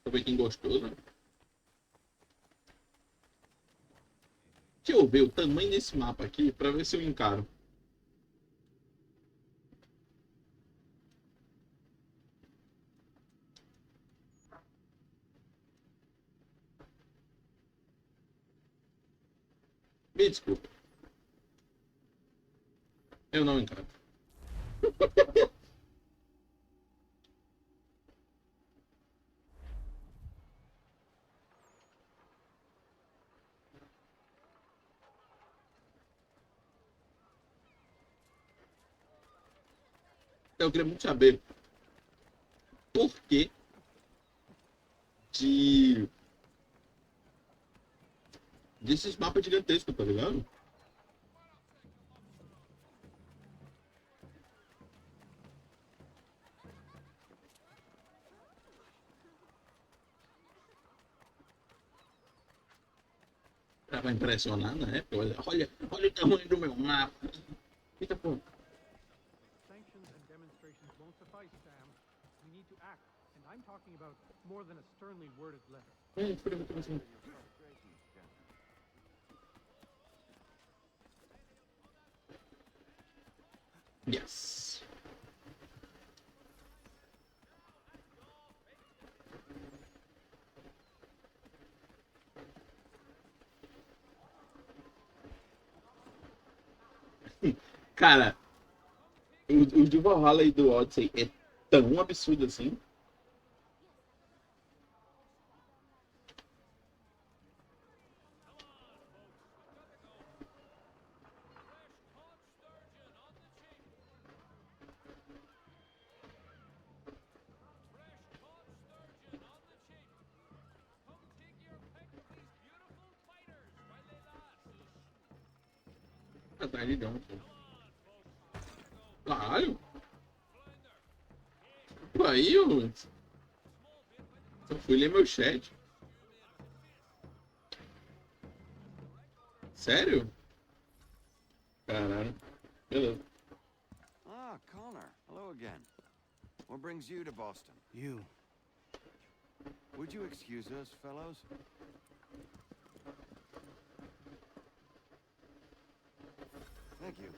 Sorvetinho gostoso. Deixa eu ver o tamanho desse mapa aqui pra ver se eu encaro. Me desculpa. Eu não encanto. Eu queria muito saber por que desses mapas gigantescos, tá ligado? Pra impressionar, né? Olha o tamanho do meu mapa. Eita, pô. Sanctions and demonstrations won't suffice, Sam. We need to act, and I'm talking about more than a sternly worded letter. Yes. Cara, o de Valhalla e do Odyssey é tão absurdo assim. Atrás de John. Caralho. Aí, eu só fui ler meu chat. Sério? Caralho. Beleza. Ah, Connor. Hello again. What brings you to Boston? You. Would you excuse us, fellows? Thank you.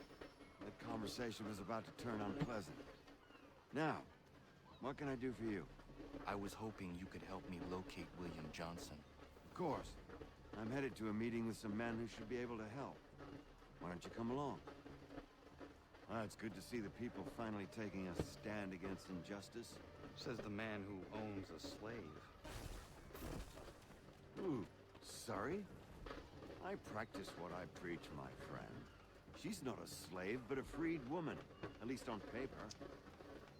That conversation was about to turn unpleasant. Now, what can I do for you? I was hoping you could help me locate William Johnson. Of course. I'm headed to a meeting with some men who should be able to help. Why don't you come along? Ah, it's good to see the people finally taking a stand against injustice. Says the man who owns a slave. Ooh, sorry? I practice what I preach, my friend. She's not a slave, but a freed woman, at least on paper.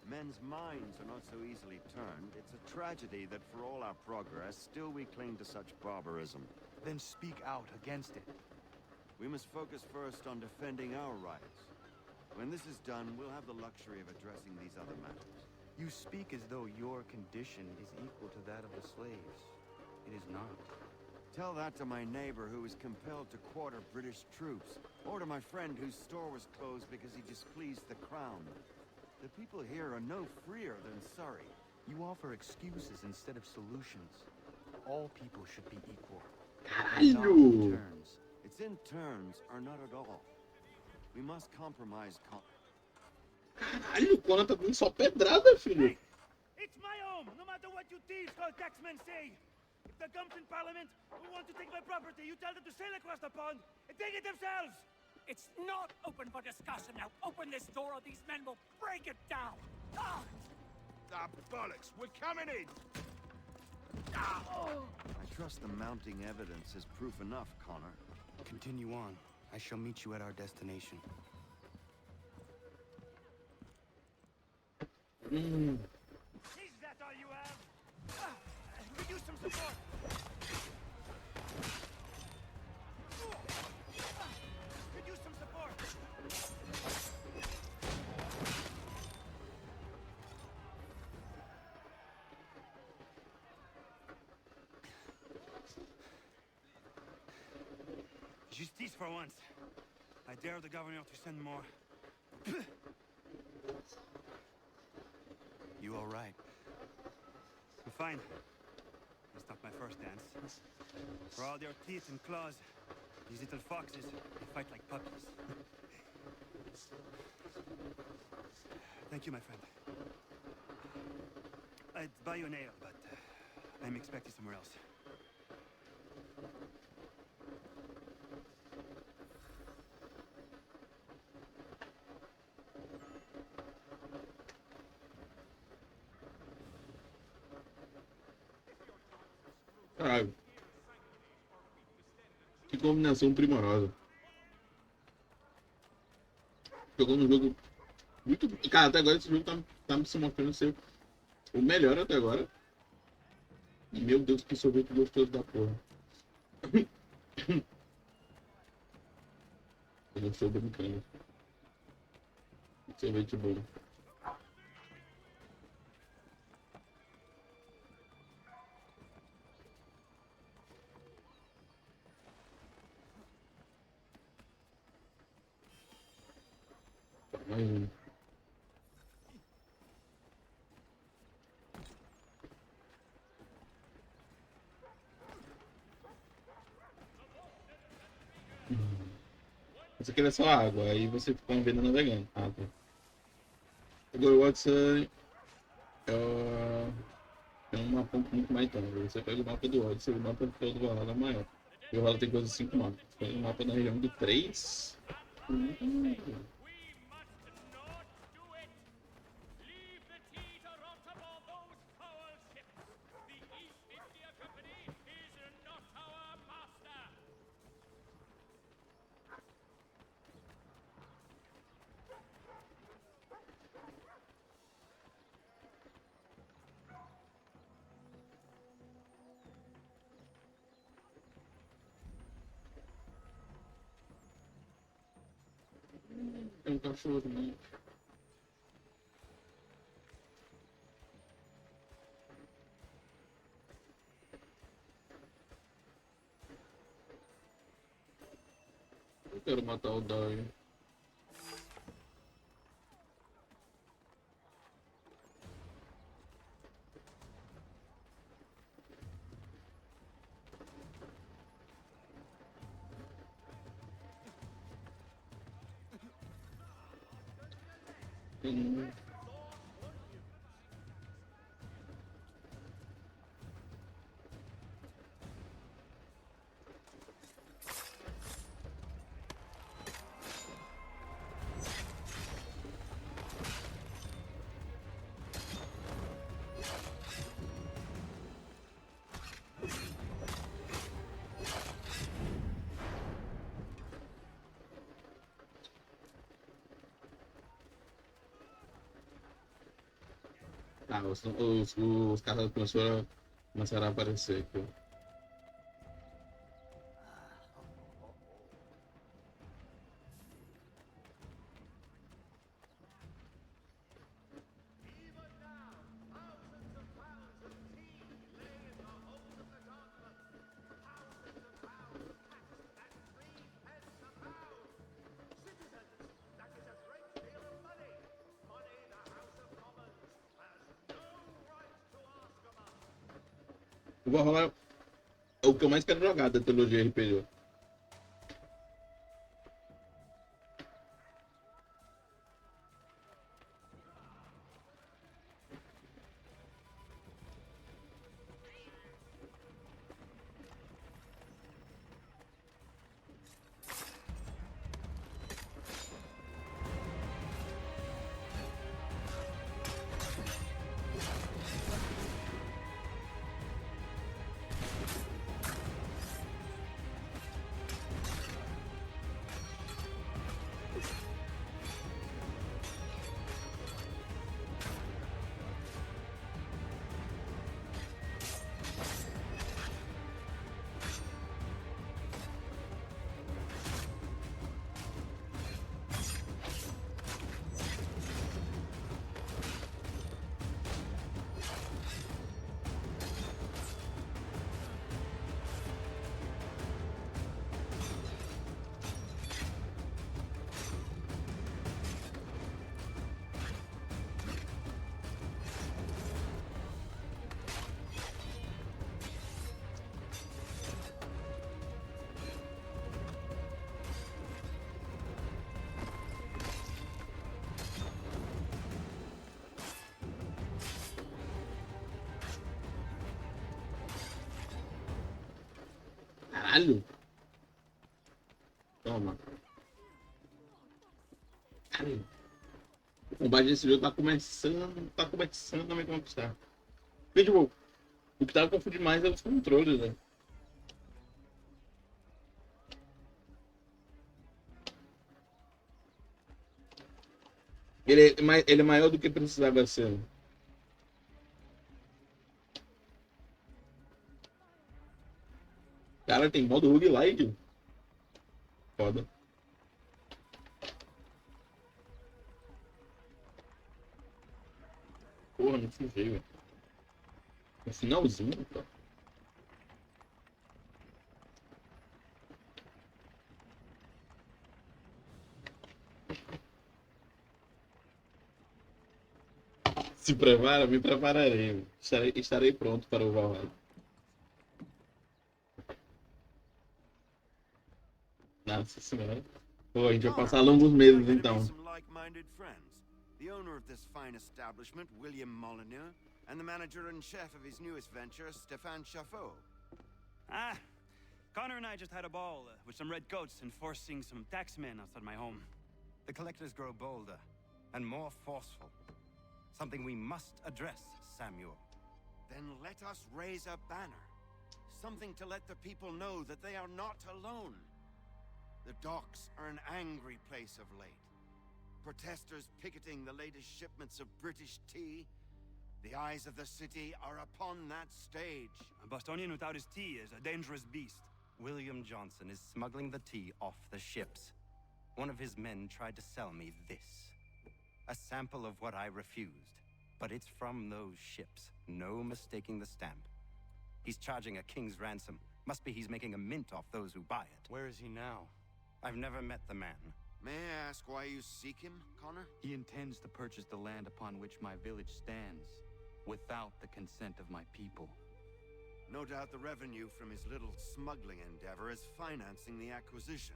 Men's minds are not so easily turned. It's a tragedy that for all our progress, still we cling to such barbarism. Then speak out against it. We must focus first on defending our rights. When this is done, we'll have the luxury of addressing these other matters. You speak as though your condition is equal to that of the slaves. It is not. Tell that to my neighbor who was compelled to quarter British troops, or to my friend whose store was closed because he displeased the crown. The people here are no freer than Surrey. You offer excuses instead of solutions. All people should be equal. Caralho! It's in terms or not at all. We must compromise. Caralho, o Conan tá dando só pedrada, filho. It's my home, no matter what you thieves called taxmen say. If the gums in Parliament who want to take my property, you tell them to sail across the pond and take it themselves. It's not open for discussion now. Open this door or these men will break it down. Ah! Ah, bollocks! We're coming in! Ah! Oh! I trust the mounting evidence is proof enough, Connor. Continue on. I shall meet you at our destination. Is that all you have? Could use some support. Could use some support. Justice for once. I dare the governor to send more. You all right? I'm fine. It's not my first dance. For all their teeth and claws, these little foxes, they fight like puppies. Thank you, my friend. I'd buy you an ale, but I'm expecting somewhere else. Caralho. Que combinação primorosa. Jogou um jogo muito. Cara, até agora esse jogo tá me se mostrando ser o melhor até agora. E meu Deus, que sorvete gostoso da porra. Eu não estou brincando. Sorvete bom. Mais um. Isso aqui é só água, aí você fica uma venda navegando. Ah, tá. Agora o Odyssey é um mapa muito mais grande. Você pega o mapa do Odyssey, o mapa todo do Valhalla é maior. E o Valhalla tem coisa de 5 mapas. Tem um mapa da região do 3. É um cachorro, né? Eu quero matar o Dai. Ah, os caras começaram a aparecer aqui. O Valhalla é o que eu mais quero jogar da trilogia RPG. Caralho! Toma. Caralho. O combate desse jogo tá começando a me conquistar. Pitbull. O que tava confundindo mais é os controles, né? Ele é maior do que precisava ser. Cara, tem modo roguelike. Foda. Porra, não fujei, velho. No finalzinho, pô. Se prepara, me prepararei. Estarei pronto para o Valhalla. Nossa senhora. Pô, a gente vai passar longos meses então. Some like-minded friends. The owner of this fine establishment, William Molyneux, and the manager and chef of his newest venture, Stéphane Chaffeau. Ah, Connor and I just had a ball with some red coats enforcing some taxmen outside my home. The collectors grow bolder and more forceful. Something we must address, Samuel. Then let us raise a banner. Something to let the people know that they are not alone. The docks are an angry place of late. Protesters picketing the latest shipments of British tea. The eyes of the city are upon that stage. A Bostonian without his tea is a dangerous beast. William Johnson is smuggling the tea off the ships. One of his men tried to sell me this. A sample of what I refused. But it's from those ships. No mistaking the stamp. He's charging a king's ransom. Must be he's making a mint off those who buy it. Where is he now? I've never met the man. May I ask why you seek him, Connor? He intends to purchase the land upon which my village stands, without the consent of my people. No doubt the revenue from his little smuggling endeavor is financing the acquisition.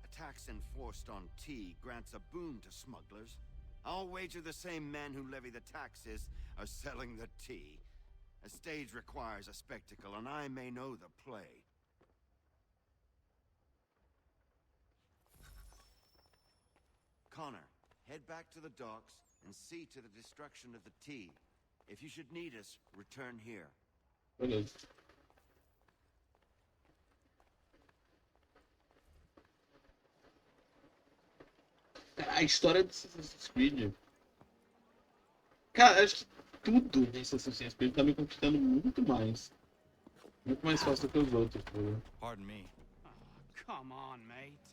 A tax enforced on tea grants a boon to smugglers. I'll wager the same men who levy the taxes are selling the tea. A stage requires a spectacle, and I may know the play. Connor, head back to the docks and see to the destruction of the tea. If you should need us, return here. Beleza. A história do Assassin's Creed. Cara, acho que tudo nesse Assassin's Creed tá me conquistando muito mais. Muito mais fácil que os outros, tá ligado? Pardon me. Come on, mate.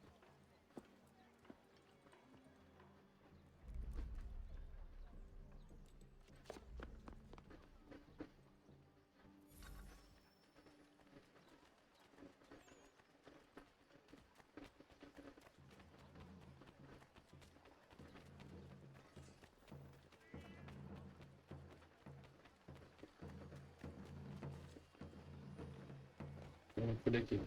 Vamos por aqui.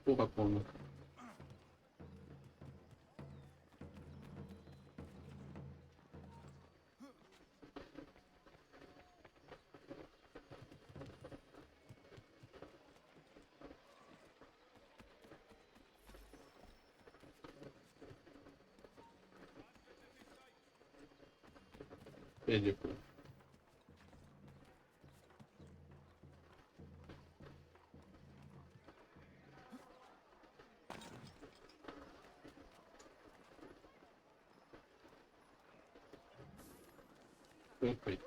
Porra, como? Perdi, pô. Perfeito.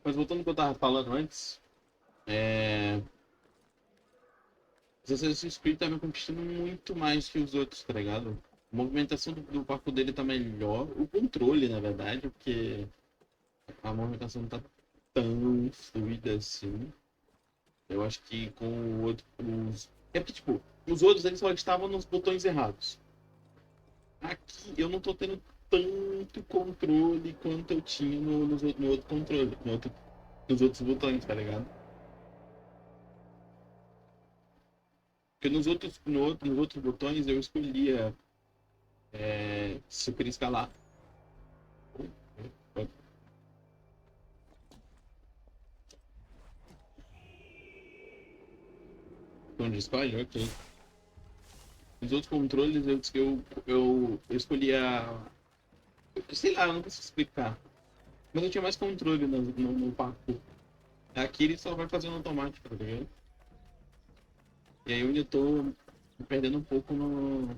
Mas voltando ao que eu tava falando antes, os Assassin's Creed tá me conquistando muito mais que os outros, tá ligado? A movimentação do barco dele tá melhor, o controle, na verdade, porque a movimentação não tá tão fluida assim. Eu acho que com o outro, é porque, tipo, os outros eles só estavam nos botões errados. Aqui eu não tô tendo tanto controle quanto eu tinha no outro controle, nos outros botões, tá ligado? Porque nos outros botões eu escolhia se eu queria escalar Com Discord? Ok. Os outros controles eu escolhi a. Sei lá, eu não consigo explicar. Mas eu tinha mais controle no parkour. Aqui ele só vai fazendo automático, tá ligado? E aí eu ainda tô me perdendo um pouco no.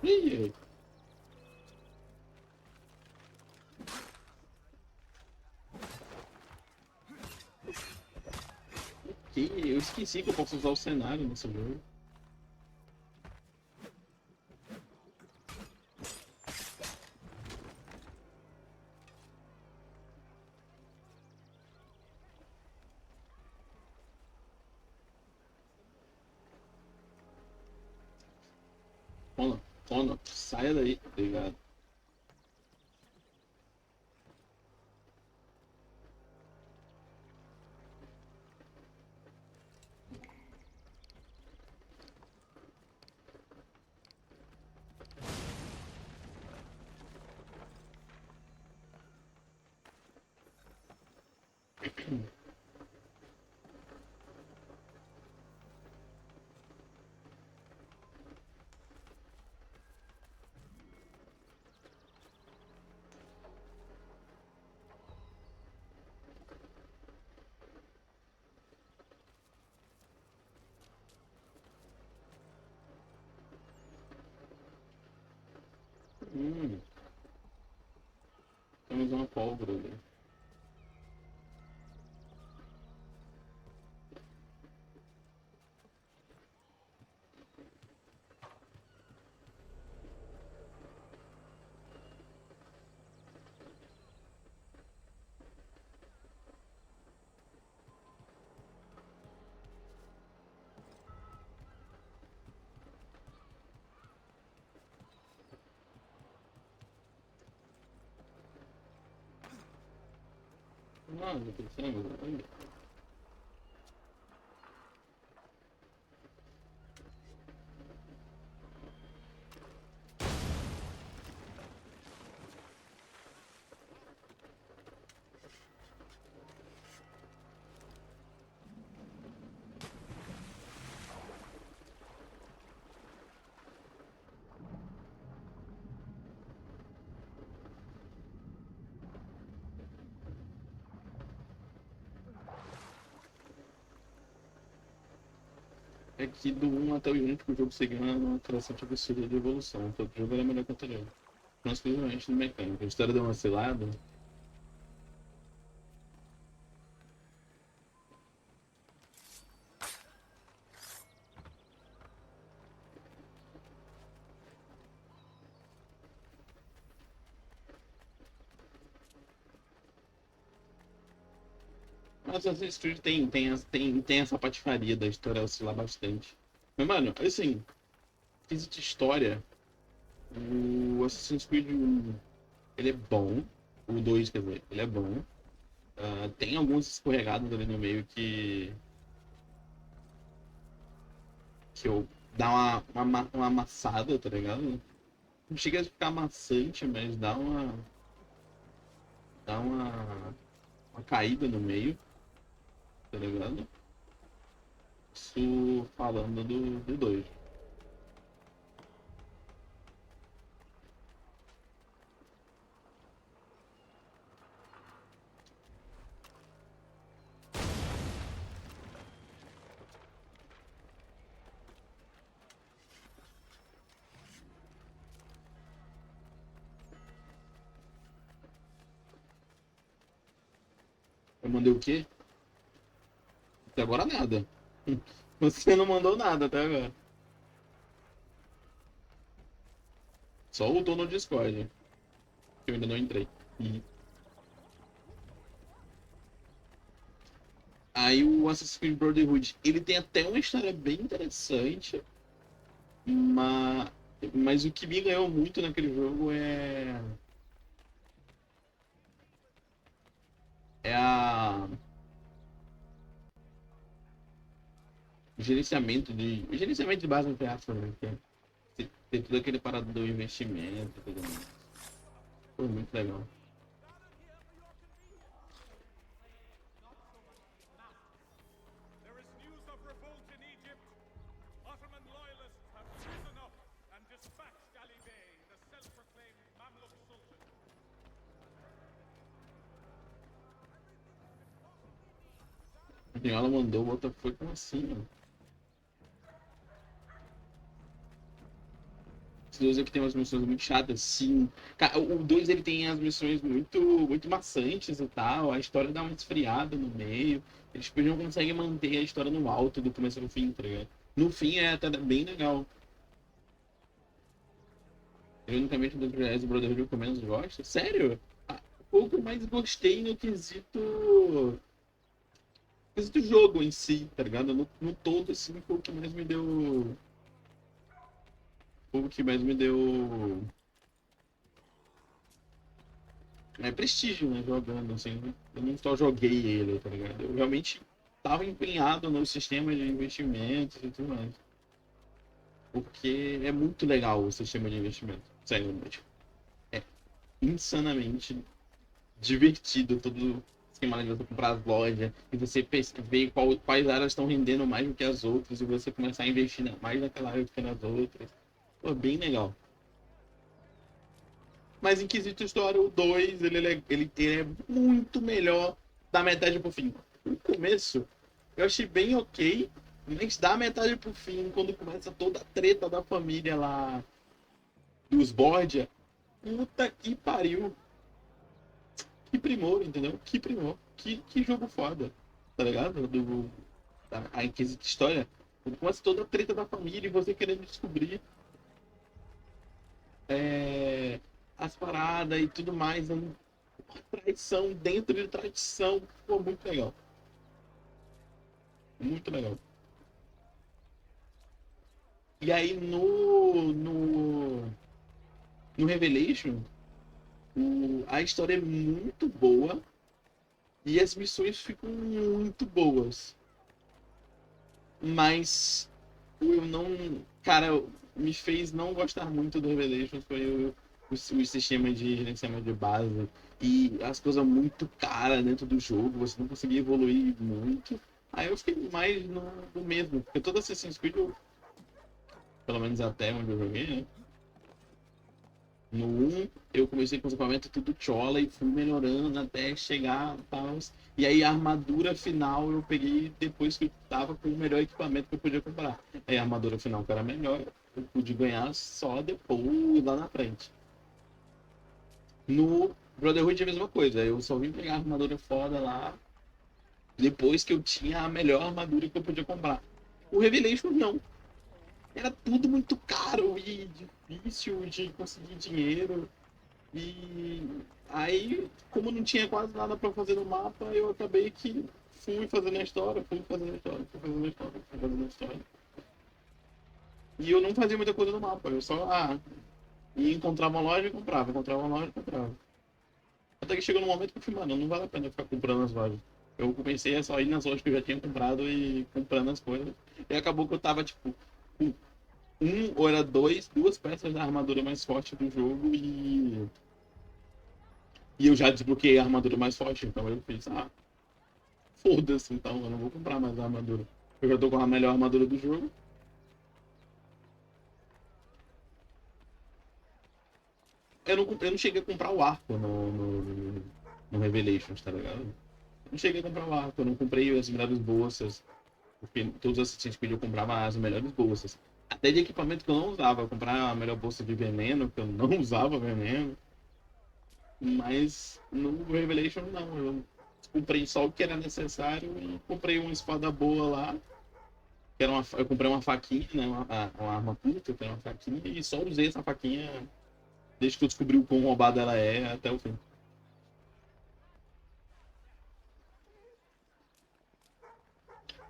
Ih, eu esqueci que eu posso usar o cenário nesse jogo. Ona, saia daí, tá ligado? Temos uma pólvora ali. Ah, não tem sangue, olha. É que do 1 até o único jogo seguiu uma crescente absurda de evolução. Todo jogo era melhor que o anterior. Não exclusivamente no mecânico. A história deu uma cilada. Mas Assassin's Creed tem essa patifaria da história oscilar bastante. Mas, mano, assim, quesito de história, o Assassin's Creed 1, ele é bom. O 2, quer dizer, ele é bom. Tem alguns escorregados ali no meio que eu dá uma amassada, tá ligado? Não chega a ficar maçante, mas dá uma caída no meio, tá ligado? Isso falando do 2. Eu mandei o quê? Até agora nada. Você não mandou nada até agora. Só o no Discord. Que eu ainda não entrei. Aí o Assassin's Creed Brotherhood, ele tem até uma história bem interessante, mas Mas o que me ganhou muito naquele jogo é o gerenciamento de base no teatro, né? Que é ter tudo aquele parado do investimento e tudo mais. Foi muito legal. There is news of revolt in Egypt. Ottoman loyalists have risen up and dispatched Ali Bey, the self-proclaimed Mamluk Sultan. Ela mandou, o outro foi como assim, mano? Esse 2 aqui tem umas missões muito chatas, sim. O 2 ele tem as missões muito maçantes e tal. A história dá uma esfriada no meio. Eles tipo, não conseguem manter a história no alto do começo ao fim, tá ligado? No fim é até bem legal. Eu unicamente do Brotherhood que eu menos gosto. Sério? O que eu mais gostei no quesito jogo em si, tá ligado? No todo, assim, foi o que mais me deu. Foi o que mais me deu. Prestígio, né? Jogando, assim. Eu não só joguei ele, tá ligado? Eu realmente tava empenhado no sistema de investimentos e tudo mais. Porque é muito legal o sistema de investimento. Sério, tipo, é insanamente divertido todo o esquema de você comprar as lojas e você ver quais áreas estão rendendo mais do que as outras e você começar a investir mais naquela área do que nas outras. Pô, bem legal. Mas em quesito história, o 2 ele é muito melhor da metade pro fim. O começo eu achei bem ok, mas da metade pro fim, quando começa toda a treta da família lá dos Borgia, puta que pariu. Que primor, entendeu? Que primor. Que jogo foda. Tá ligado? A quesito história. Quando começa toda a treta da família e você querendo descobrir as paradas e tudo mais. Uma traição dentro de traição. Pô, muito legal. Muito legal. E aí no Revelation, a história é muito boa e as missões ficam muito boas. Mas eu não. Cara, me fez não gostar muito do Revelation foi o sistema de gerenciamento de base e as coisas muito caras dentro do jogo, você não conseguia evoluir muito. Aí eu fiquei mais no mesmo, porque todo Assassin's Creed, pelo menos até onde eu joguei, né? No 1, eu comecei com os equipamentos tudo chola e fui melhorando até chegar e tal. E aí a armadura final eu peguei depois que eu tava com o melhor equipamento que eu podia comprar. Aí a armadura final que era melhor, eu pude ganhar só depois, lá na frente. No Brotherhood é a mesma coisa, eu só vim pegar a armadura foda lá depois que eu tinha a melhor armadura que eu podia comprar. O Revelation não. Era tudo muito caro e difícil de conseguir dinheiro. E aí, como não tinha quase nada pra fazer no mapa, eu acabei que fui fazendo a história, fui fazendo a história, fui fazendo a história, fui fazendo a história. E eu não fazia muita coisa no mapa, eu só ia encontrar uma loja e comprava, encontrava uma loja e comprava. Até que chegou no momento que eu falei, mano, não vale a pena ficar comprando as lojas. Eu comecei a só ir nas lojas que eu já tinha comprado e comprando as coisas. E acabou que eu tava, tipo, com ou era duas peças da armadura mais forte do jogo e eu já desbloqueei a armadura mais forte, então eu fiz, foda-se, então eu não vou comprar mais a armadura. Eu já tô com a melhor armadura do jogo. Eu não cheguei a comprar o arco no Revelations, tá ligado? Eu não cheguei a comprar o arco, eu não comprei as melhores bolsas. Porque todos os Assassin's Creed eu comprava as melhores bolsas. Até de equipamento que eu não usava. Eu comprava a melhor bolsa de veneno, que eu não usava veneno. Mas no Revelation não. Eu comprei só o que era necessário e comprei uma espada boa lá. Eu comprei uma faquinha, né? Uma arma curta, que era uma faquinha, e só usei essa faquinha desde que eu descobri o quão roubada ela é até o fim.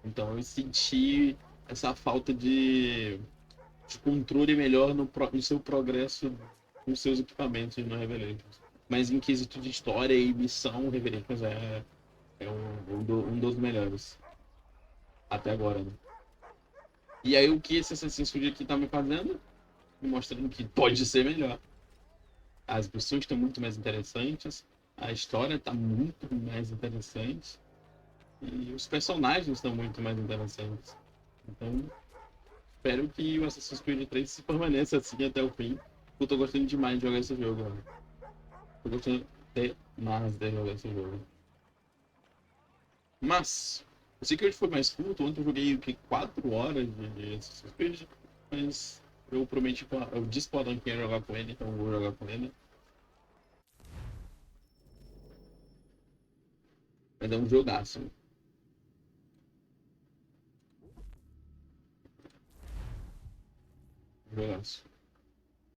Então eu senti essa falta de de controle melhor no seu progresso com seus equipamentos no Revelations. Mas em quesito de história e missão, o Revelations é um dos melhores. Até agora, né? E aí o que esse Assassin's Creed aqui tá me fazendo? Me mostrando que pode ser melhor. As missões estão muito mais interessantes, a história está muito mais interessante e os personagens estão muito mais interessantes. Então, espero que o Assassin's Creed 3 se permaneça assim até o fim. Eu tô gostando demais de jogar esse jogo, mano. Tô gostando demais de jogar esse jogo. Mas, eu sei que hoje foi mais curto. Ontem eu joguei 4 horas de Assassin's Creed, mas eu prometi, eu disse pro Adam que ia jogar com ele, então eu vou jogar com ele. Mas é um jogaço. Jogaço.